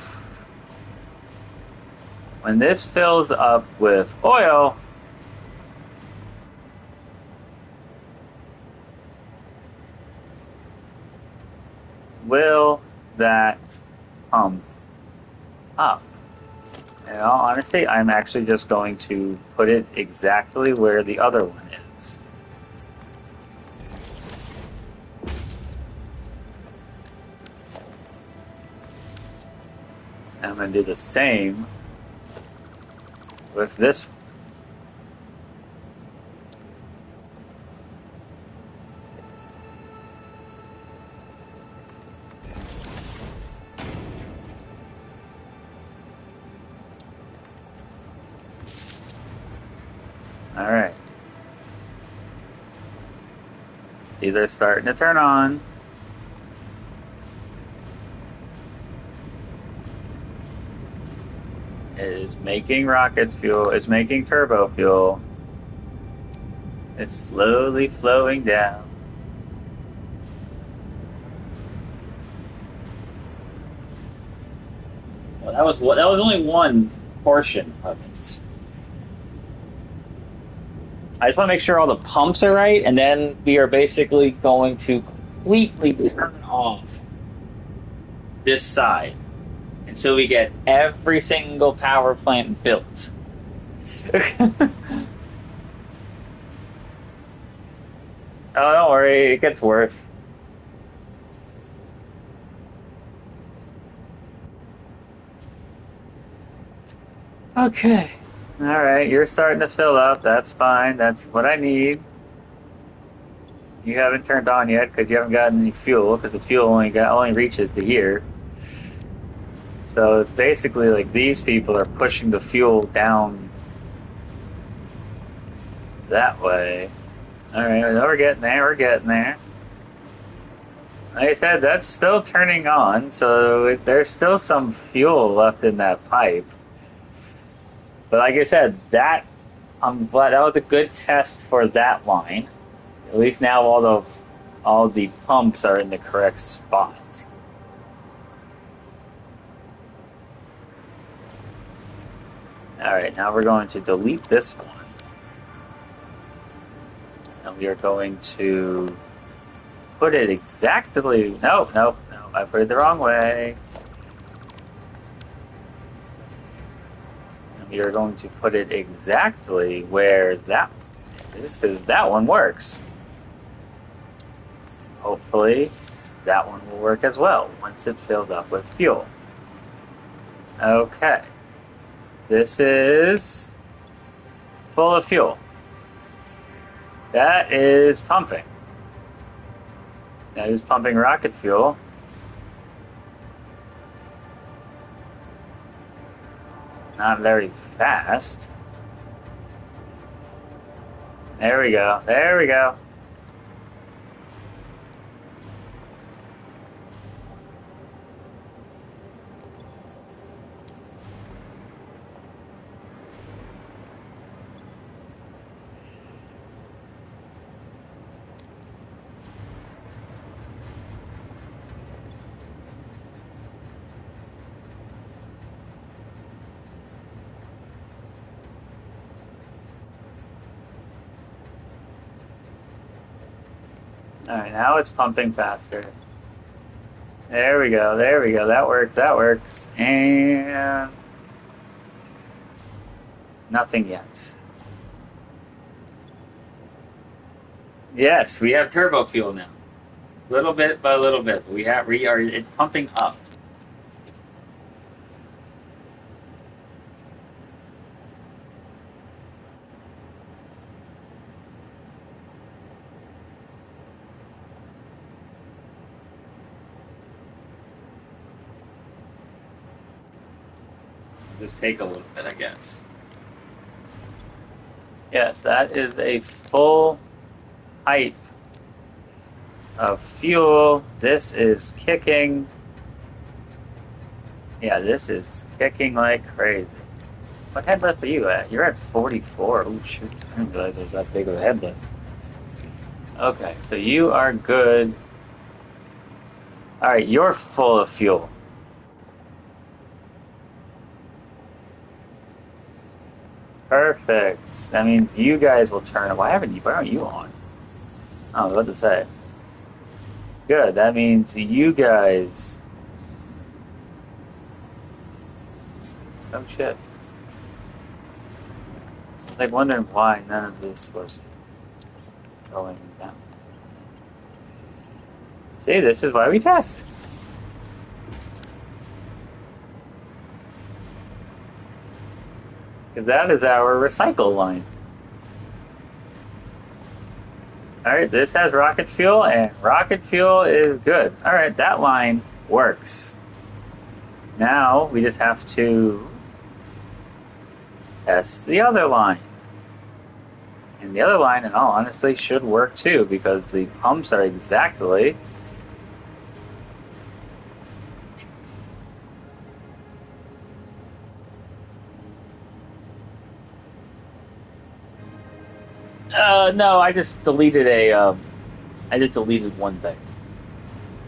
When this fills up with oil, will that pump up? In all honesty, I'm actually just going to put it exactly where the other one is. And I'm going to do the same with this one. All right. These are starting to turn on. It is making rocket fuel. It's making turbo fuel. It's slowly flowing down. Well, that was only one portion of it. I just want to make sure all the pumps are right, and then we are basically going to completely turn off this side until we get every single power plant built. Oh, don't worry, it gets worse. Okay. Alright, you're starting to fill up. That's fine. That's what I need. You haven't turned on yet because you haven't gotten any fuel, because the fuel only reaches to here. So it's basically like these people are pushing the fuel down that way. Alright, we're getting there, we're getting there. Like I said, that's still turning on, so there's still some fuel left in that pipe. But like I said, I'm glad that was a good test for that line. At least now all the pumps are in the correct spot. Alright, now we're going to delete this one. And we are going to put it exactly... No, I put it the wrong way. we are going to put it exactly where that is, because that one works. Hopefully, that one will work as well once it fills up with fuel. Okay. This is full of fuel. That is pumping. That is pumping rocket fuel. Not very fast. There we go. There we go. Alright, now it's pumping faster. There we go, there we go. That works, that works. And nothing yet. Yes, we have turbo fuel now. Little bit by little bit. It's pumping up. Just take a little bit, I guess. Yes, that is a full pipe of fuel. This is kicking. Yeah, this is kicking like crazy. What head lift are you at? You're at 44. Oh, shoot. I didn't realize it was that big of a head lift. Okay, so you are good. Alright, you're full of fuel. Perfect. That means you guys will turn. Why aren't you on? I was about to say. Good. That means you guys. Oh shit. I was like wondering why none of this was going down. See, this is why we test. Because that is our recycle line. Alright, this has rocket fuel, and rocket fuel is good. Alright, that line works. Now, we just have to test the other line. And the other line, in all honesty, should work too, because the pumps are exactly no, I just deleted I just deleted one thing.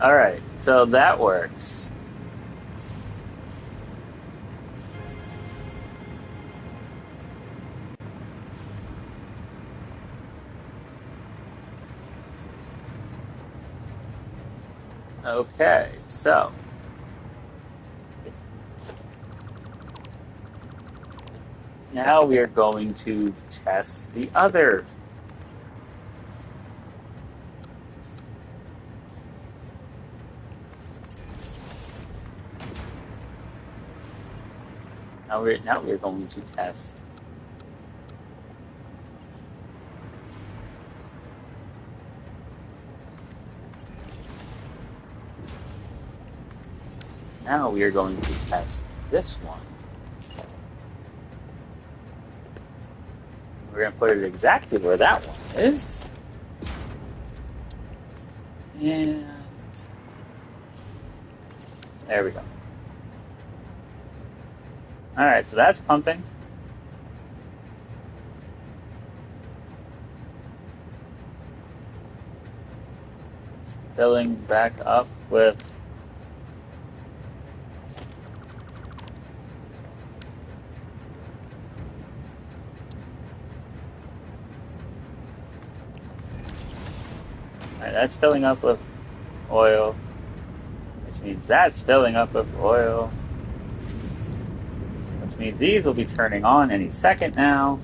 Alright, so that works. Okay, so now we are going to test the other. Now we're going to test now we are going to test this one. We're going to put it exactly where that one is. And there we go. Alright, so that's pumping. It's filling back up with Alright, that's filling up with oil, which means that's filling up with oil, which which means these will be turning on any second now,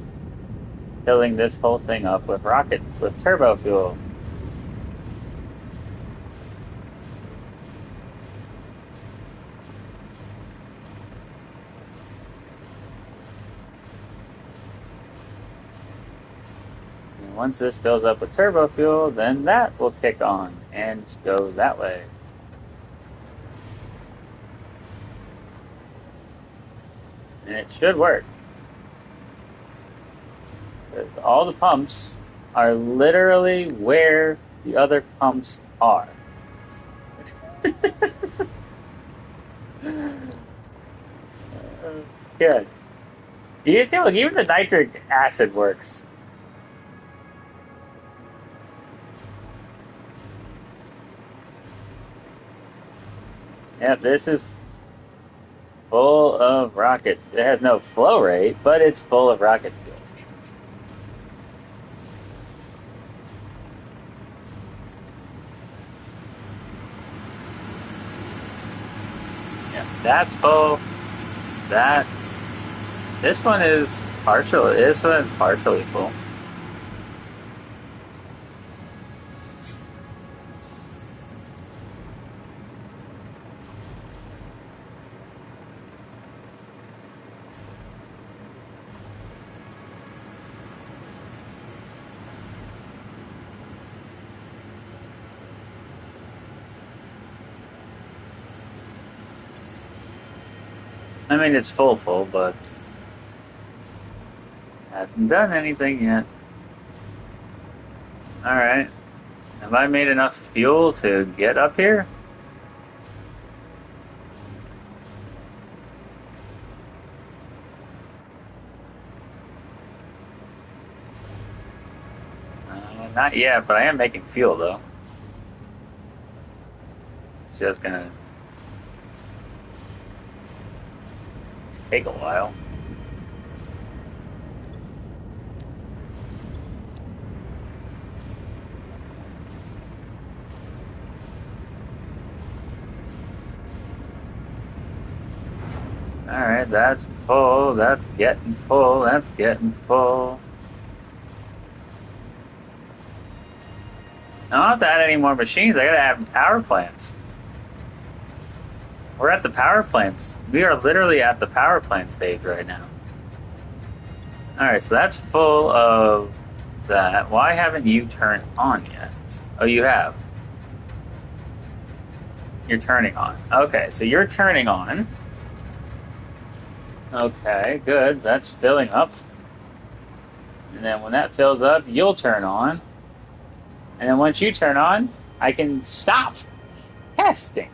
filling this whole thing up with turbo fuel. And once this fills up with turbo fuel, then that will kick on and go that way. And it should work. Because all the pumps are literally where the other pumps are. Good. You can see, look, even the nitric acid works. Yeah, this is full of rocket. It has no flow rate, but it's full of rocket fuel. Yeah, that's full. This one is partial. This one is partially full. I mean, it's full, but hasn't done anything yet. Alright. Have I made enough fuel to get up here? Not yet, but I am making fuel, though. It's just gonna take a while. Alright, that's full, that's getting full, that's getting full. I don't have to add any more machines, I gotta add power plants. We're at the power plants. We are literally at the power plant stage right now. Alright, so that's full of that. Why haven't you turned on yet? Oh, you have. You're turning on. Okay, so you're turning on. Okay, good. That's filling up. And then when that fills up, you'll turn on. And then once you turn on, I can stop testing.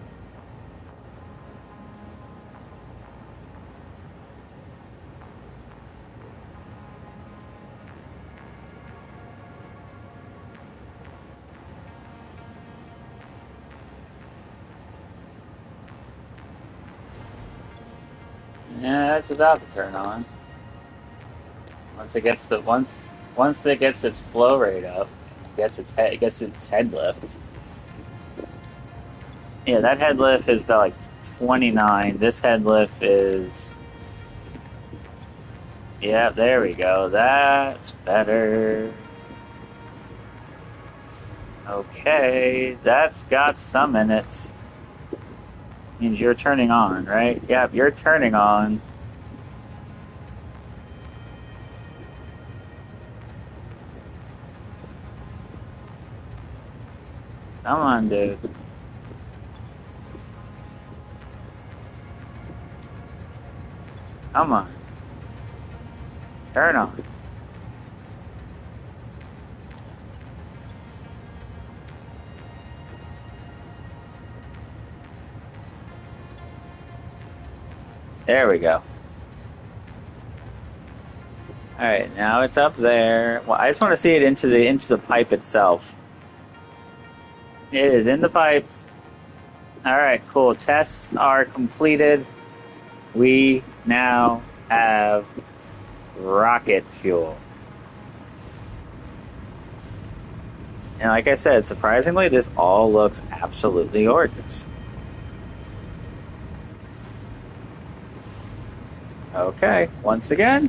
Yeah, it's about to turn on. Once it gets its flow rate up, gets its head lift. Yeah, that head lift is about like 29. This head lift is, yeah, there we go. That's better. Okay, that's got some in it. Means you're turning on, right? Yep, you're turning on. Come on, dude. Come on. Turn on. There we go. All right, now it's up there. Well, I just want to see it into the pipe itself. It is in the pipe. All right, cool. Tests are completed. We now have rocket fuel. And like I said, surprisingly, this all looks absolutely gorgeous. Okay, once again,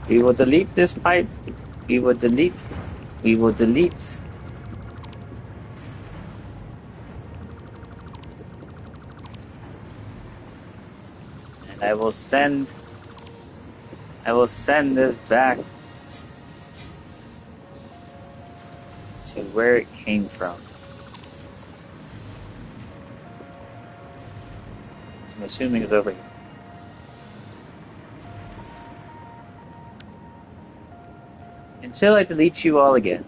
we will delete this pipe. We will delete. We will delete. And I will send this back to where it came from. So I'm assuming it's over here. Until I delete you all again.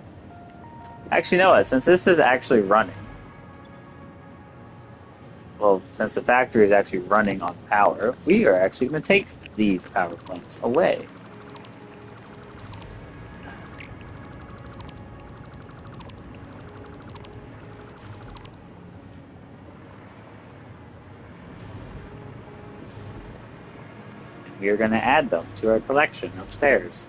Actually, no, since this is actually running, well, since the factory is actually running on power, we are actually going to take these power plants away. We are going to add them to our collection upstairs.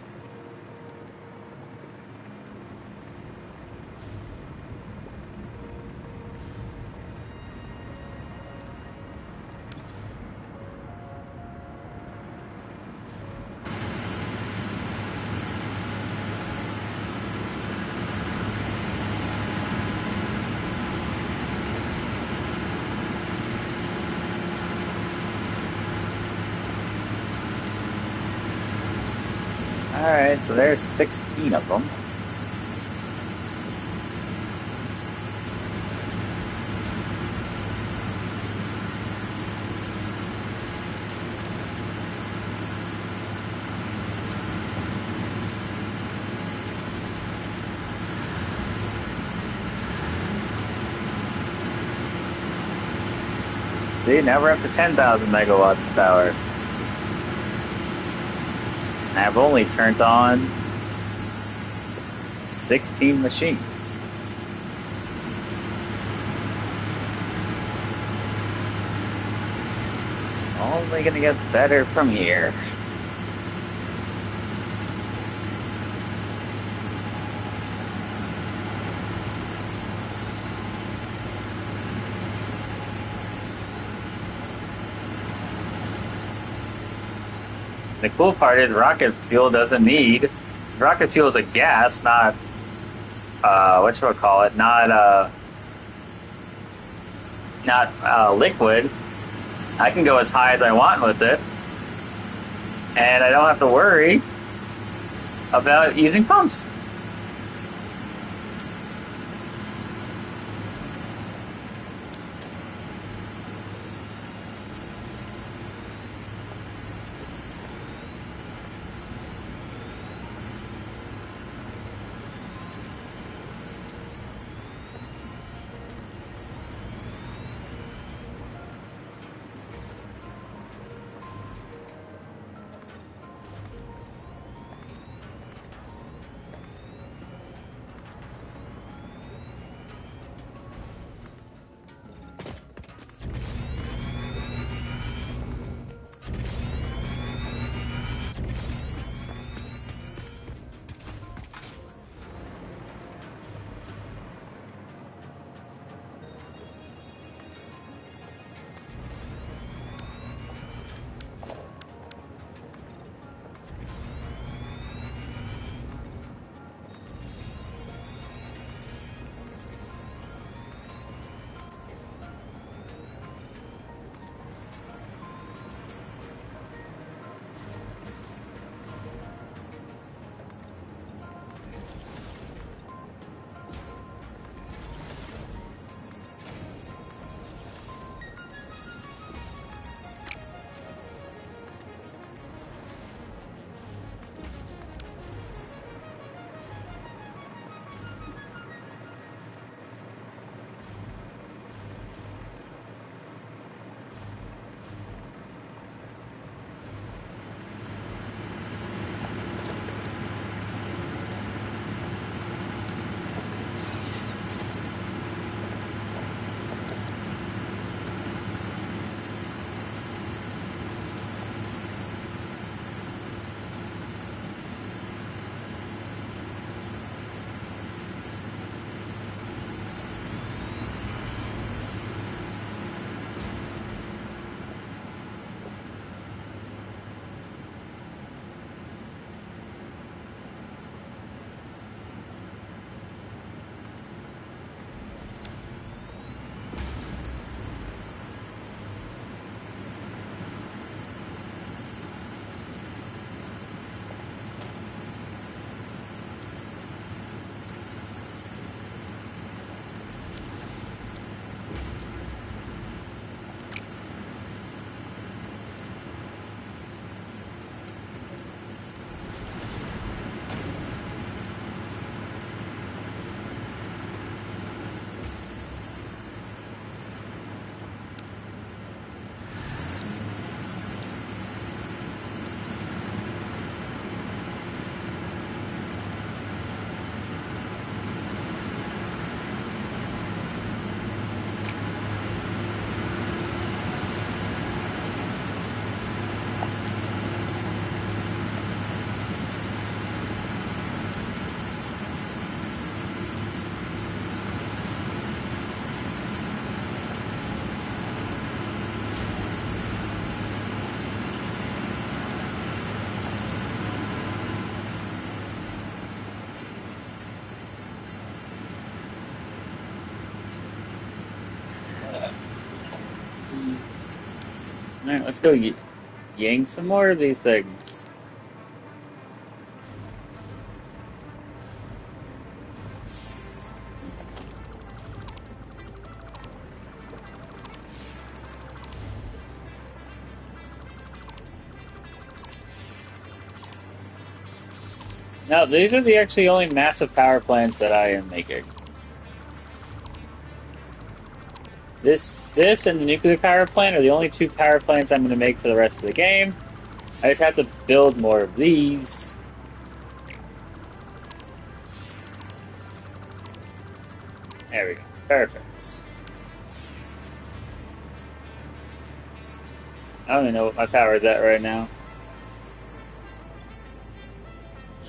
Alright, so there's 16 of them. See, now we're up to 10,000 megawatts of power. I've only turned on 16 machines. It's only going to get better from here. The cool part is rocket fuel doesn't need. Rocket fuel is a gas, not whatchamacallit, not liquid. I can go as high as I want with it, and I don't have to worry about using pumps. Alright, let's go yank some more of these things. No, these are the actually only massive power plants that I am making. This and the nuclear power plant are the only two power plants I'm going to make for the rest of the game. I just have to build more of these. There we go. Perfect. I don't even know what my power is at right now.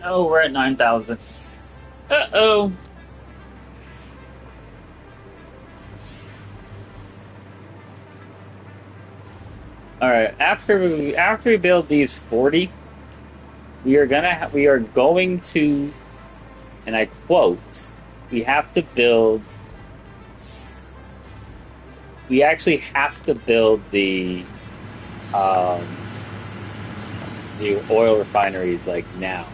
Oh, we're at 9,000. Uh-oh. All right. After we build these 40, we are going to, and I quote, we have to build. We actually have to build um, the oil refineries like now.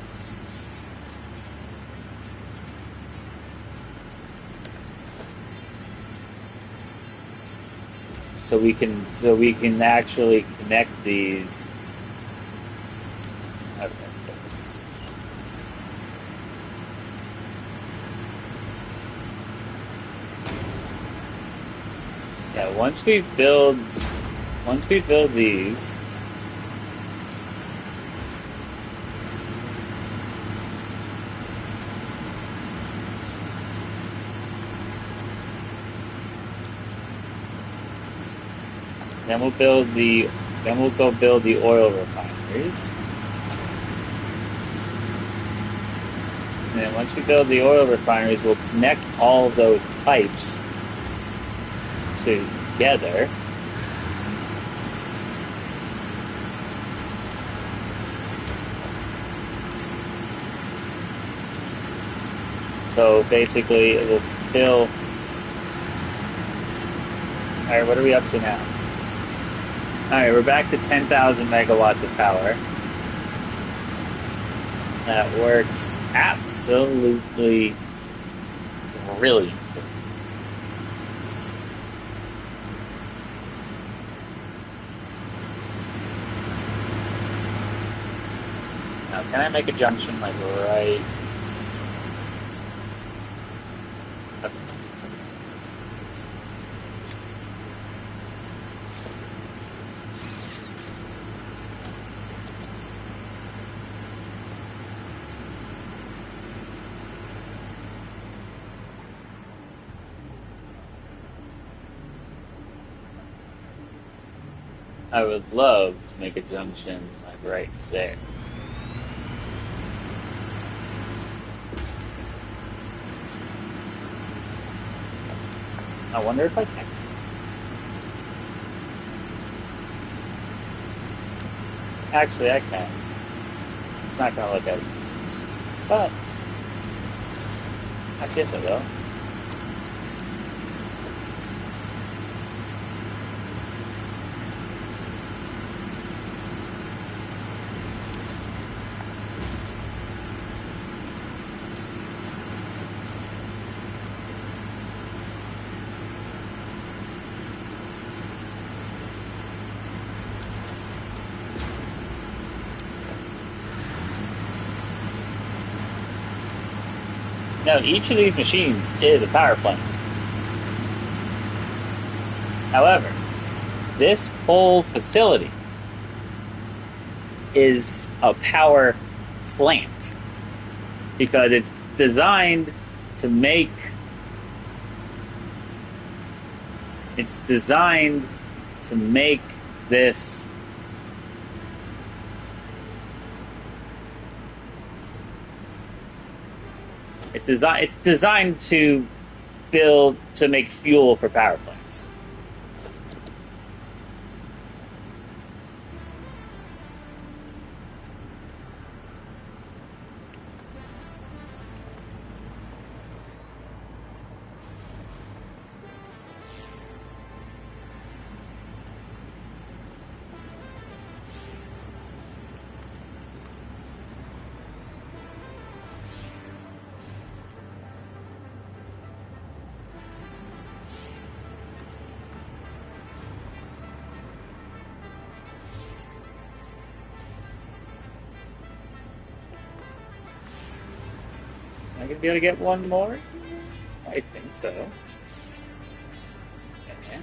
So we can actually connect these. Okay, yeah, once we build these, then we'll go build the oil refineries. And then once we build the oil refineries, we'll connect all those pipes together. So basically, it will fill. All right, what are we up to now? All right, we're back to 10,000 megawatts of power. That works absolutely brilliantly. Now, can I make a junction like right? Okay. I would love to make a junction like right there. I wonder if I can. Actually, I can. It's not going to look as nice, but I guess I will. Now, each of these machines is a power plant. However, this whole facility is a power plant because it's designed to make this it's designed to make fuel for power plants. gonna be able to get one more? I think so. Yeah.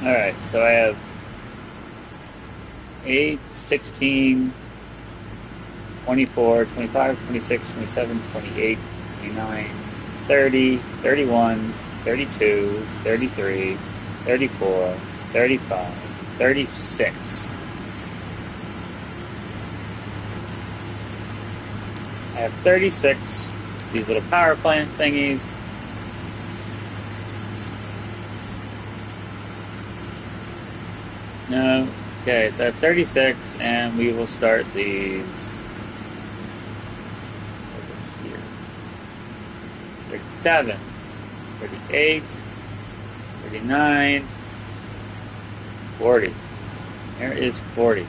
All right, so I have 8, 16, 24, 25, 26, 27, 28, 29, 30, 31, 32, 33, 34, 35, 36. I have 36 these little power plant thingies. No. Okay, so I have 36, and we will start these over here. 37, 38, 39, 40. There is 40.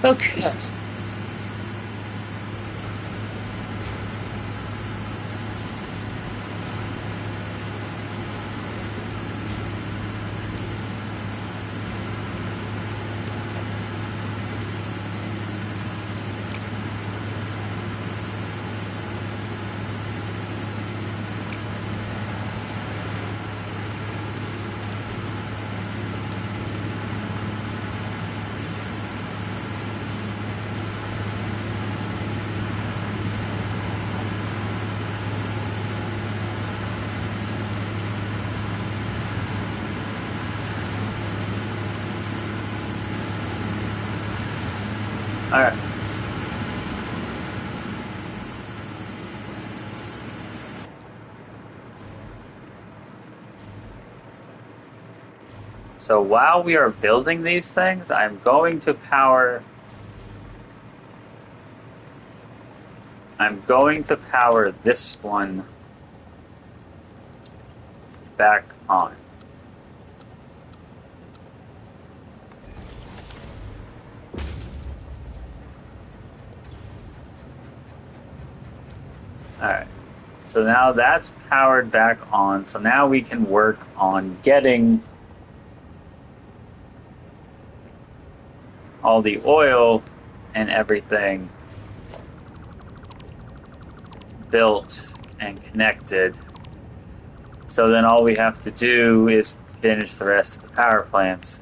Okay. All right. So while we are building these things, I'm going to power this one back on. Alright, so now that's powered back on, so now we can work on getting all the oil and everything built and connected. So then all we have to do is finish the rest of the power plants.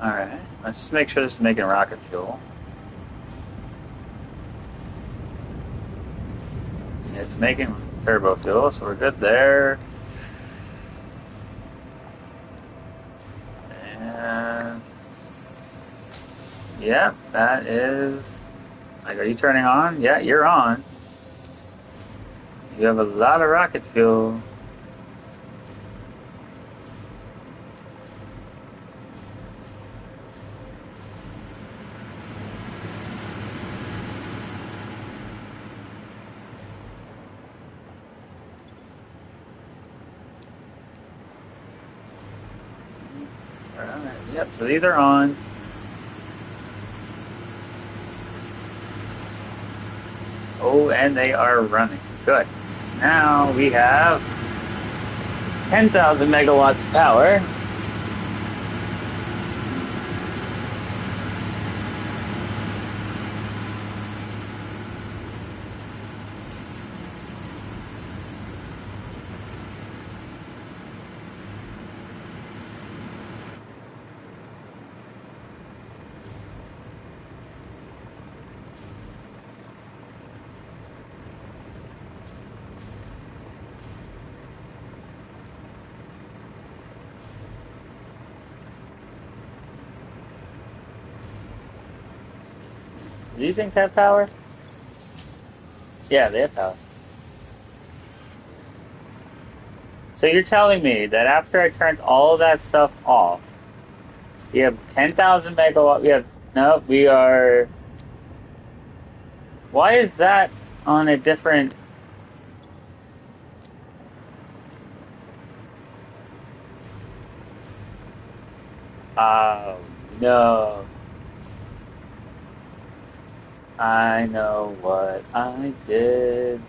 Alright, let's just make sure this is making rocket fuel. It's making turbo fuel, so we're good there. And yeah, that is like, are you turning on? Yeah, you're on. You have a lot of rocket fuel. Alright, yep, so these are on. Oh, and they are running. Good. Now we have 10,000 megawatts of power. Do these things have power? Yeah, they have power. So you're telling me that after I turned all of that stuff off, we have 10,000 megawatt. We have no. We are. Why is that on a different? Oh no! I know what I did.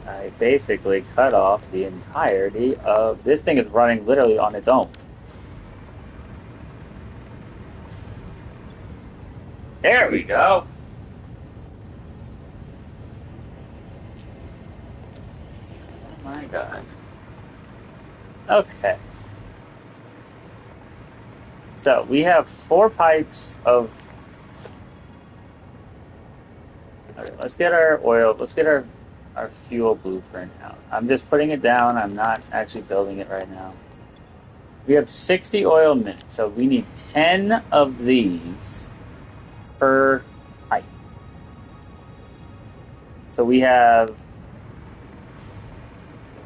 I basically cut off the entirety of this thing is running literally on its own. There we go. Oh my god. Okay. So we have 4 pipes of. Okay, let's get our oil. Let's get our fuel blueprint out. I'm just putting it down. I'm not actually building it right now. We have 60 oil minutes, so we need 10 of these per pipe. So we have.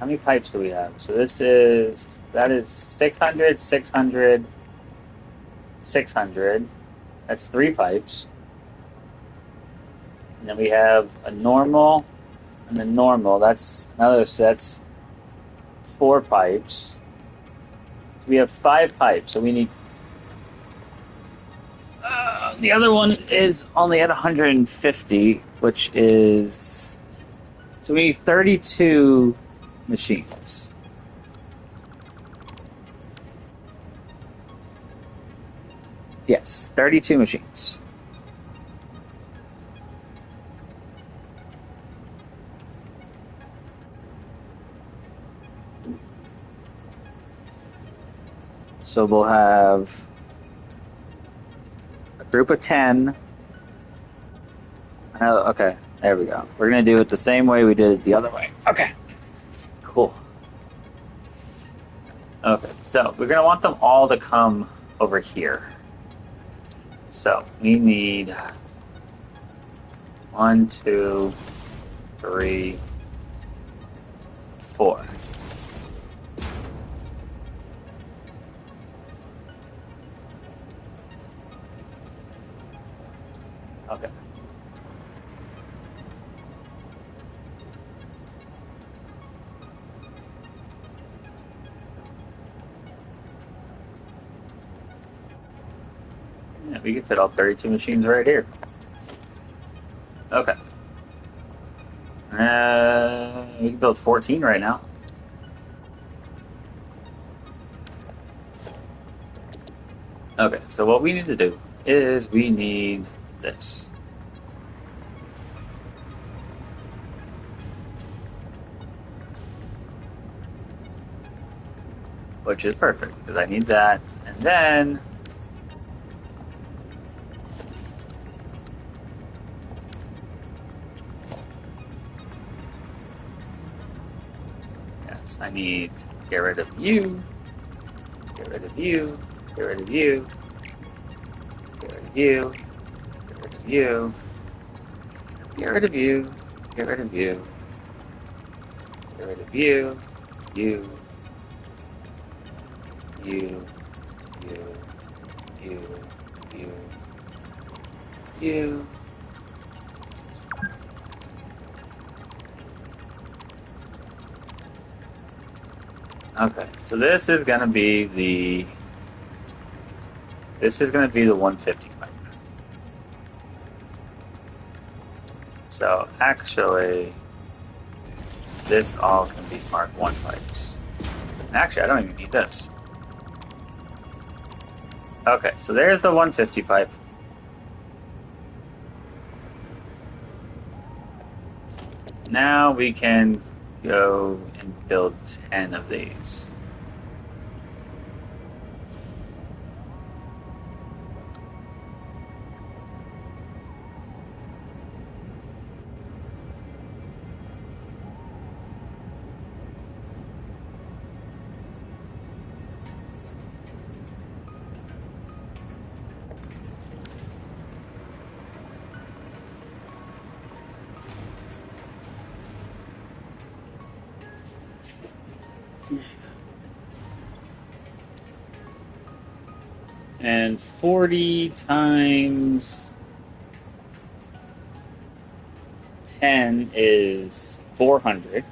How many pipes do we have? So that is 600, 600, 600. That's 3 pipes. And then we have a normal and the normal. That's another, so that's 4 pipes. So we have 5 pipes. So we need. The other one is only at 150, which is. So we need 32 machines. Yes, 32 machines. So we'll have a group of 10. Okay, there we go. We're going to do it the same way we did it the other way. Okay, cool. Okay, so we're going to want them all to come over here. So we need 1, 2, 3, 4. Okay. Yeah, we can fit all 32 machines right here. Okay. We can build 14 right now. Okay, so what we need to do is we need this. which is perfect because I need that. And then yes, I need to get rid of you, get rid of you, get rid of you, get rid of you, get rid of you, get rid of you, get rid of you, get rid of you, you, you, you, you, you, you. Okay, so this is gonna be the 150 pipe. So actually, this all can be Mark 1 pipes. Actually, I don't even need this. Okay, so there's the 150 pipe. Now we can go and build 10 of these. And 40 times 10 is 400.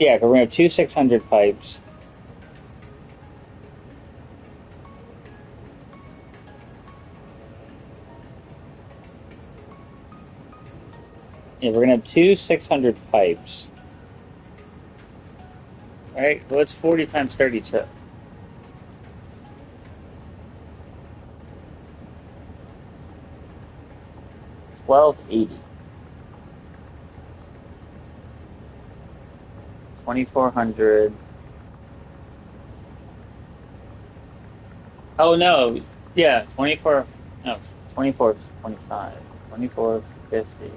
Yeah, we're gonna have two 600 pipes. Yeah, we're gonna have two 600 pipes. Right? Well, it's 40 times 32. $1280. 2,400. Oh no, yeah, 24. No, 2425. 2450.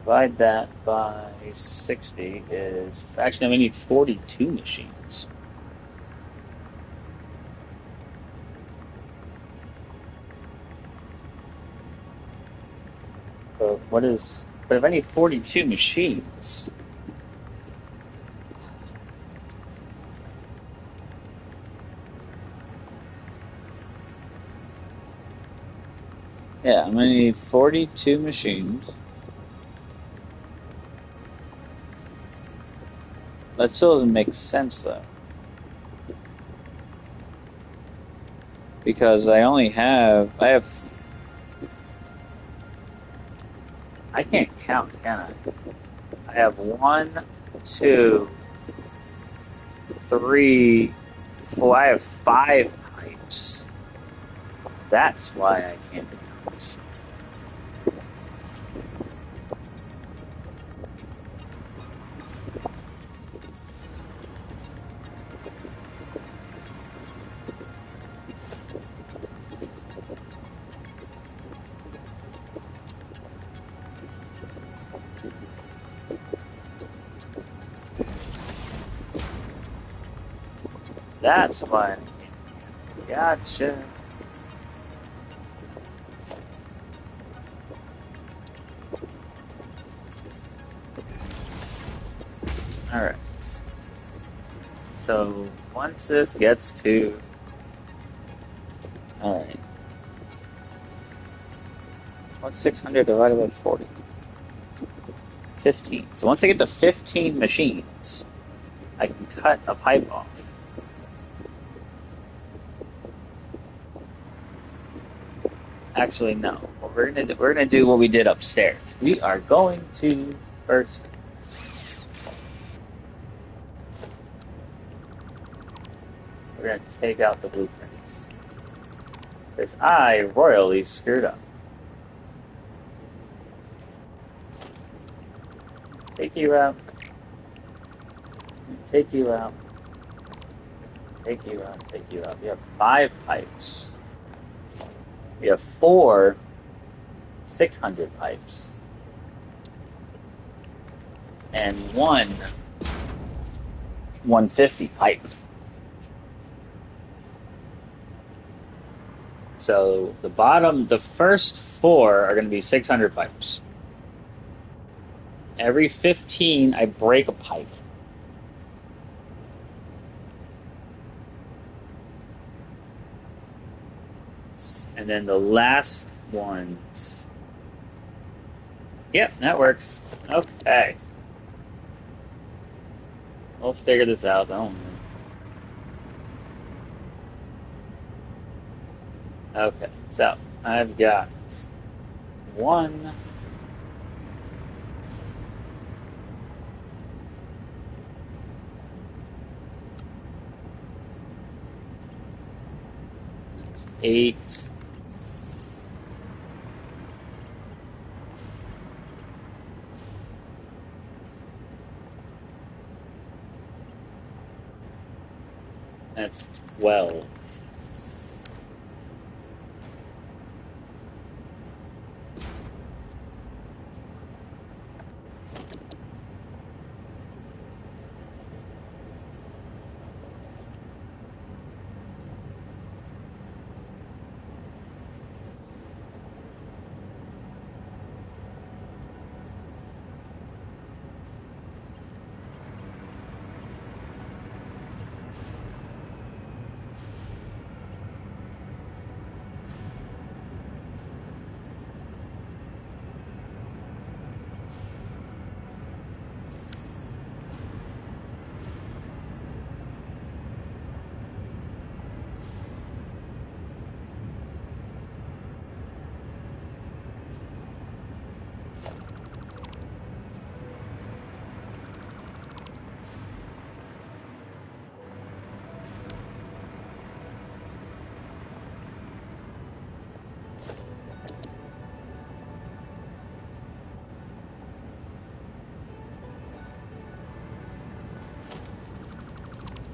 Divide that by 60 is actually we need 42 machines. So what is? But if I need 42 machines, yeah, I'm gonna need 42 machines. That still doesn't make sense though, because I can't count, can I? I have one, two, three, four. I have five pipes. That's why I can't count. That's why I can't. Gotcha. Alright. So once this gets to. Alright. What's 600 divided by 40? 15. So once I get to 15 machines, I can cut a pipe off. Actually, no. What we're gonna do what we did upstairs. We are going to first. We're gonna take out the blueprints because I royally screwed up. Take you out. Take you out. Take you out. Take you out. We have 5 pipes. We have 4 600 pipes. And 1 150 pipe. So the first 4 are going to be 600 pipes. Every 15, I break a pipe. And then the last ones. Yep, that works. Okay. We'll figure this out, don't we? Okay, so I've got 1. That's 8. That's 12.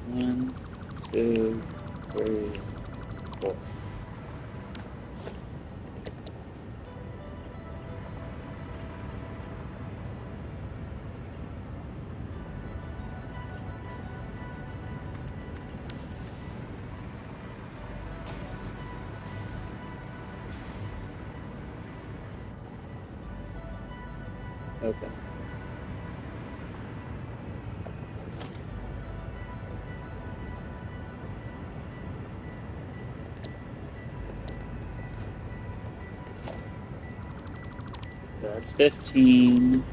One, 2, 3, 4. Okay. That's 15.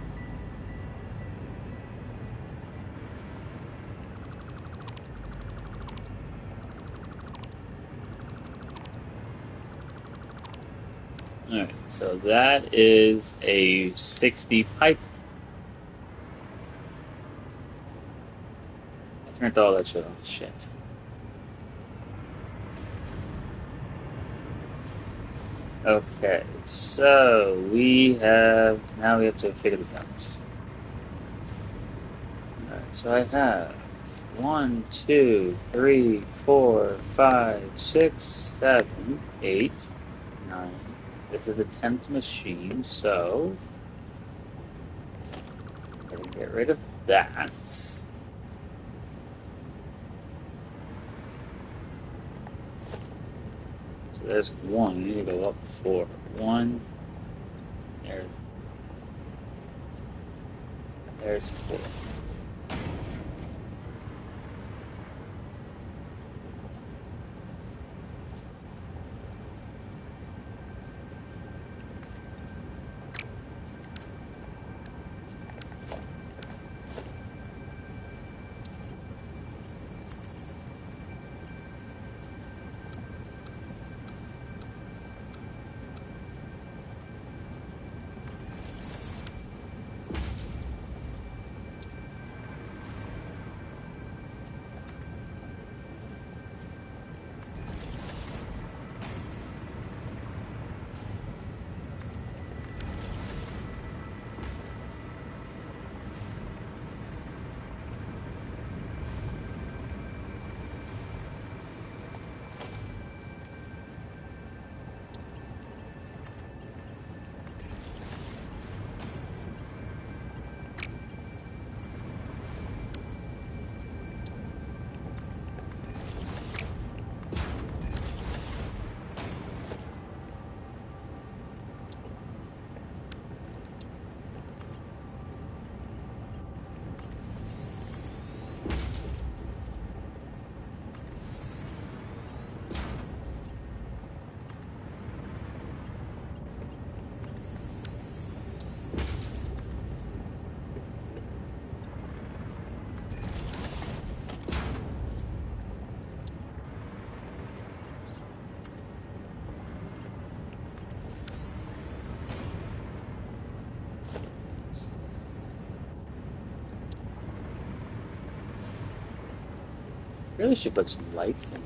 Alright, so that is a 60 pipe. I turned all that shit off. Shit. Okay, so now we have to figure this out. Alright, so I have 1, 2, 3, 4, 5, 6, 7, 8, 9. This is a 10th machine, so I'm gonna get rid of that. So there's 1. You need to go up 4. 1. There's 4. Really should put some lights in.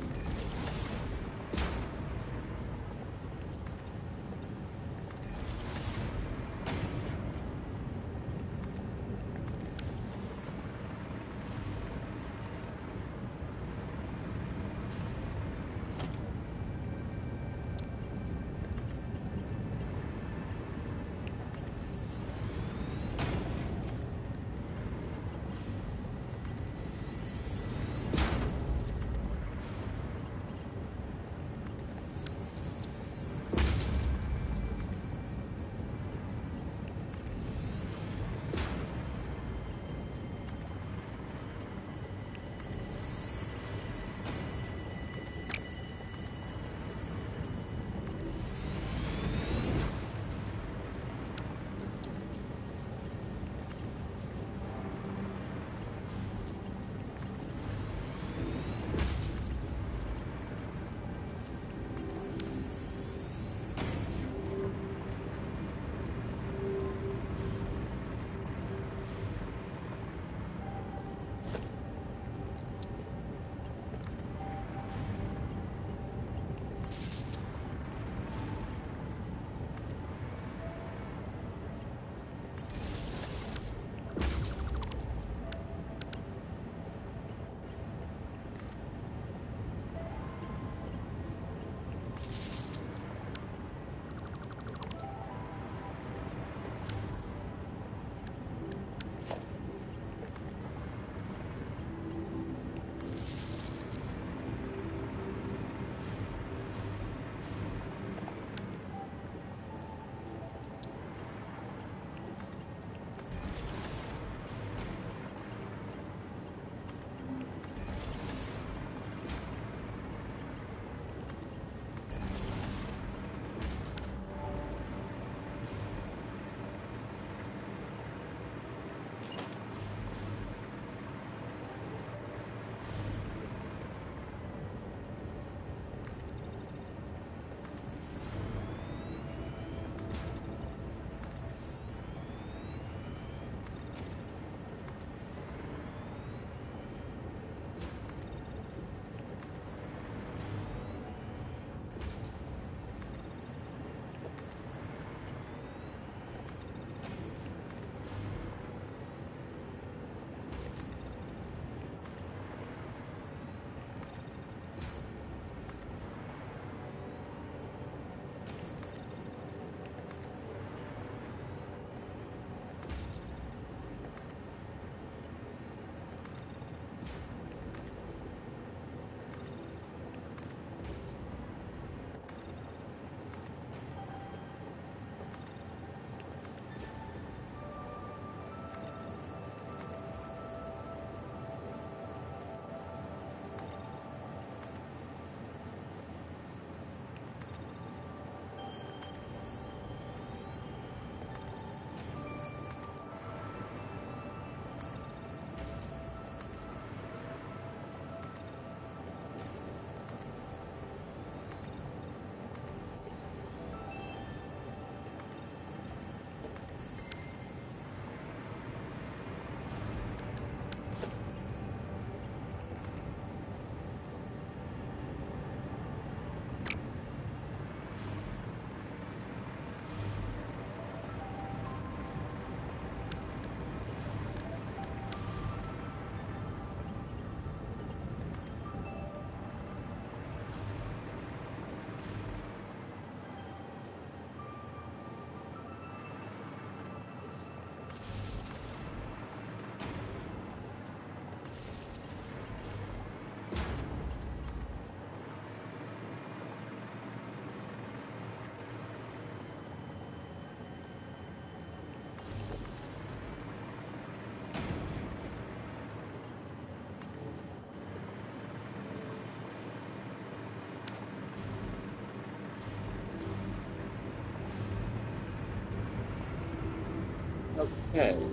Okay. Alright,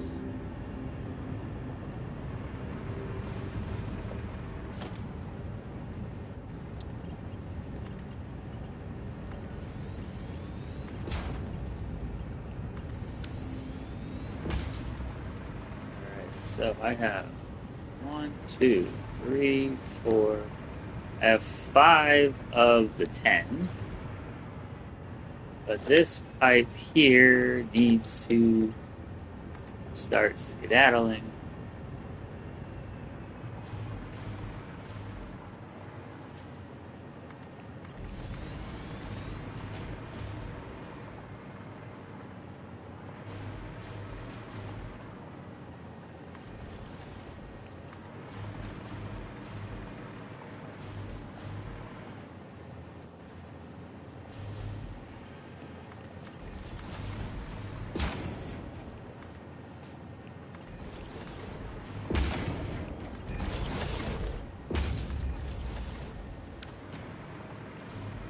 so I have 1, 2, 3, 4. I have 5 of the 10. But this pipe here needs to start skedaddling.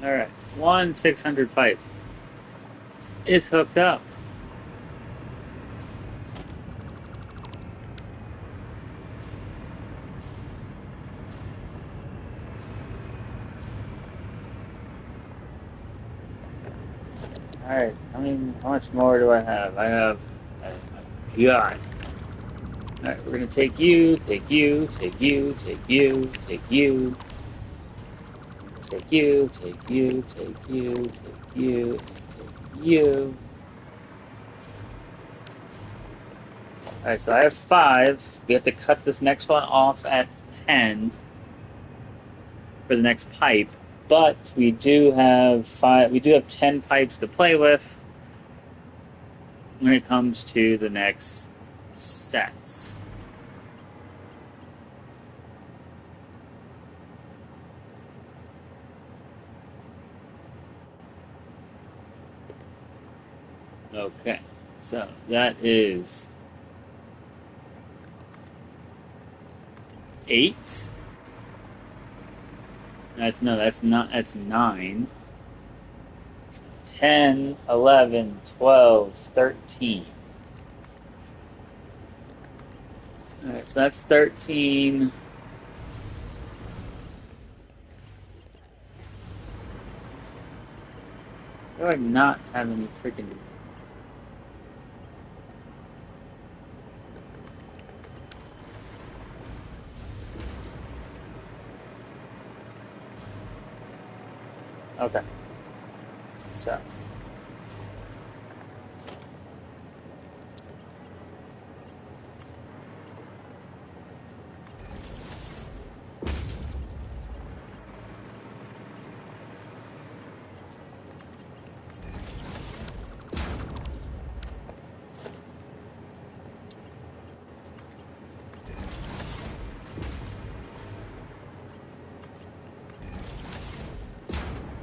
Alright, 1 600 pipe is hooked up. Alright, how much more do I have? oh my God. Alright, we're gonna take you, take you, take you, take you, take you, take you, take you, take you, take you, and take you. Alright, so I have 5. We have to cut this next one off at 10 for the next pipe. But we do have 10 pipes to play with when it comes to the next sets. Okay, so that is 8. That's 9. 10, 11, 12, 13. Alright, so that's 13. Do I not have any freaking... Okay. So.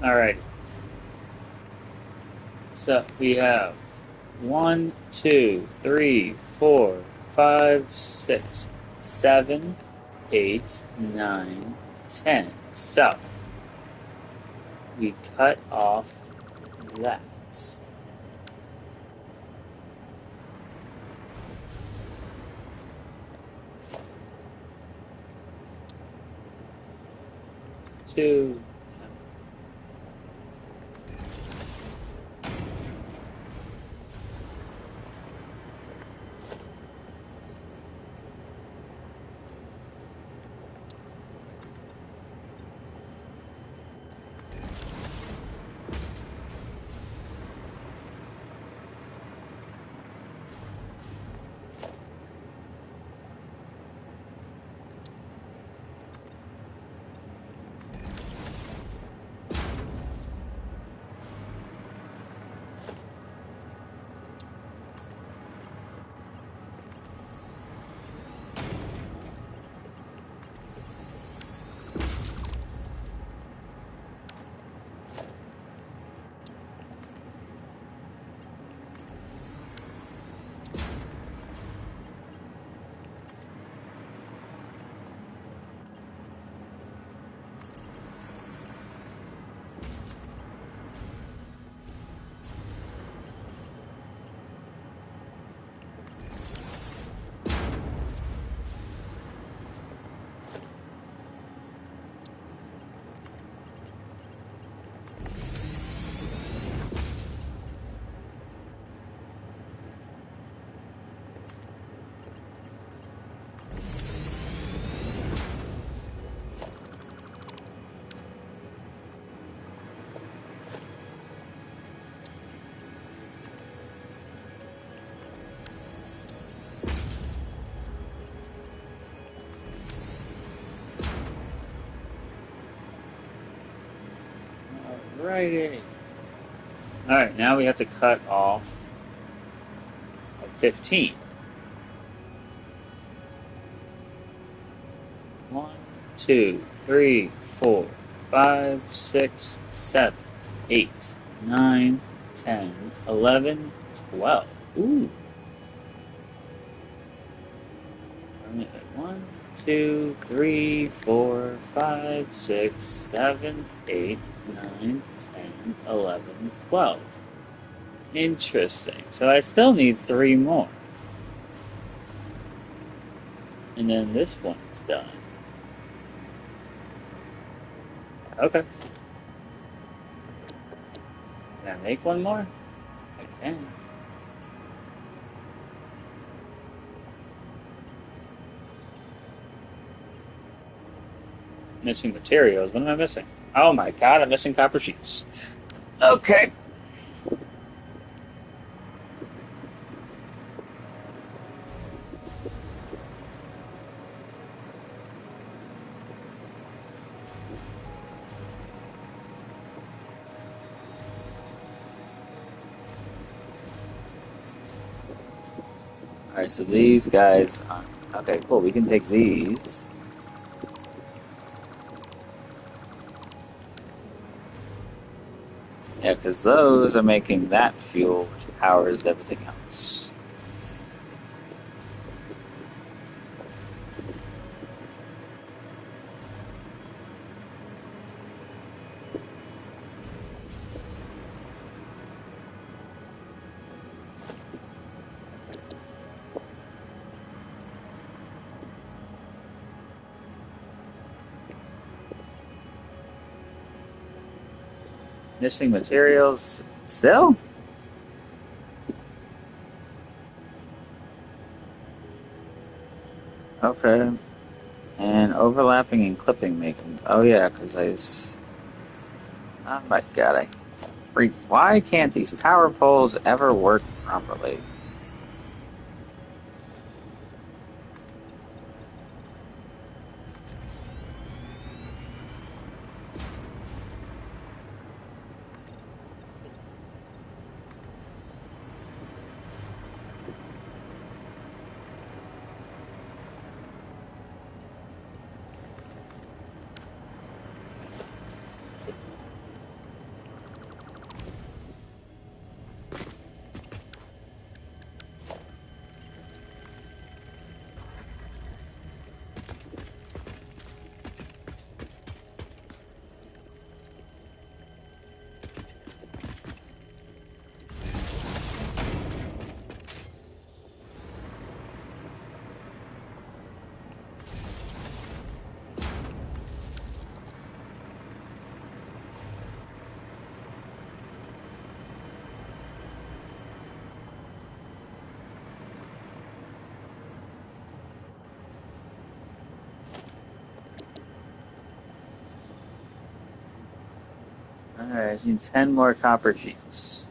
Alright. So we have 1, 2, 3, 4, 5, 6, 7, 8, 9, 10. So we cut off that. 2. Alrighty. Alright, now we have to cut off at 15. 1, 2, 3, 4, 5, 6, 7, 8, 9, 10, 11, 12. Ooh. 1, 2, 3, 4, 5, 6, 7, 8, 9, 10, 11, 12. Interesting. So I still need 3 more. And then this one's done. Okay. Can I make one more? I can. Missing materials. What am I missing? Oh my god, I'm missing copper sheets. Okay. Alright, so these guys. Okay, cool. We can take these. Yeah, because those are making that fuel, which powers everything else. Missing materials still? Okay. And overlapping and clipping making. Oh yeah, because oh my god, I freak. Why can't these power poles ever work properly? Alright, I need 10 more copper sheets.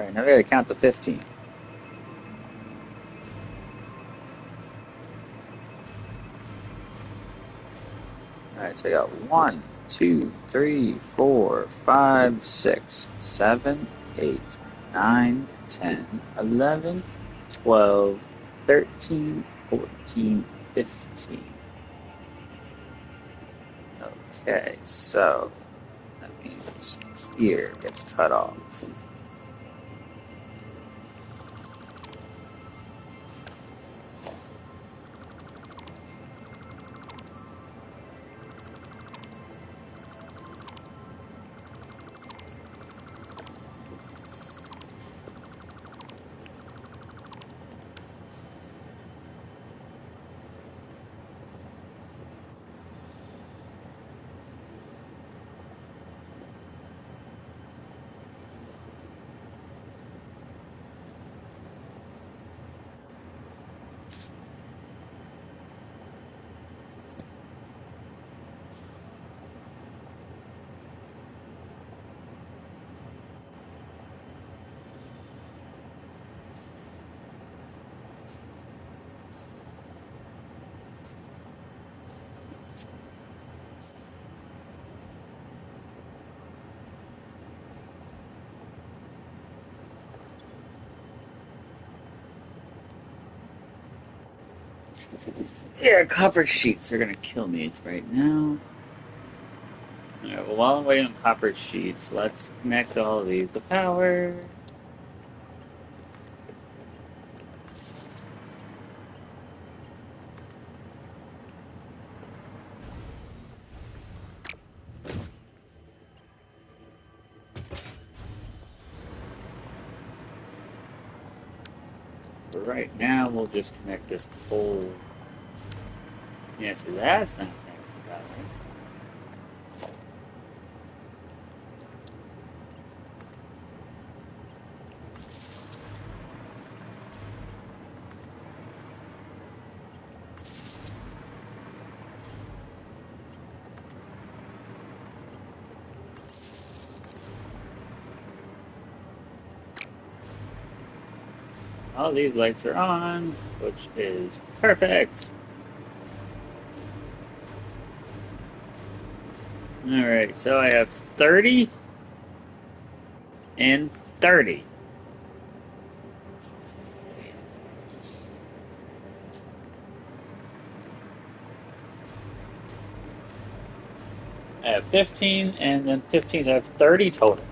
Alright, now we gotta count to 15. Alright, so we got 1, 2, 3, 4, 5, 6, 7, 8, 9, 10, 11, 12, 13, 14, 15. Okay, so that means here gets cut off. Yeah, copper sheets are gonna kill me right now. Alright, well, while I'm waiting on copper sheets, let's connect all of these to power. For right now, we'll just connect this whole. Yeah, so that's not connected to power. All these lights are on, which is perfect. Alright, so I have 30 and 30. I have 15, and then 15, I have 30 total.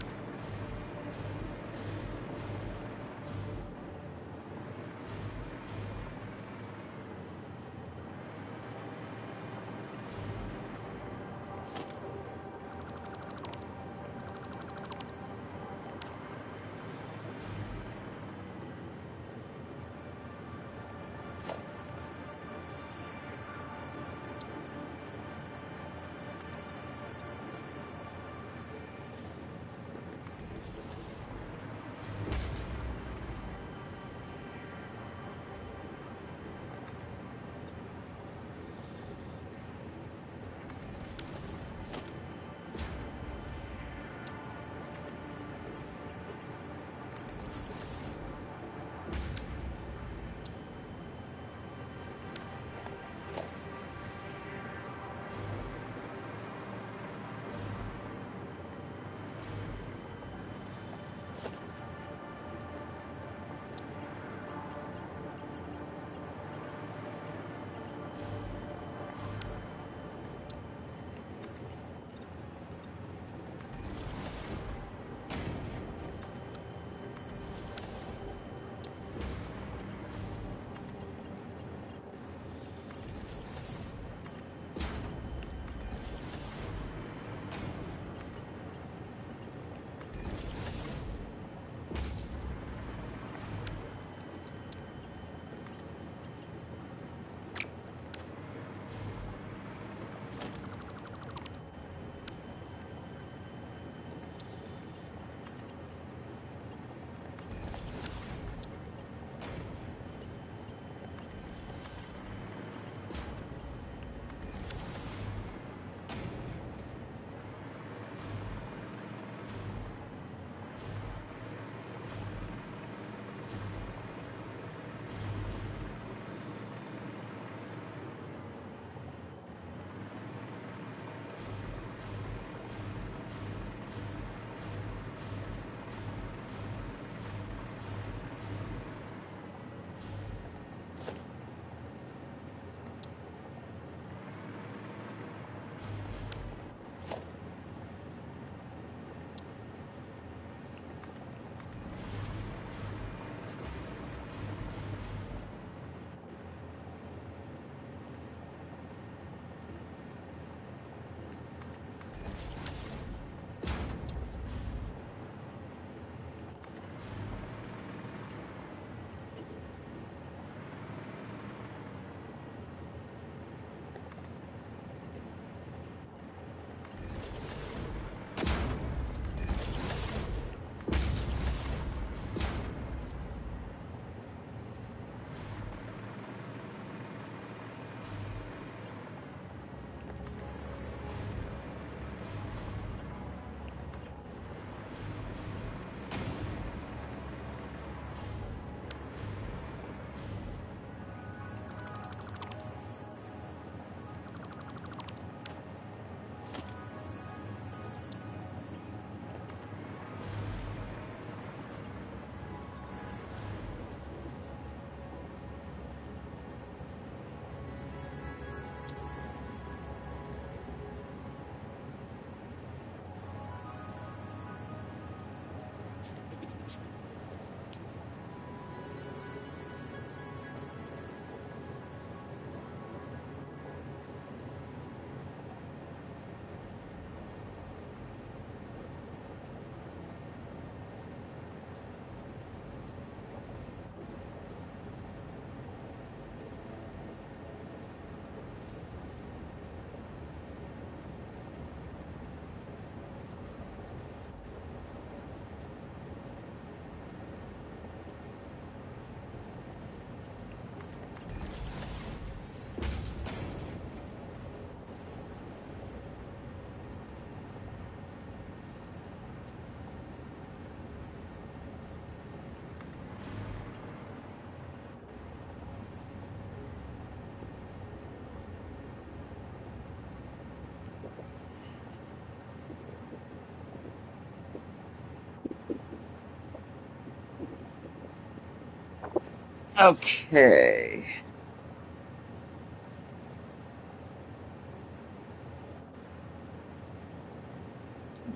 Okay.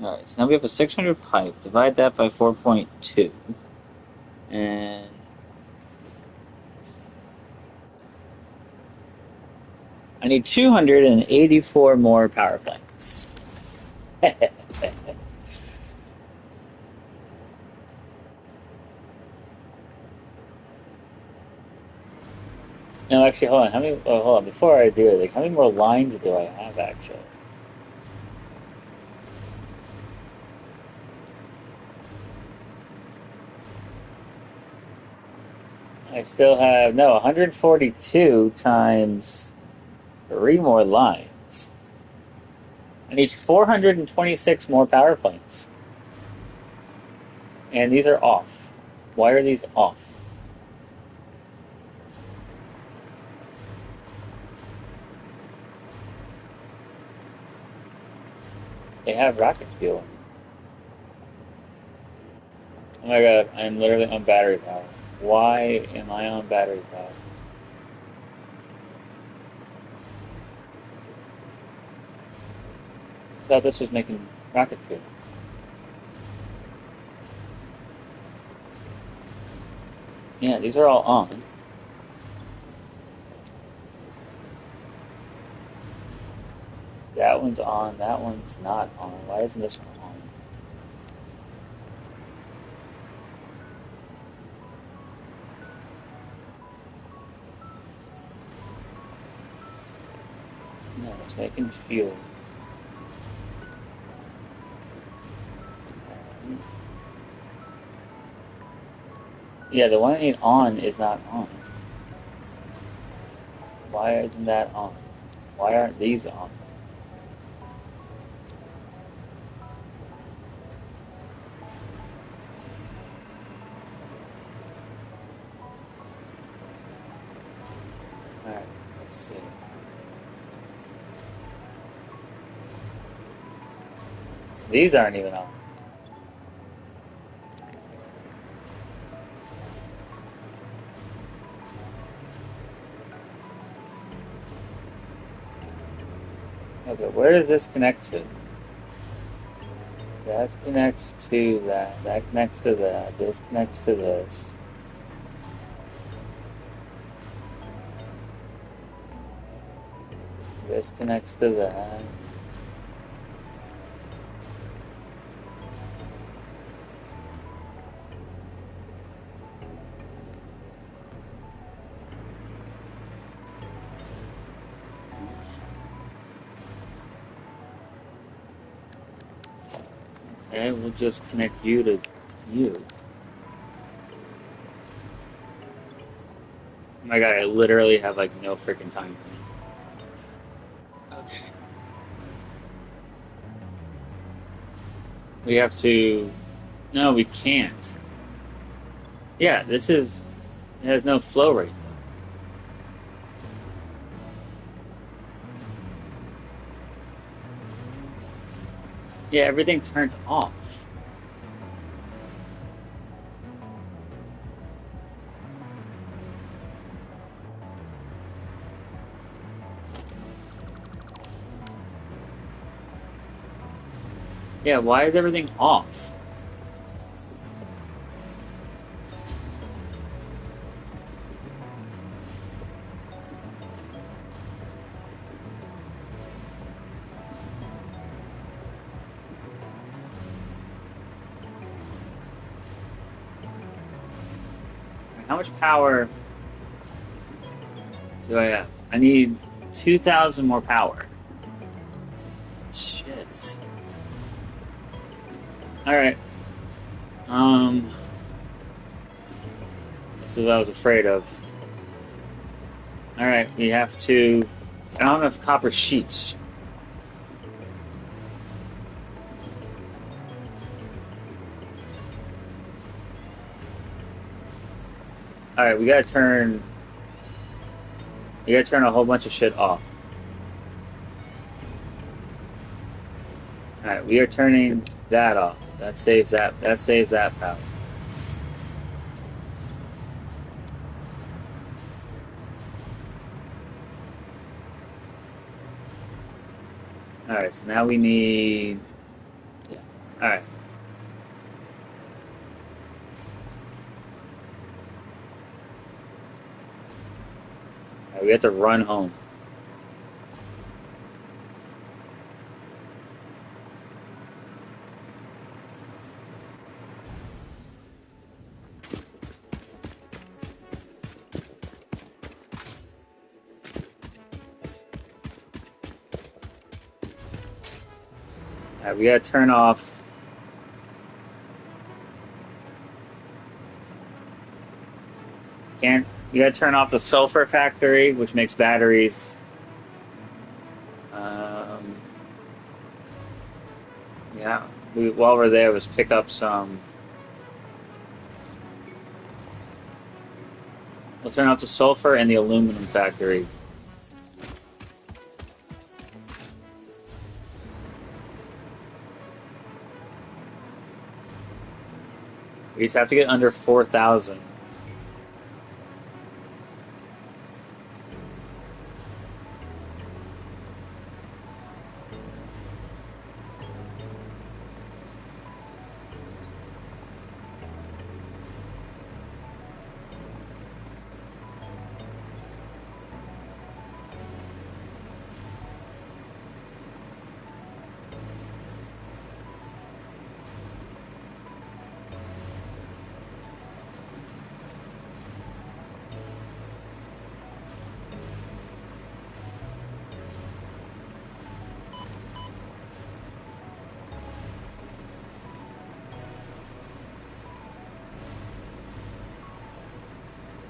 Alright, so now we have a 600 pipe. Divide that by 4.2. And I need 284 more power plants. No, actually, hold on. How many? Oh, hold on. Before I do it, how many more lines do I have actually? I still have no 142 times three more lines. I need 426 more power plants, and these are off. Why are these off? They have rocket fuel. Oh my god, I'm literally on battery power. Why am I on battery power? I thought this was making rocket fuel. Yeah, these are all on. That one's on, that one's not on. Why isn't this one on? No, it's making fuel. Yeah, the one I need on is not on. Why isn't that on? Why aren't these on? Alright, let's see. These aren't even on. Okay, where does this connect to? That connects to that. That connects to that. This connects to this. This connects to that. Okay, we'll just connect you to you. Oh my god, I literally have like no freaking time. Okay. We have to. No, we can't. Yeah, this is. It has no flow rate. Yeah, everything turned off. Yeah, why is everything off? How much power do I have? I need 2,000 more power. Shit. Alright. This is what I was afraid of. Alright, we have to. I don't have enough copper sheets. Alright, we gotta turn. We gotta turn a whole bunch of shit off. Alright, we are turning that off. That saves that. That saves that power. Alright, so now we need... Yeah. Alright. Alright, we have to run home. Alright, we gotta turn off... Can't... We gotta turn off the sulfur factory, which makes batteries. Um, yeah. While we're there, let's pick up some... We'll turn off the sulfur and the aluminum factory. We just have to get under 4,000.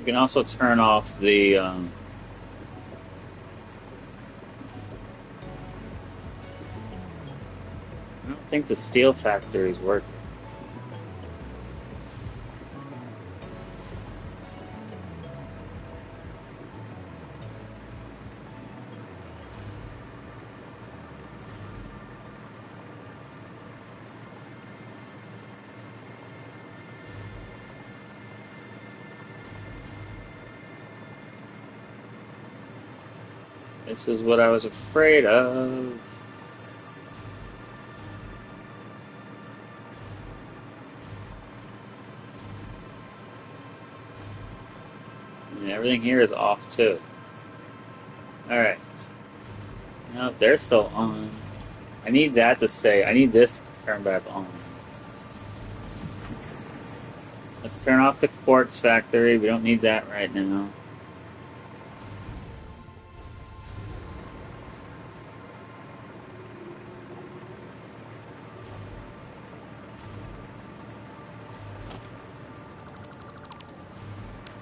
You can also turn off the... I don't think the steel factory is working. This is what I was afraid of. And everything here is off too. Alright. No, they're still on. I need that to stay. I need this to turn back on. Let's turn off the quartz factory. We don't need that right now.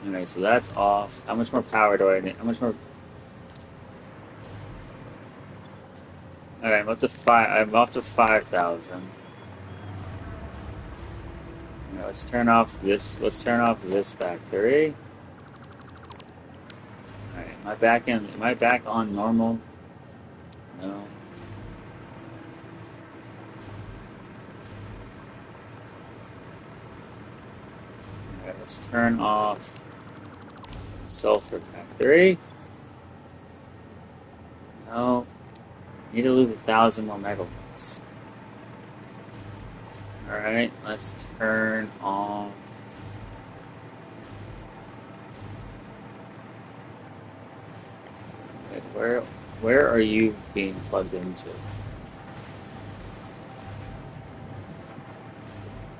Alright, so that's off. How much more power do I need? How much more? Alright, I'm up to 5,000. Alright, let's turn off this. Let's turn off this factory. Alright, am I back on normal? No. Alright, let's turn off sulfur factory. No. Need to lose 1,000 more megawatts. Alright, let's turn off. Wait, where are you being plugged into?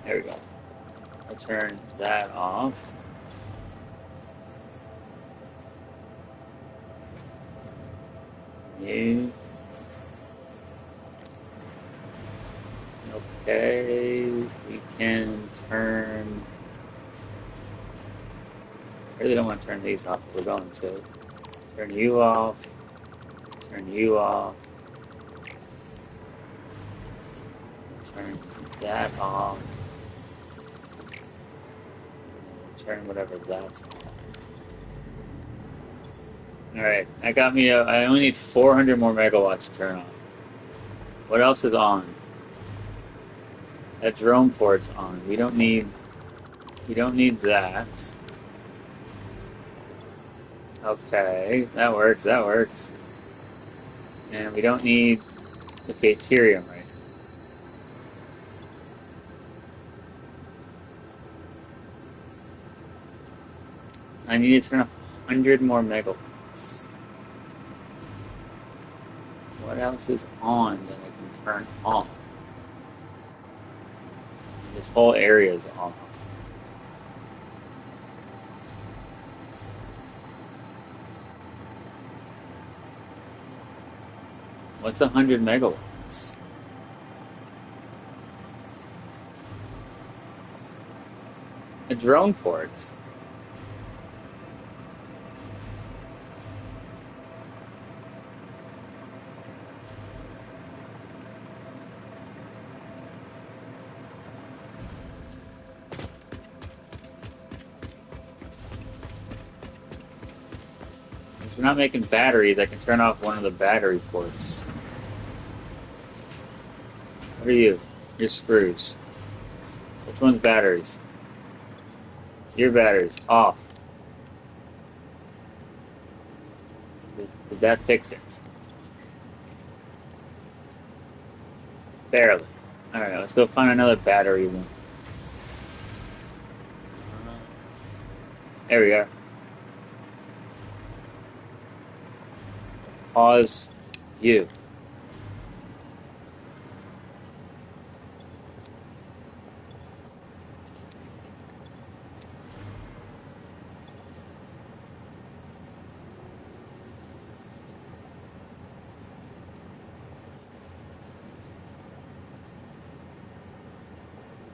There we go. I'll turn that off. You. Okay, we can turn... I really don't want to turn these off, but we're going to. Turn you off. Turn you off. Turn that off. Turn whatever that's off. Alright, that got me, I only need 400 more megawatts to turn off. What else is on? That drone port's on. We don't need that. Okay, that works. And we don't need Okay, Ethereum right now. I need to turn off 100 more megawatts. What else is on that I can turn off? This whole area is off. What's 100 megawatts? A drone port. If you're not making batteries, I can turn off one of the battery ports. What are you? You're screws. Which one's batteries? Your batteries. Off. Did that fix it? Barely. Alright, let's go find another battery one. There we are. Pause you.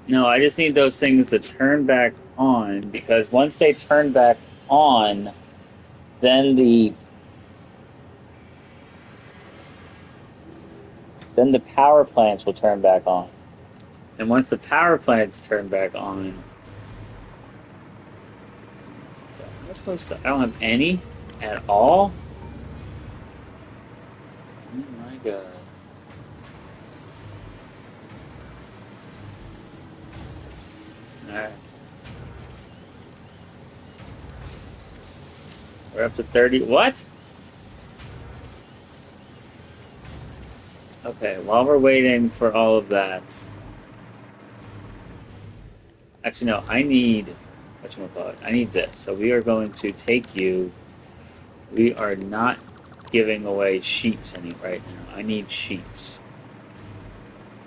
No, I just need those things to turn back on because once they turn back on, then the power plants will turn back on. And once the power plants turn back on, I don't have any at all. Oh my god. Alright. We're up to 30. What? Okay, while we're waiting for all of that. Actually, no, I need. Whatchamacallit? I need this. So we are going to take you. We are not giving away sheets right now. I need sheets.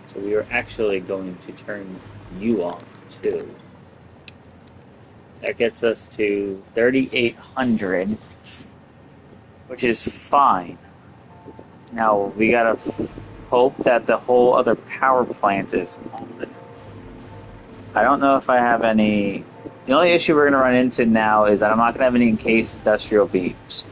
So we are actually going to turn you off too. That gets us to 3,800, which is fine. Now we gotta hope that the whole other power plant is on. I don't know if I have any. The only issue we're gonna run into now is that I'm not gonna have any encased industrial beams.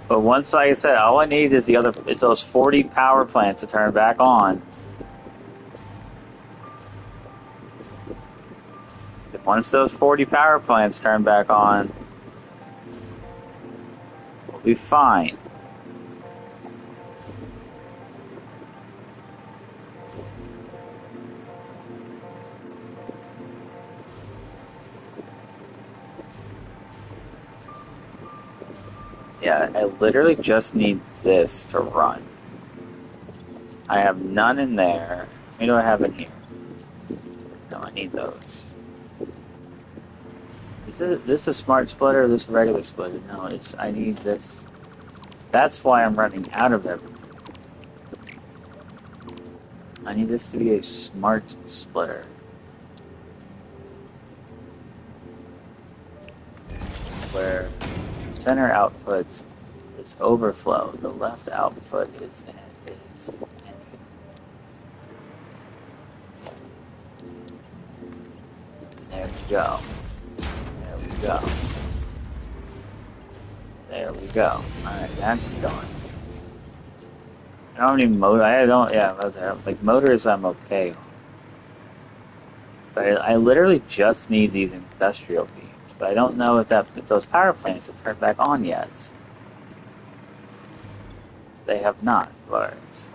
But once, like I said, all I need is those 40 power plants to turn back on. Once those 40 power plants turn back on, we'll be fine. Yeah, I literally just need this to run. I have none in there. What do I have in here? No, I need those. Is this a smart splitter or this a regular splitter? No, I need this. That's why I'm running out of everything. I need this to be a smart splitter. Where center output is overflow, the left output is there we go. There we go. There we go. Alright, that's done. I don't need motor. I don't. Yeah, like motors. I'm okay. But I literally just need these industrial beams. But I don't know if those power plants have turned back on yet. They have not. But let's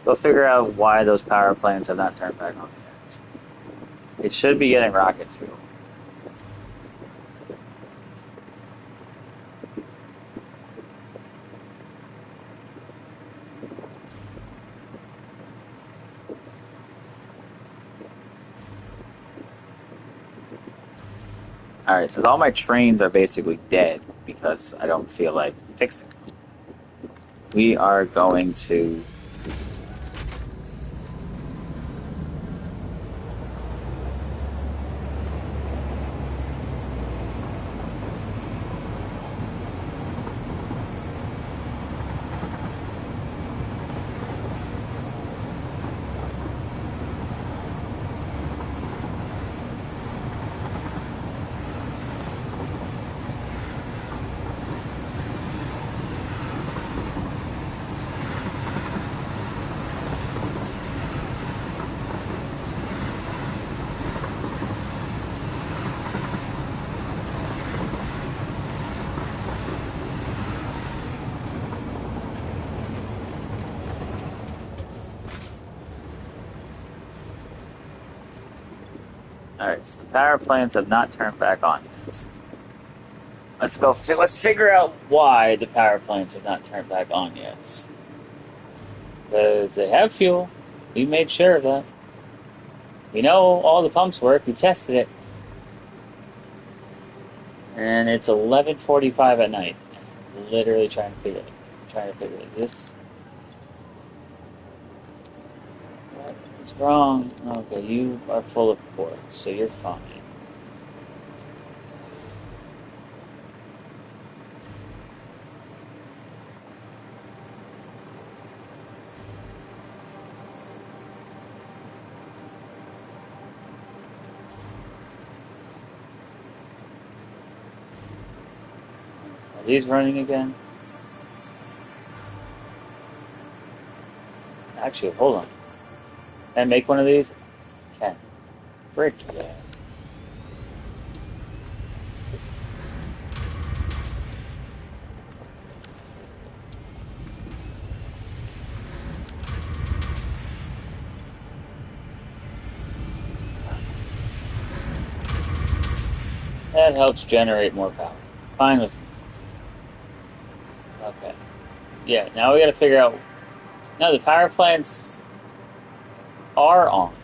go figure out why those power plants have not turned back on yet. It should be getting rocket fuel. Alright, so all my trains are basically dead because I don't feel like fixing them. We are going to... Alright, so the power plants have not turned back on yet. Let's go. Let's figure out why the power plants have not turned back on yet. Because they have fuel. We made sure of that. We know all the pumps work. We tested it. And it's 11:45 at night. I'm literally trying to figure this. What's wrong? Okay, you are full of quartz, so you're fine. Are these running again? Actually, hold on. Can I make one of these? Can. Frick yeah. That helps generate more power. Fine with me. Okay. Yeah, now we gotta figure out. No, the power plants are on.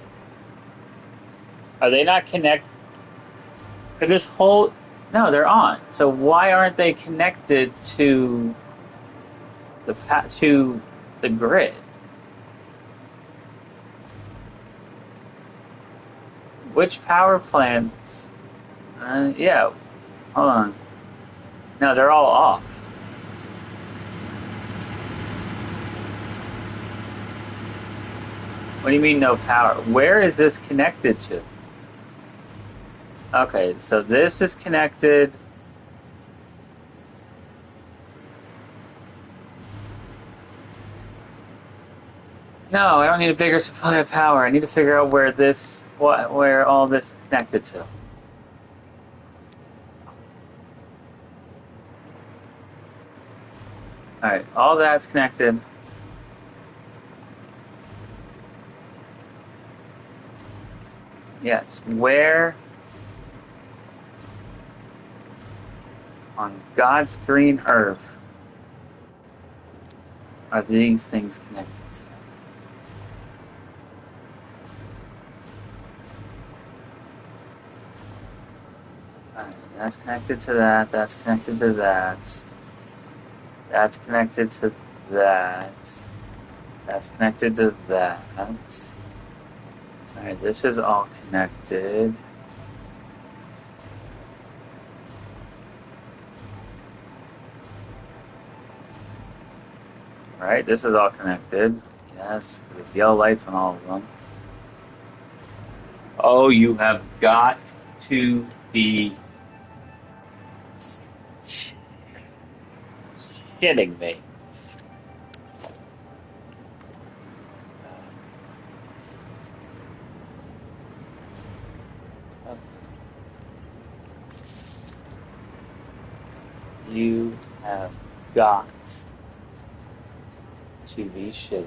Are they not connected? Because this whole. No, they're on. So why aren't they connected to the grid? Which power plants? Yeah, hold on. No, they're all off. What do you mean no power? Where is this connected to? Okay, so this is connected. No, I don't need a bigger supply of power. I need to figure out where all this is connected to. Alright, all that's connected. Yes, where on God's green earth are these things connected to? Alright, that's connected to that, that's connected to that. That's connected to that. That's connected to that. Alright, this is all connected. Alright, this is all connected. Yes, with yellow lights on all of them. Oh, you have got to be shitting me. You have got to be shitting.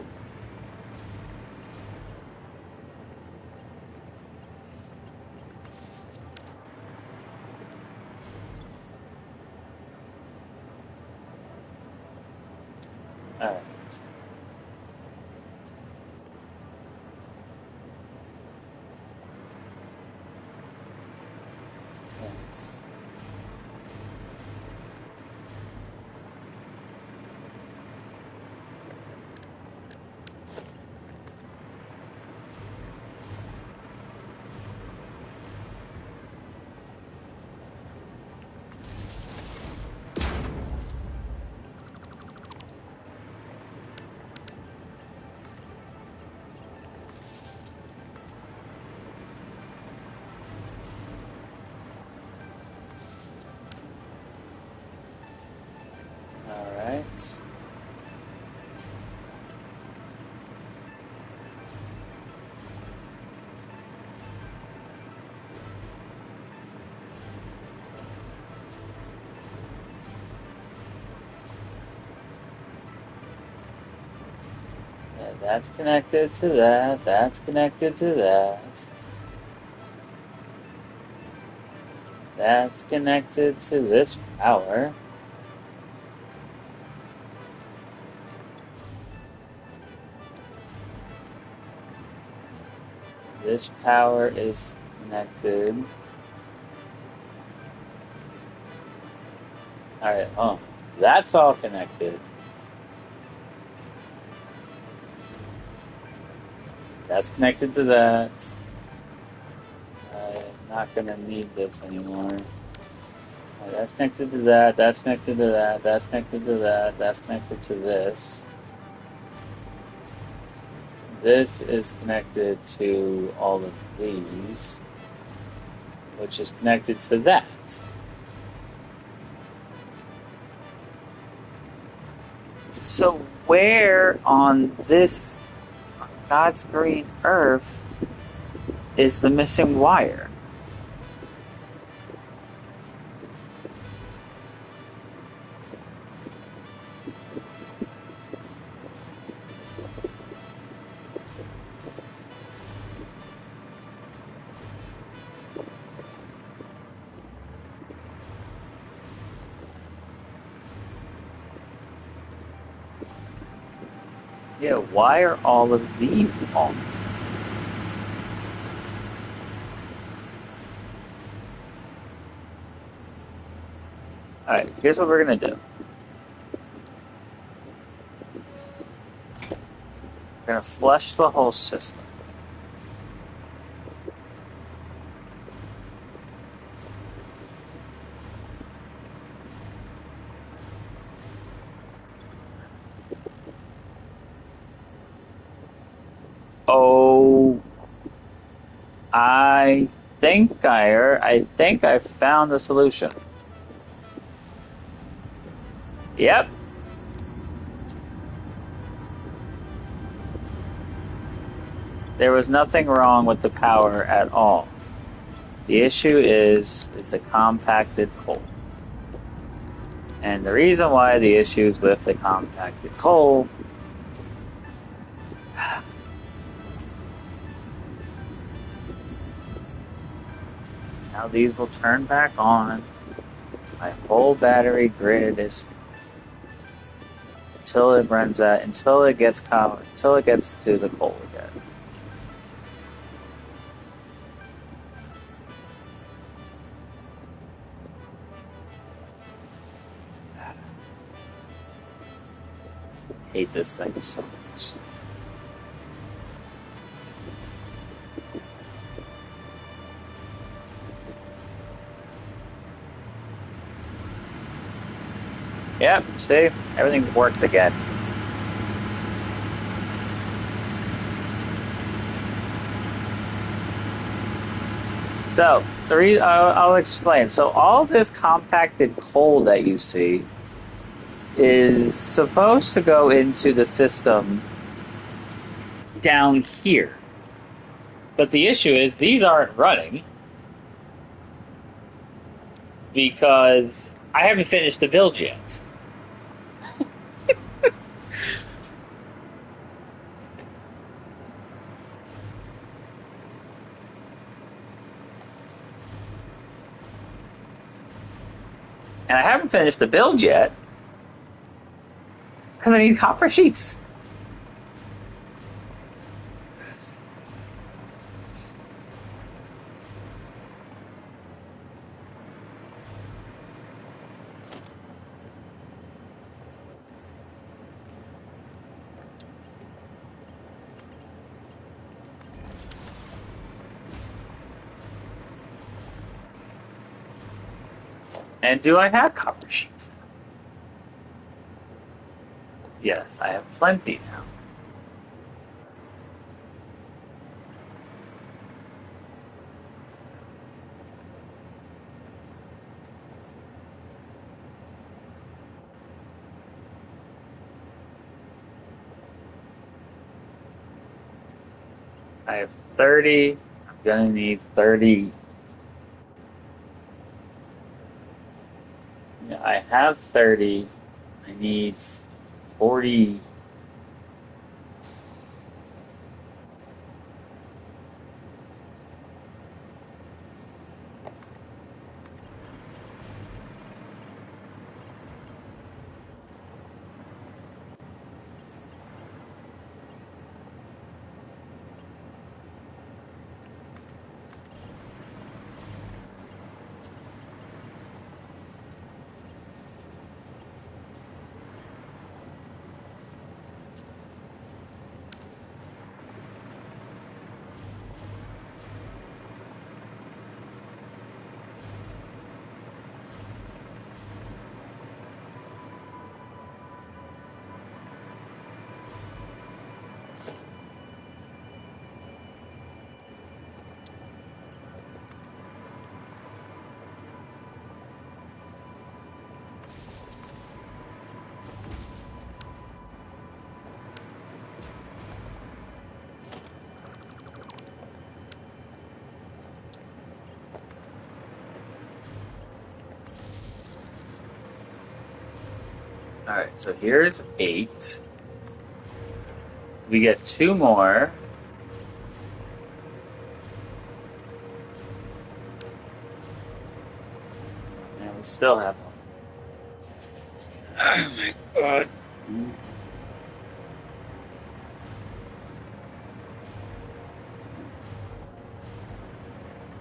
Alright. Yes. Alright. Yeah, that's connected to that. That's connected to that. That's connected to this power. This power is connected. Alright, oh. That's all connected. That's connected to that. I'm not gonna need this anymore. That's connected to that, that's connected to that, that's connected to that, that's connected to this. This is connected to all of these, which is connected to that. So where on this God's green earth is the missing wire? Yeah, why are all of these off? Alright, here's what we're gonna do. We're gonna flush the whole system. Oh, I think I found the solution. Yep. There was nothing wrong with the power at all. The issue is the compacted coal. And the reason why the issue is with the compacted coal now these will turn back on. My whole battery grid is until it runs out, until it gets to the coal again. I hate this thing so much. Yep, see? Everything works again. So, I'll explain. So, all this compacted coal that you see is supposed to go into the system down here. But the issue is these aren't running because I haven't finished the build yet. And I haven't finished the build yet Because I need copper sheets. And do I have copper sheets now? Yes, I have plenty now. I have 30. I'm gonna need 30. Yeah, I have 30. I need 40. Alright, so here's 8. We get 2 more. And we still have one. Oh my god.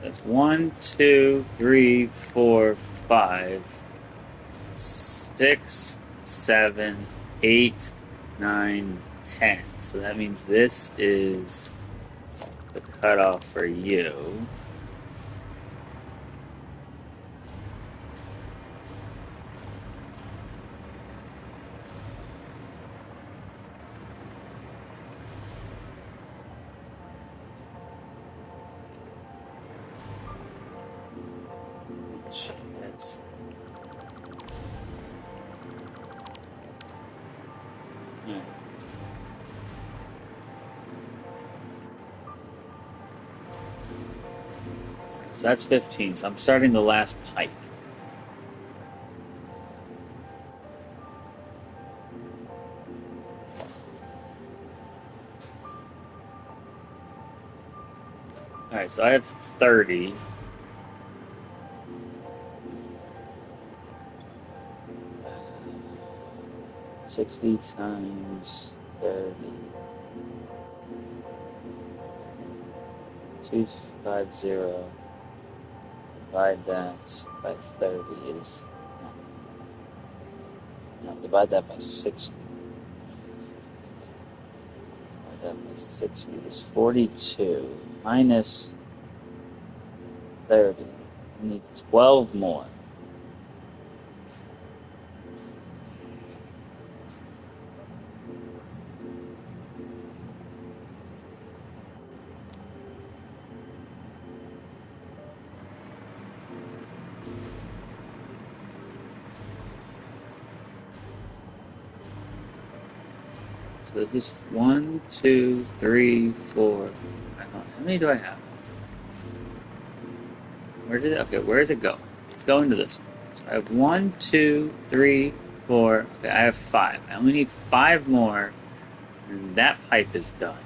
That's 1, 2, 3, 4, 5, 6, 7, 8, 9, 10. So that means this is the cutoff for you. That's yeah. So that's 15. So I'm starting the last pipe. Alright, so I have 30. Sixty times 30. 250. Divide that by 30 is no, divide that by 60. Divide that by 60 is 42 minus 30. I need 12 more. So this is 1, 2, 3, 4. How many do I have? Where did it? Okay, where does it go? Let's go into this one. So I have 1, 2, 3, 4. Okay, I have 5. I only need 5 more, and that pipe is done.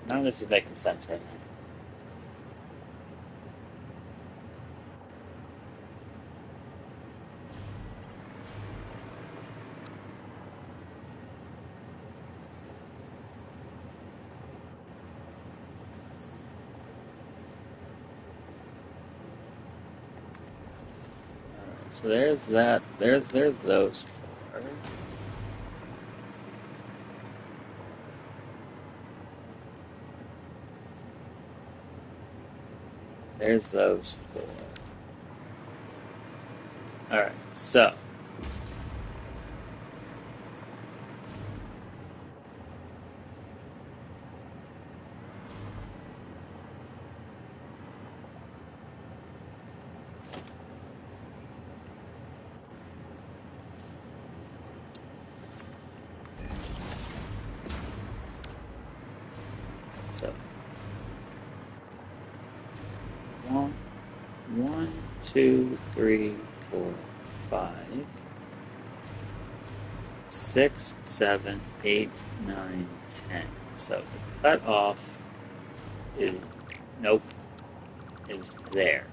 None of this is making sense right now. So there's that. There's those four. There's those four. All right. So one, two, three, four, 5, 6, 7, 8, 9, 10. So the cutoff is nope is there.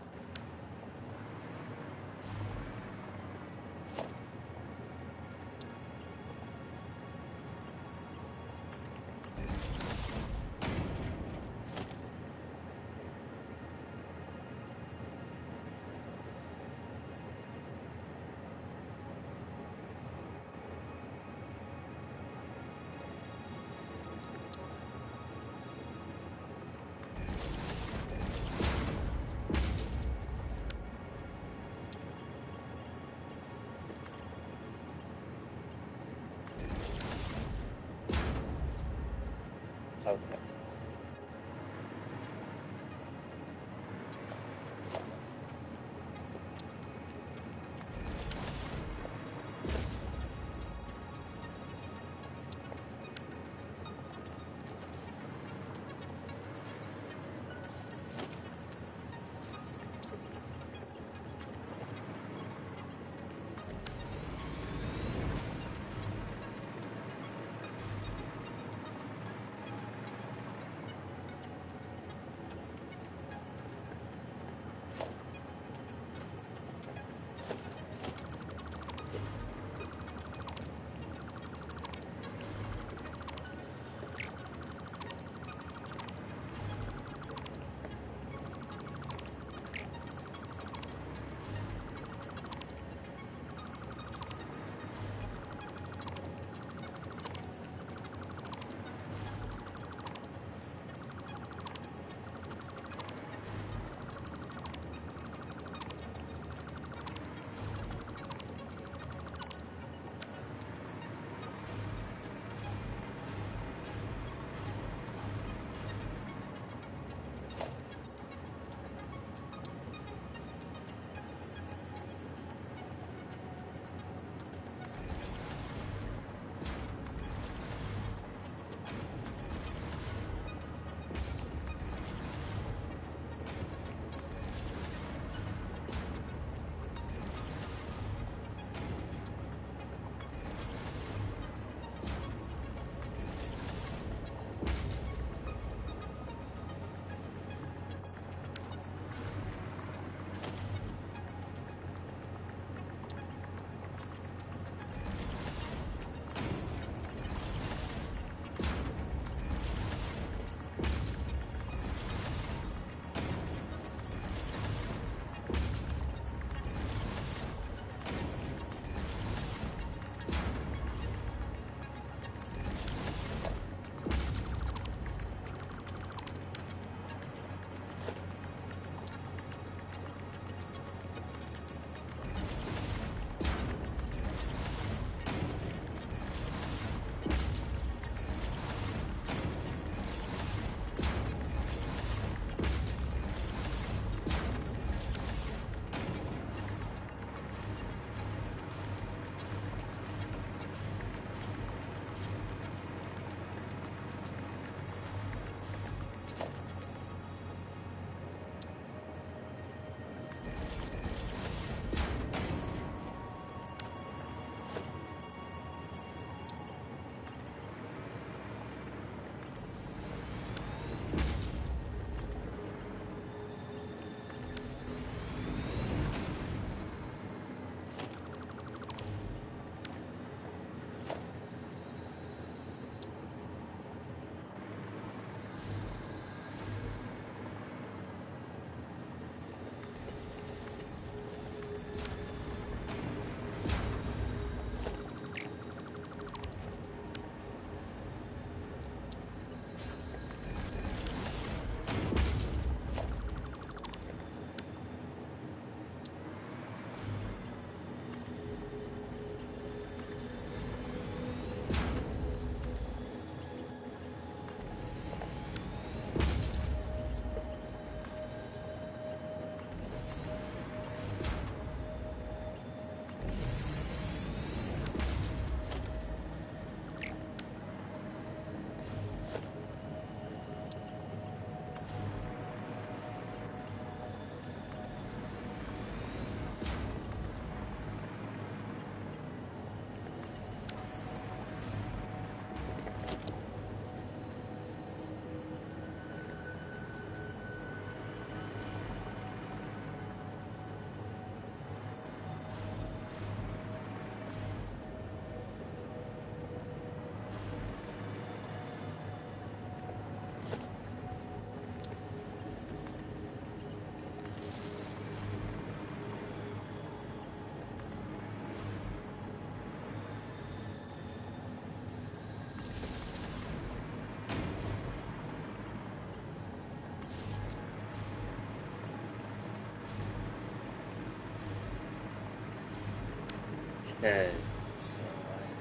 Okay, so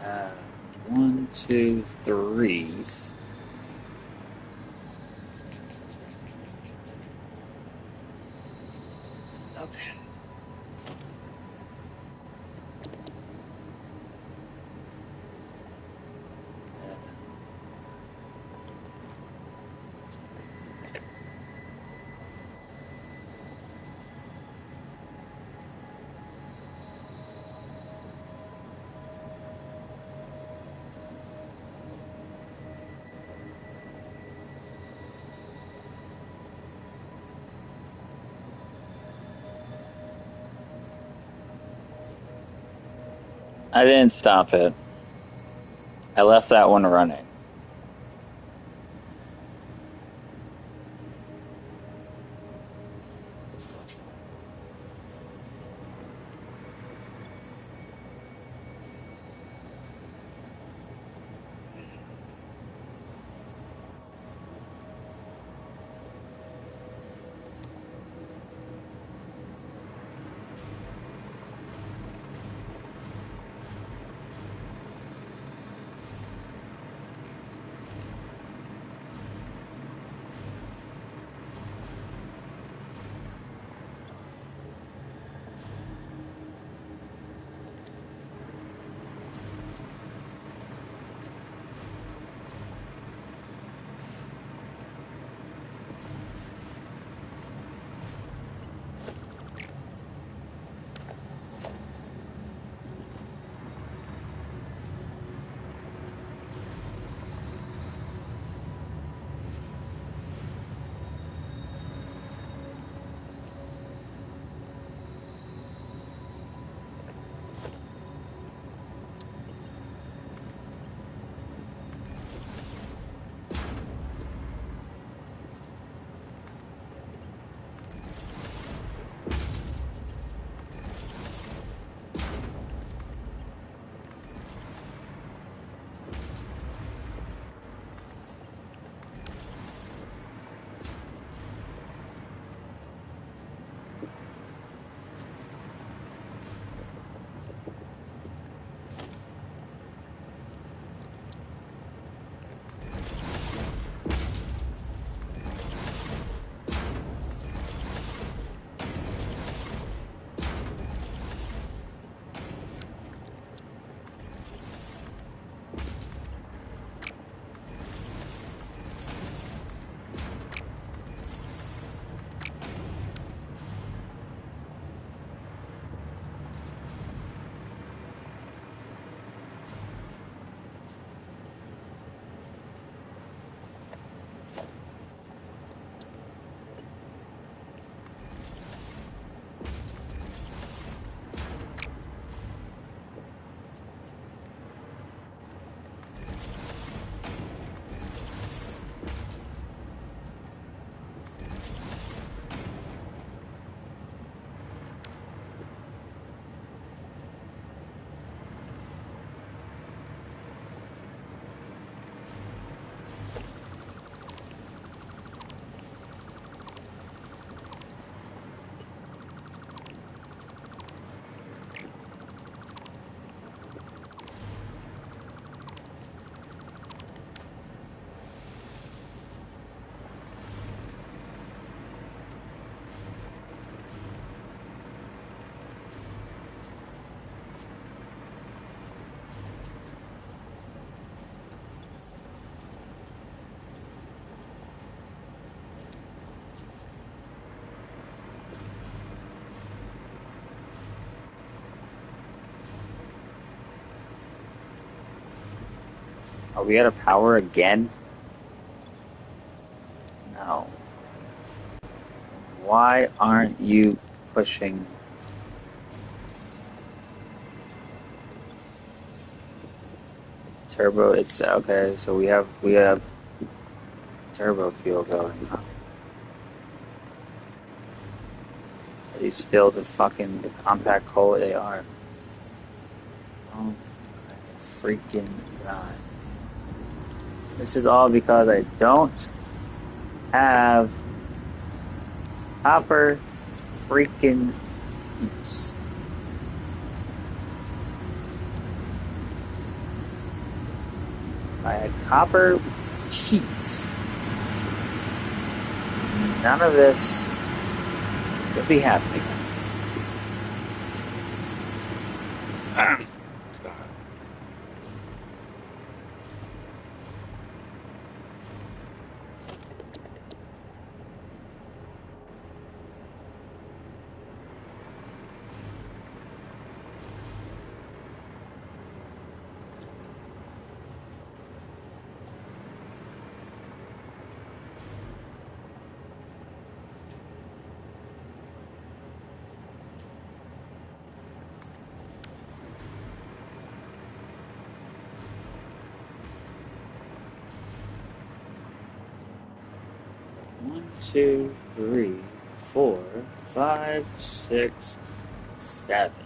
I have one, two, threes. Okay. I didn't stop it. I left that one running. Are we out of power again? No. Why aren't you pushing? Turbo? It's okay. So we have turbo fuel going on. Are these filled with fucking the compact coal? They are. Oh my freaking god! This is all because I don't have copper freaking heaps. I had copper sheets. None of this would be happening. 1, 2, 3, 4, 5, 6, 7.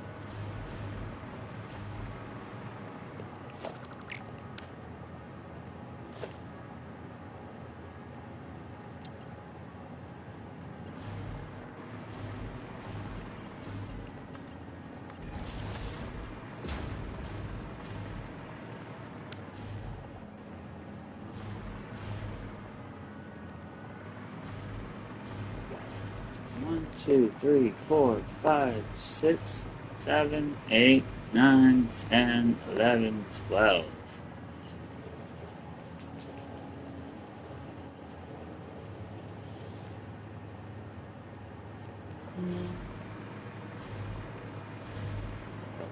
1, 2, 3, 4, 5, 6, 7, 8, 9, 10, 11, 12.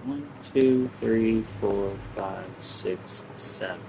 One, two, three, 4, 5, 6, 7.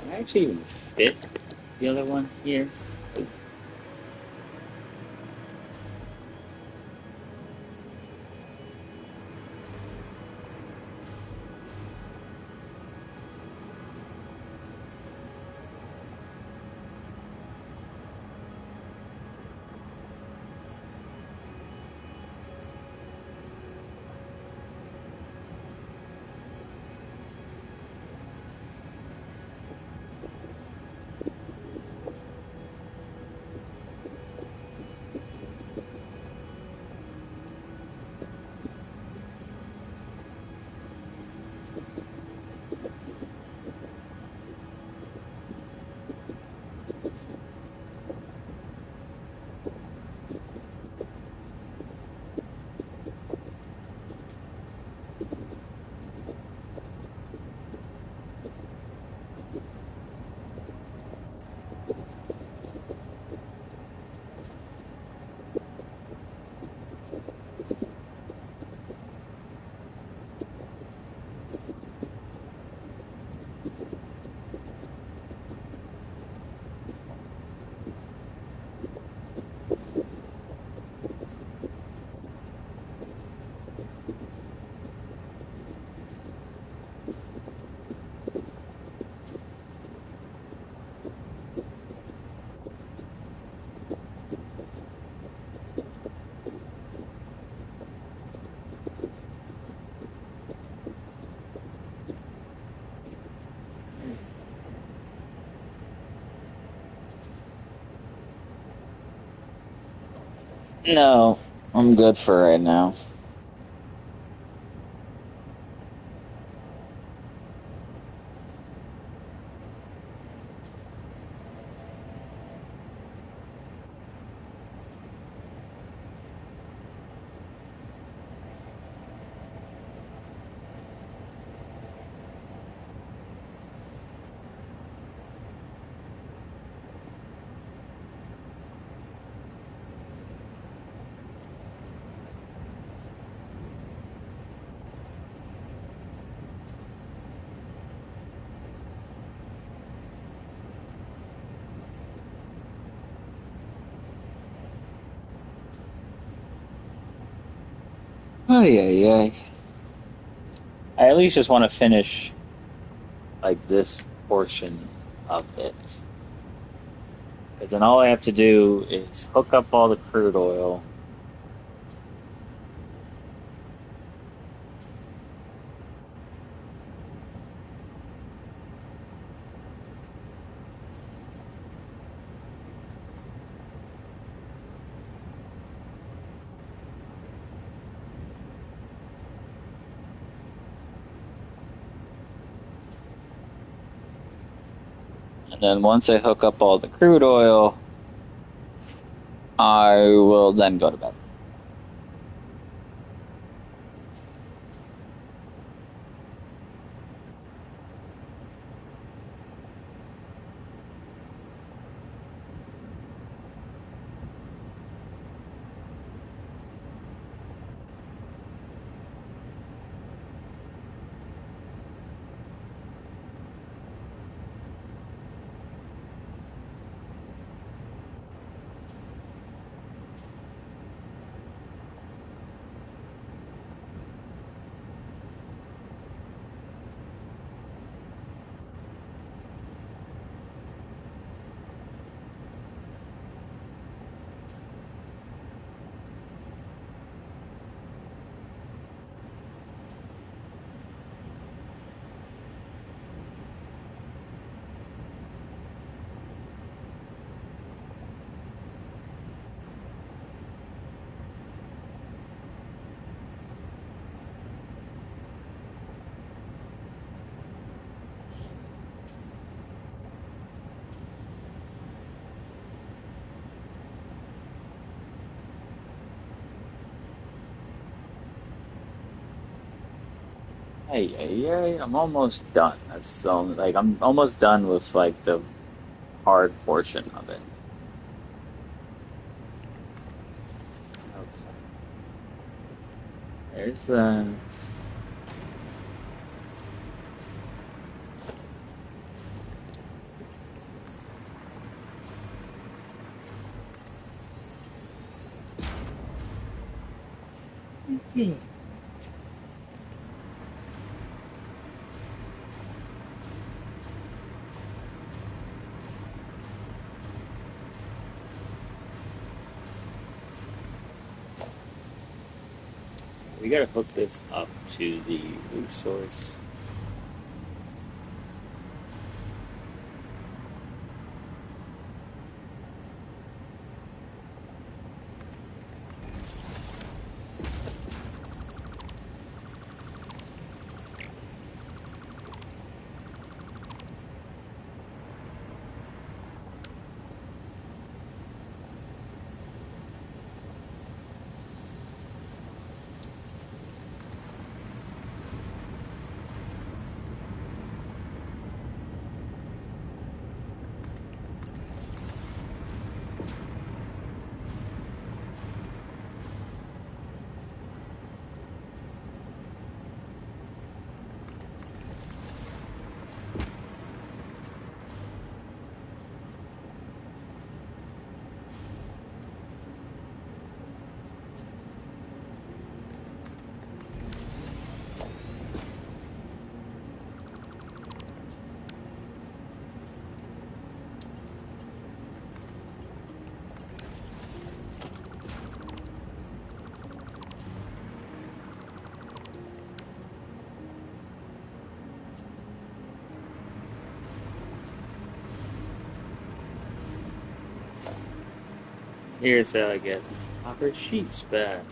Can I actually even fit the other one here? No, I'm good for right now. Oh yeah. I at least just want to finish like this portion of it, because then all I have to do is hook up all the crude oil, and then once I hook up all the crude oil, I will then go to bed. Hey, I'm almost done. That's so like I'm almost done with like the hard portion of it. Okay, there's the. We gotta hook this up to the resource. Here's how I get Copper sheets back.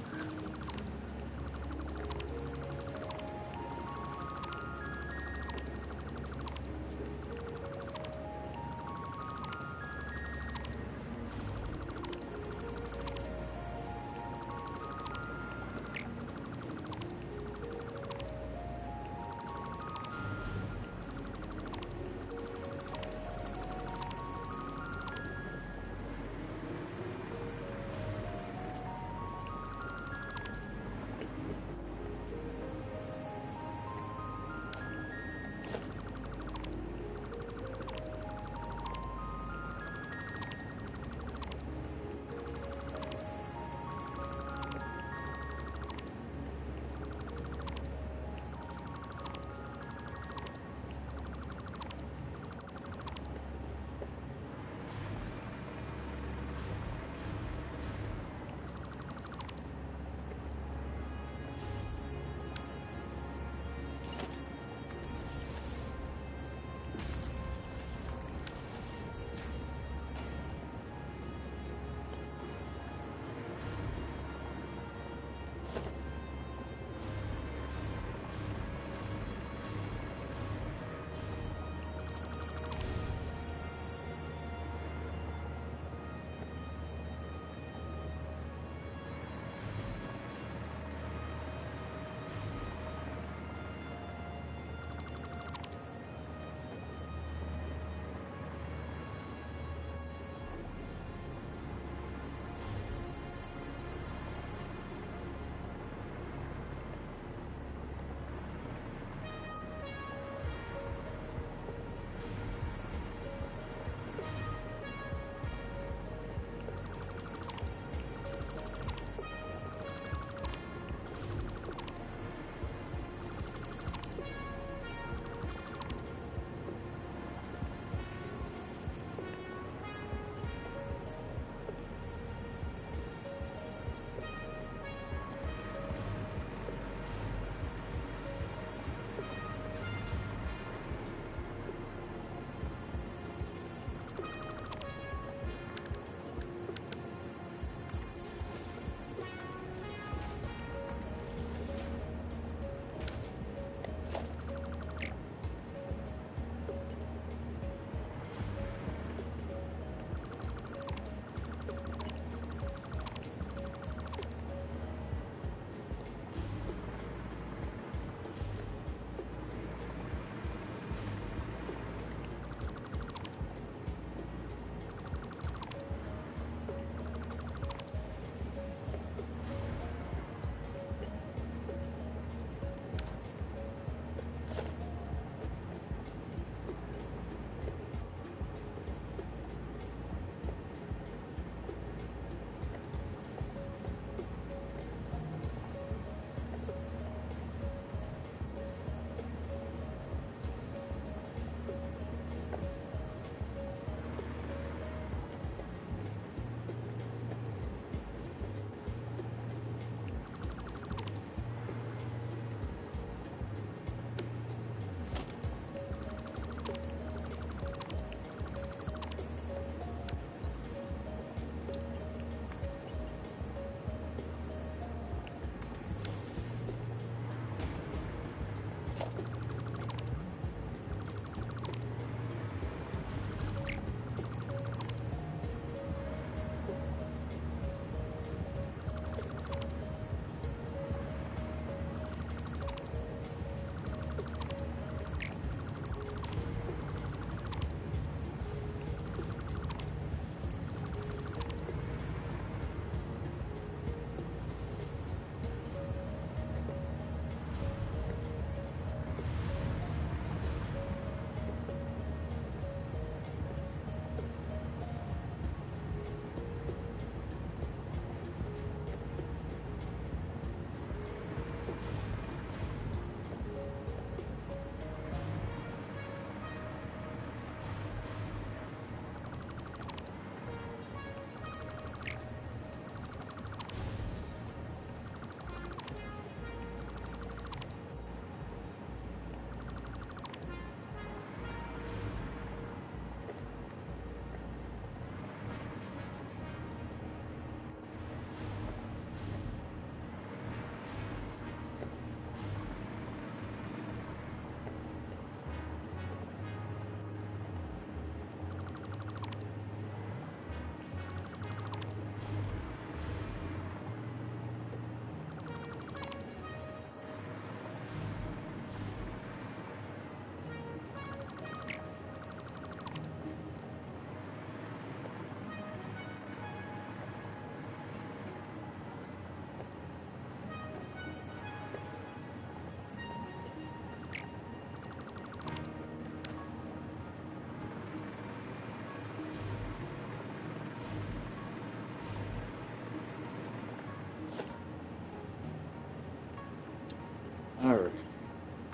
Alright,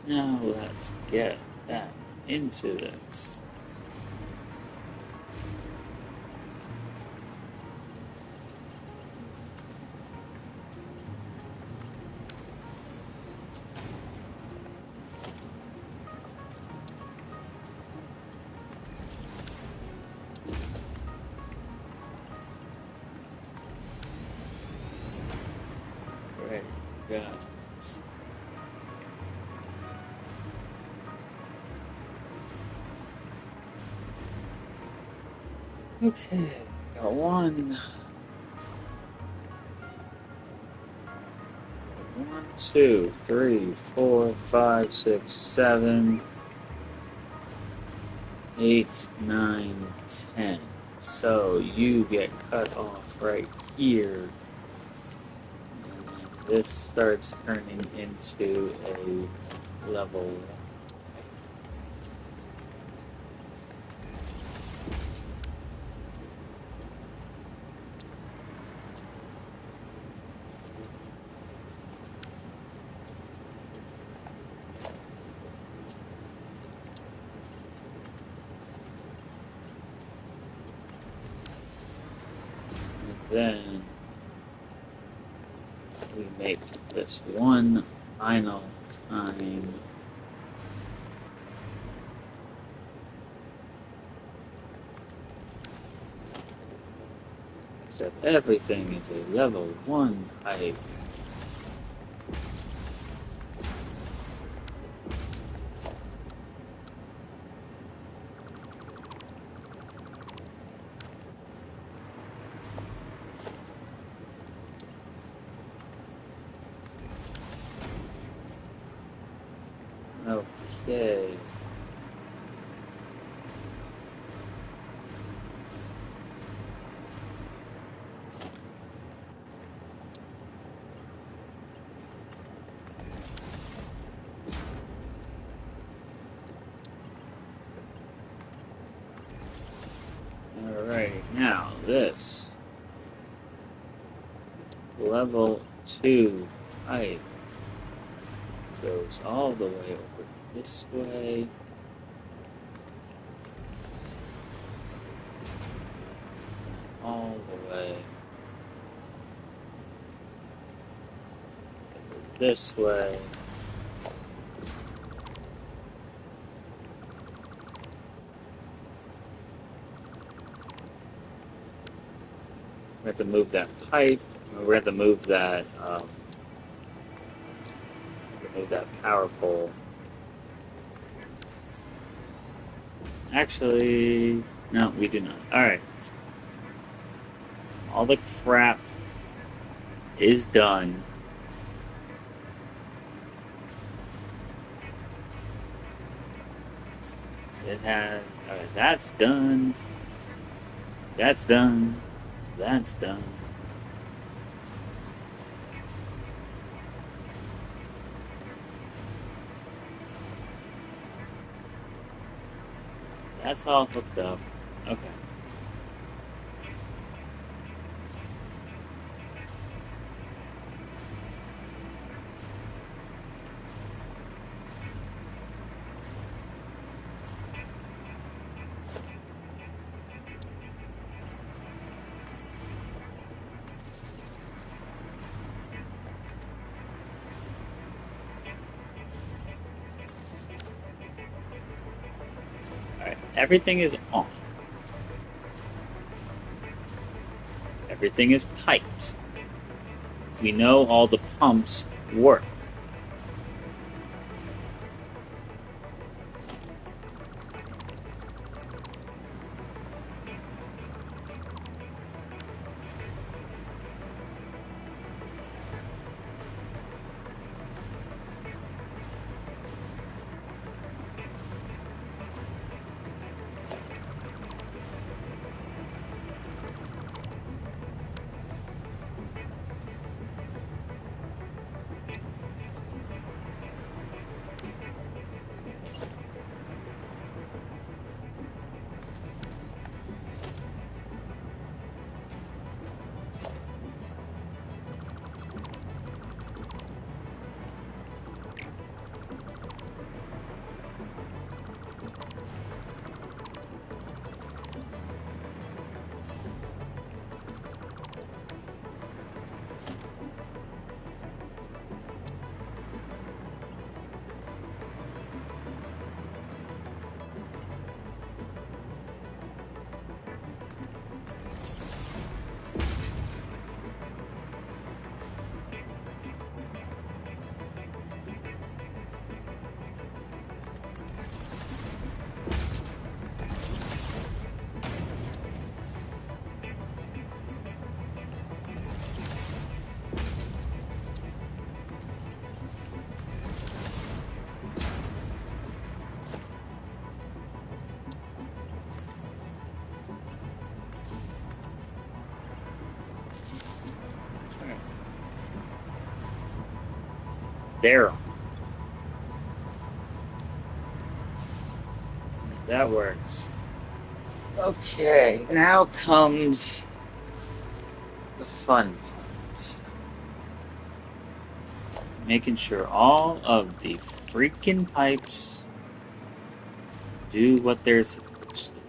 now let's get that into this. Right, got it. Okay, got one. One, two, three, four, five, six, 7, 8, 9, 10. So you get cut off right here. And this starts turning into a level 1. Then we make this one final time. Except everything is a level 1 height. Okay. Alright, now this level 2 height goes all the way over this way. All the way this way. We have to move that pipe. We have to move that power pole. Actually, no, we do not. Alright. All the crap is done. It had... Alright, that's done. That's done. That's done. That's all hooked up. Okay. Alright, everything is on. Everything is piped. We know all the pumps work. barrel. That works. Okay, now comes the fun part. Making sure all of the freaking pipes do what they're supposed to.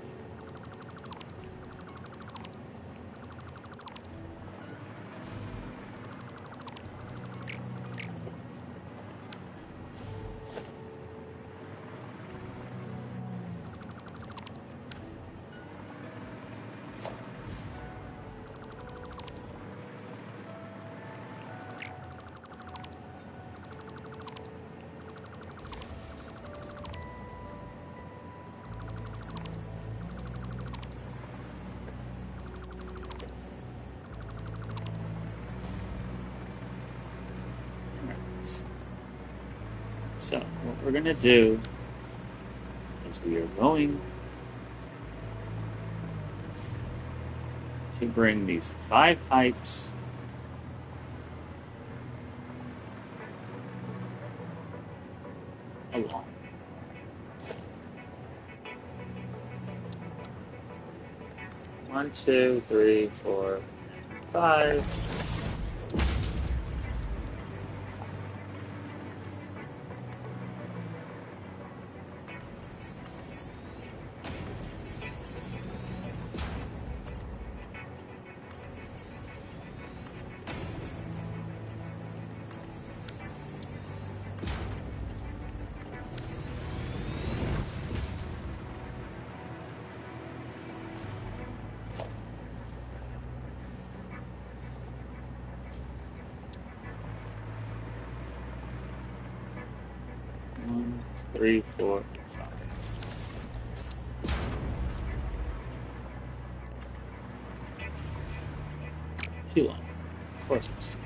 So, what we're going to do is we are going to bring these 5 pipes along. One, two, three, 4, 5. One, 3, 4, 5. Too long. Of course it's too long.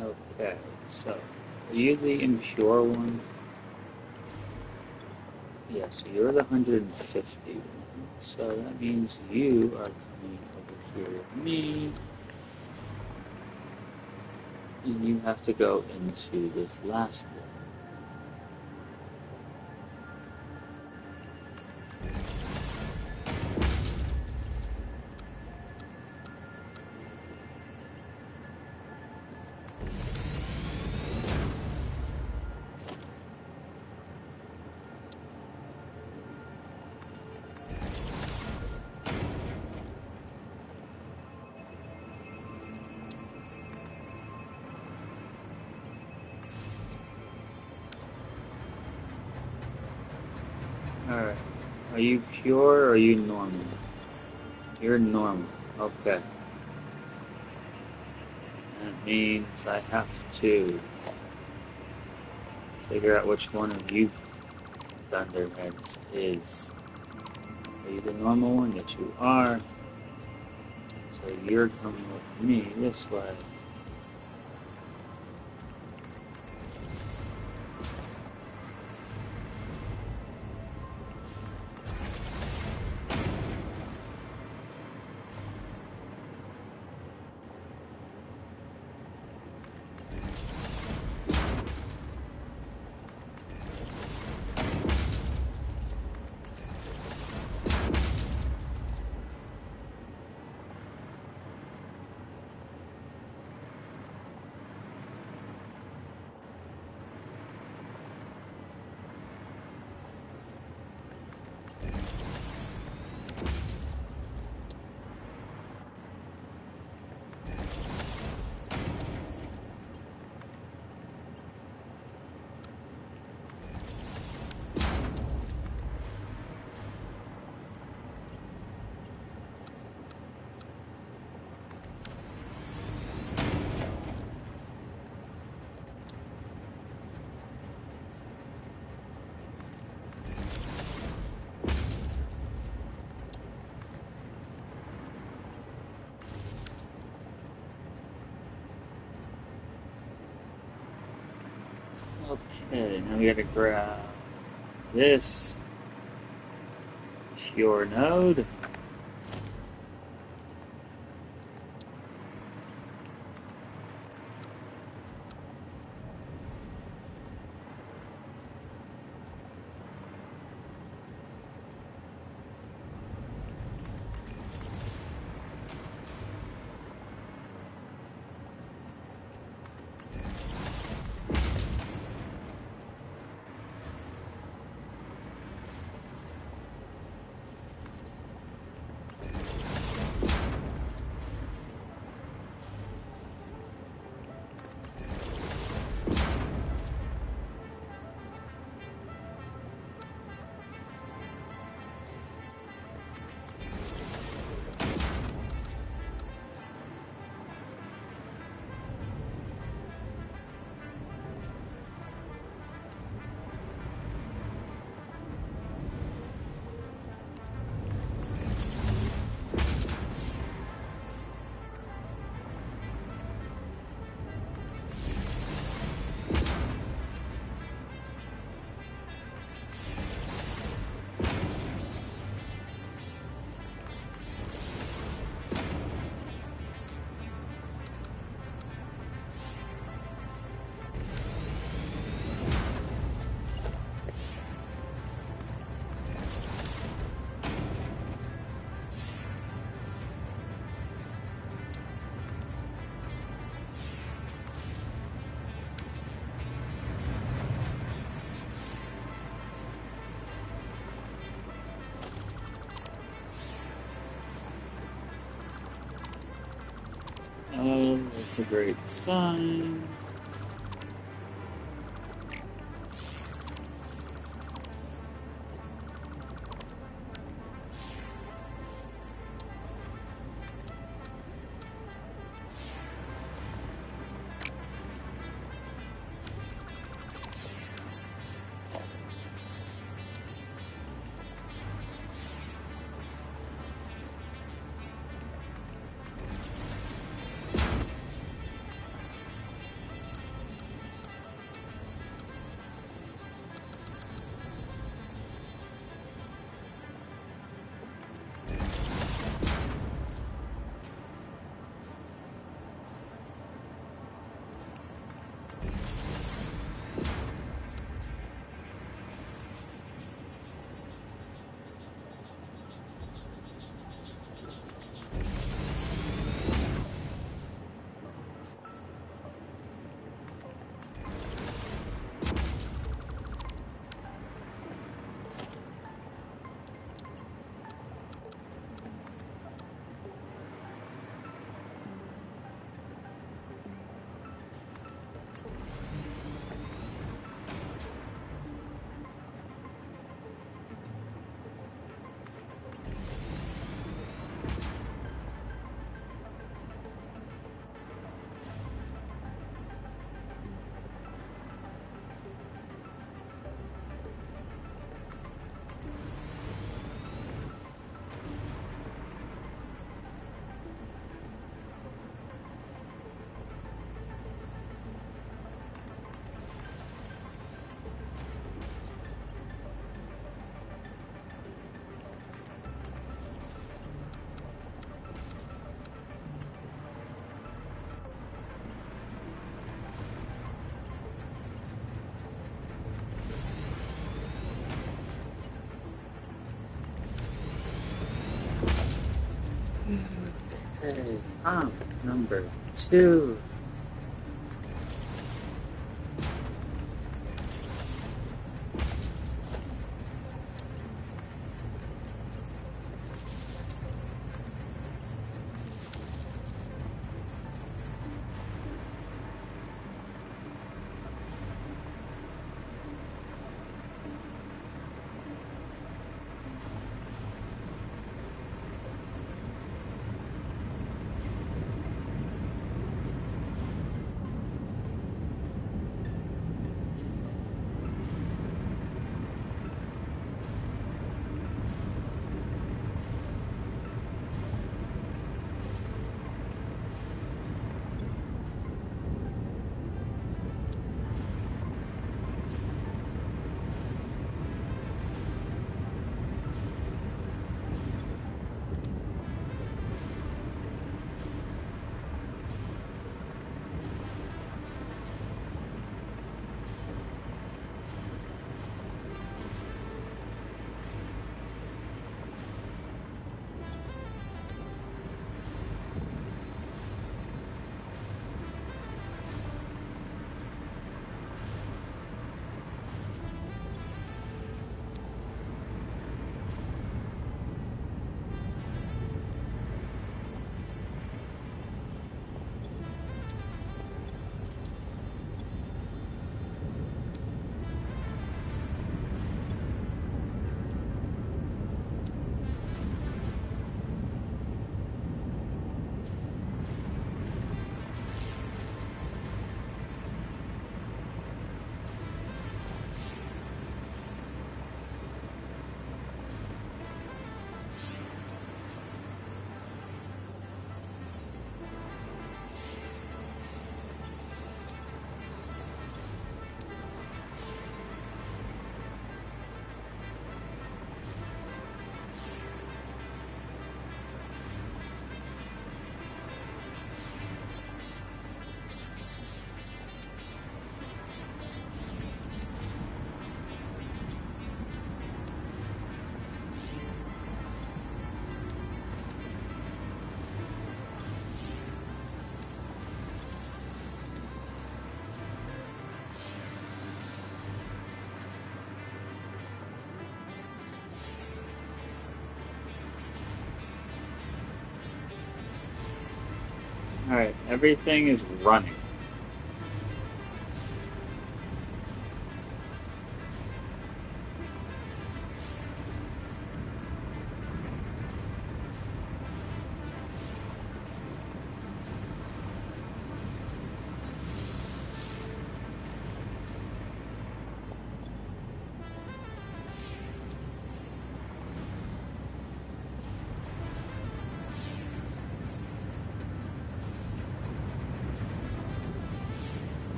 Okay, so are you the impure one? Yeah, so you're the 150 one. So that means you are coming over here with me, and you have to go into this last one. Alright. Are you pure or are you normal? You're normal. Okay. That means I have to figure out which one of you Thunderheads is. Are you the normal one? Yes, you are. So you're coming with me this way. Okay, now we gotta grab this pure node. Oh, that's a great sign. Okay, number 2. Alright, everything is running.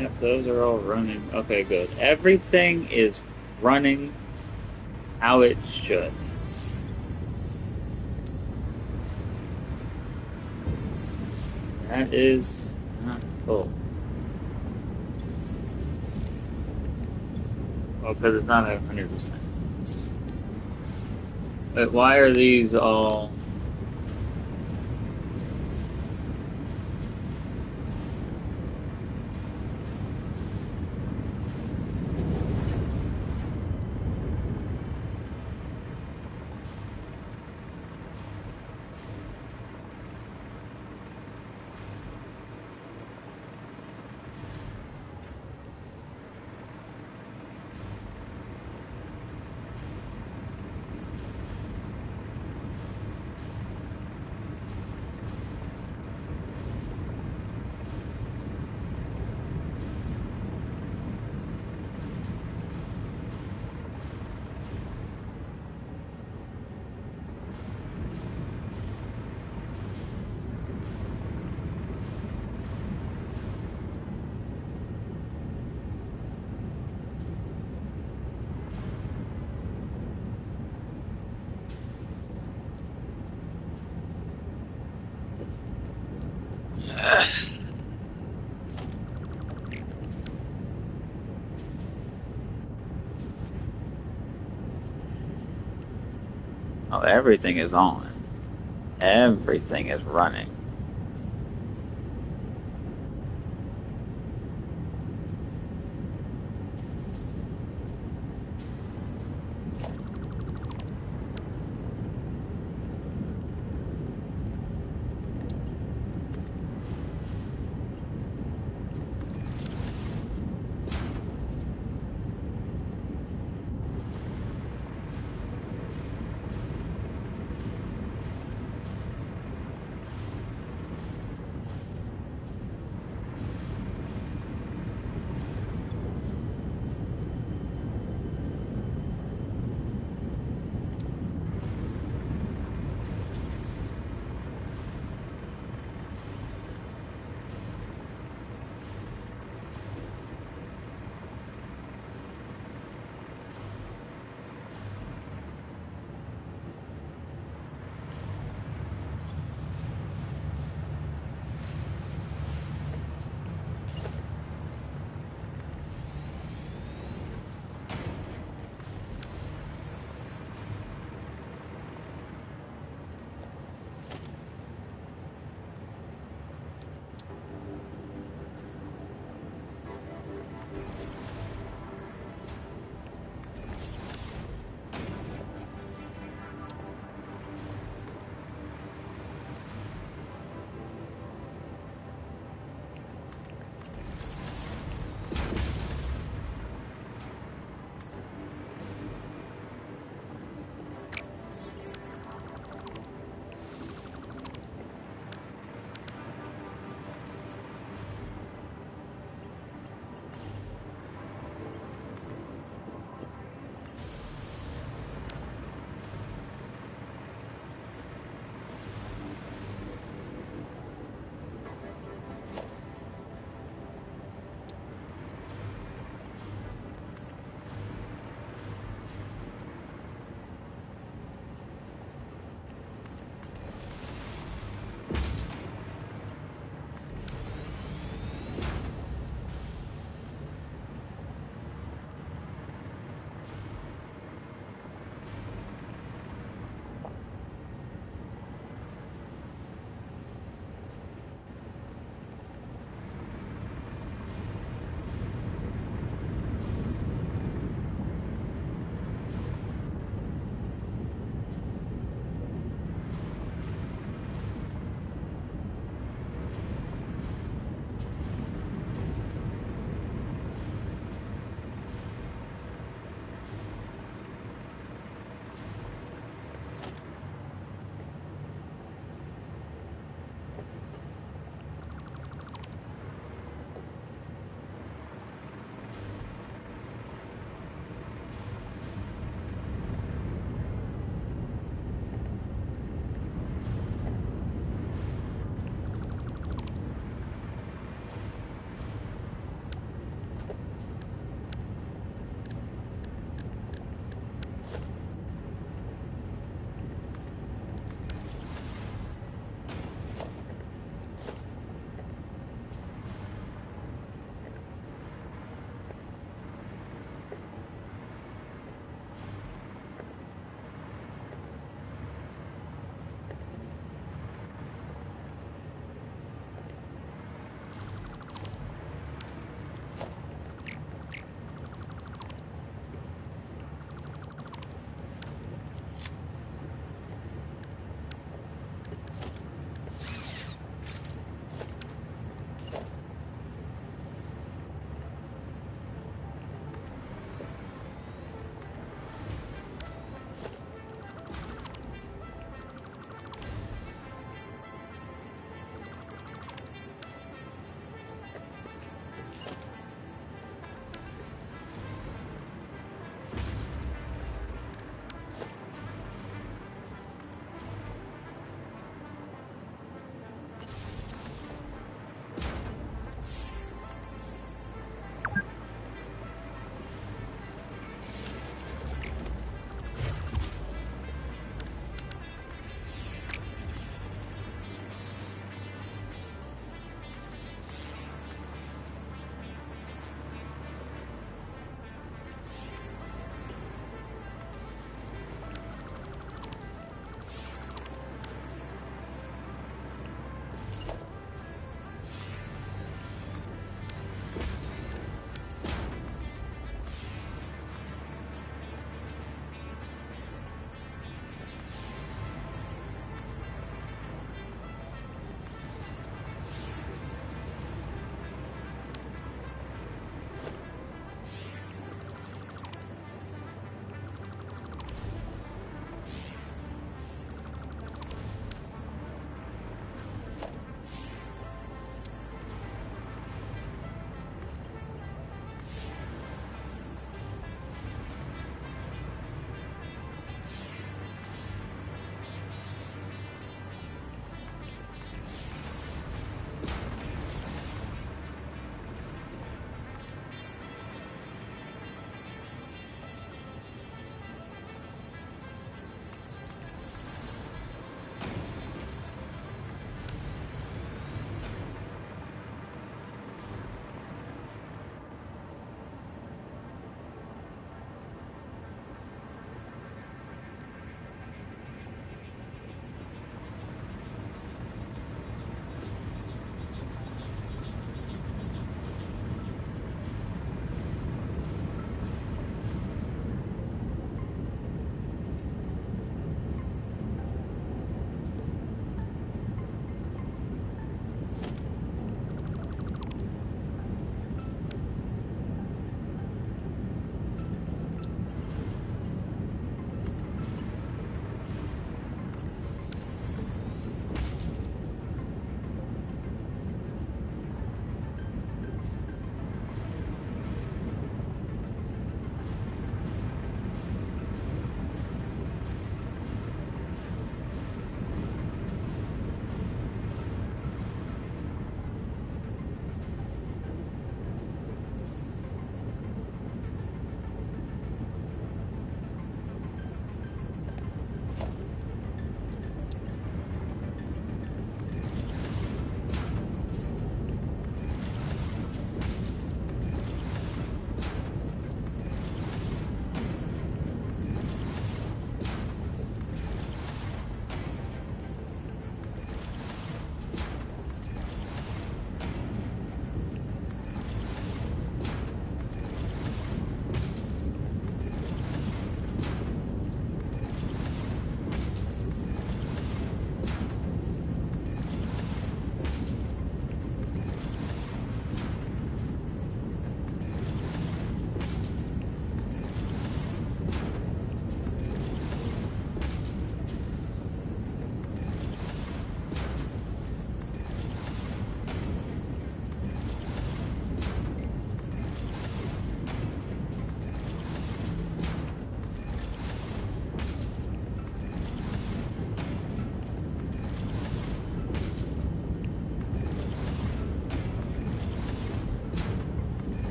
Yep, those are all running. Okay, good. Everything is running how it should. That is not full. Well, because it's not 100%. But why are these all... Oh, everything is on. Everything is running.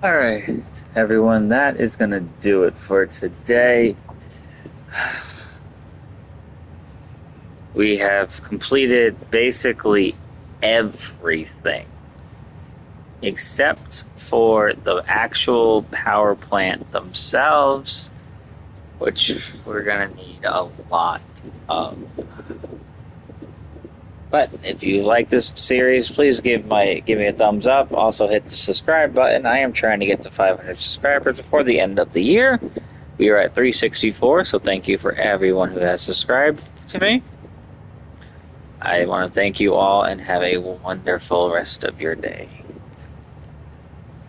All right, everyone, that is going to do it for today. We have completed basically everything except for the actual power plant themselves, which we're going to need a lot of. But if you like this series, please give me a thumbs up. Also hit the subscribe button. I am trying to get to 500 subscribers before the end of the year. We are at 364, so thank you for everyone who has subscribed to me. I want to thank you all and have a wonderful rest of your day.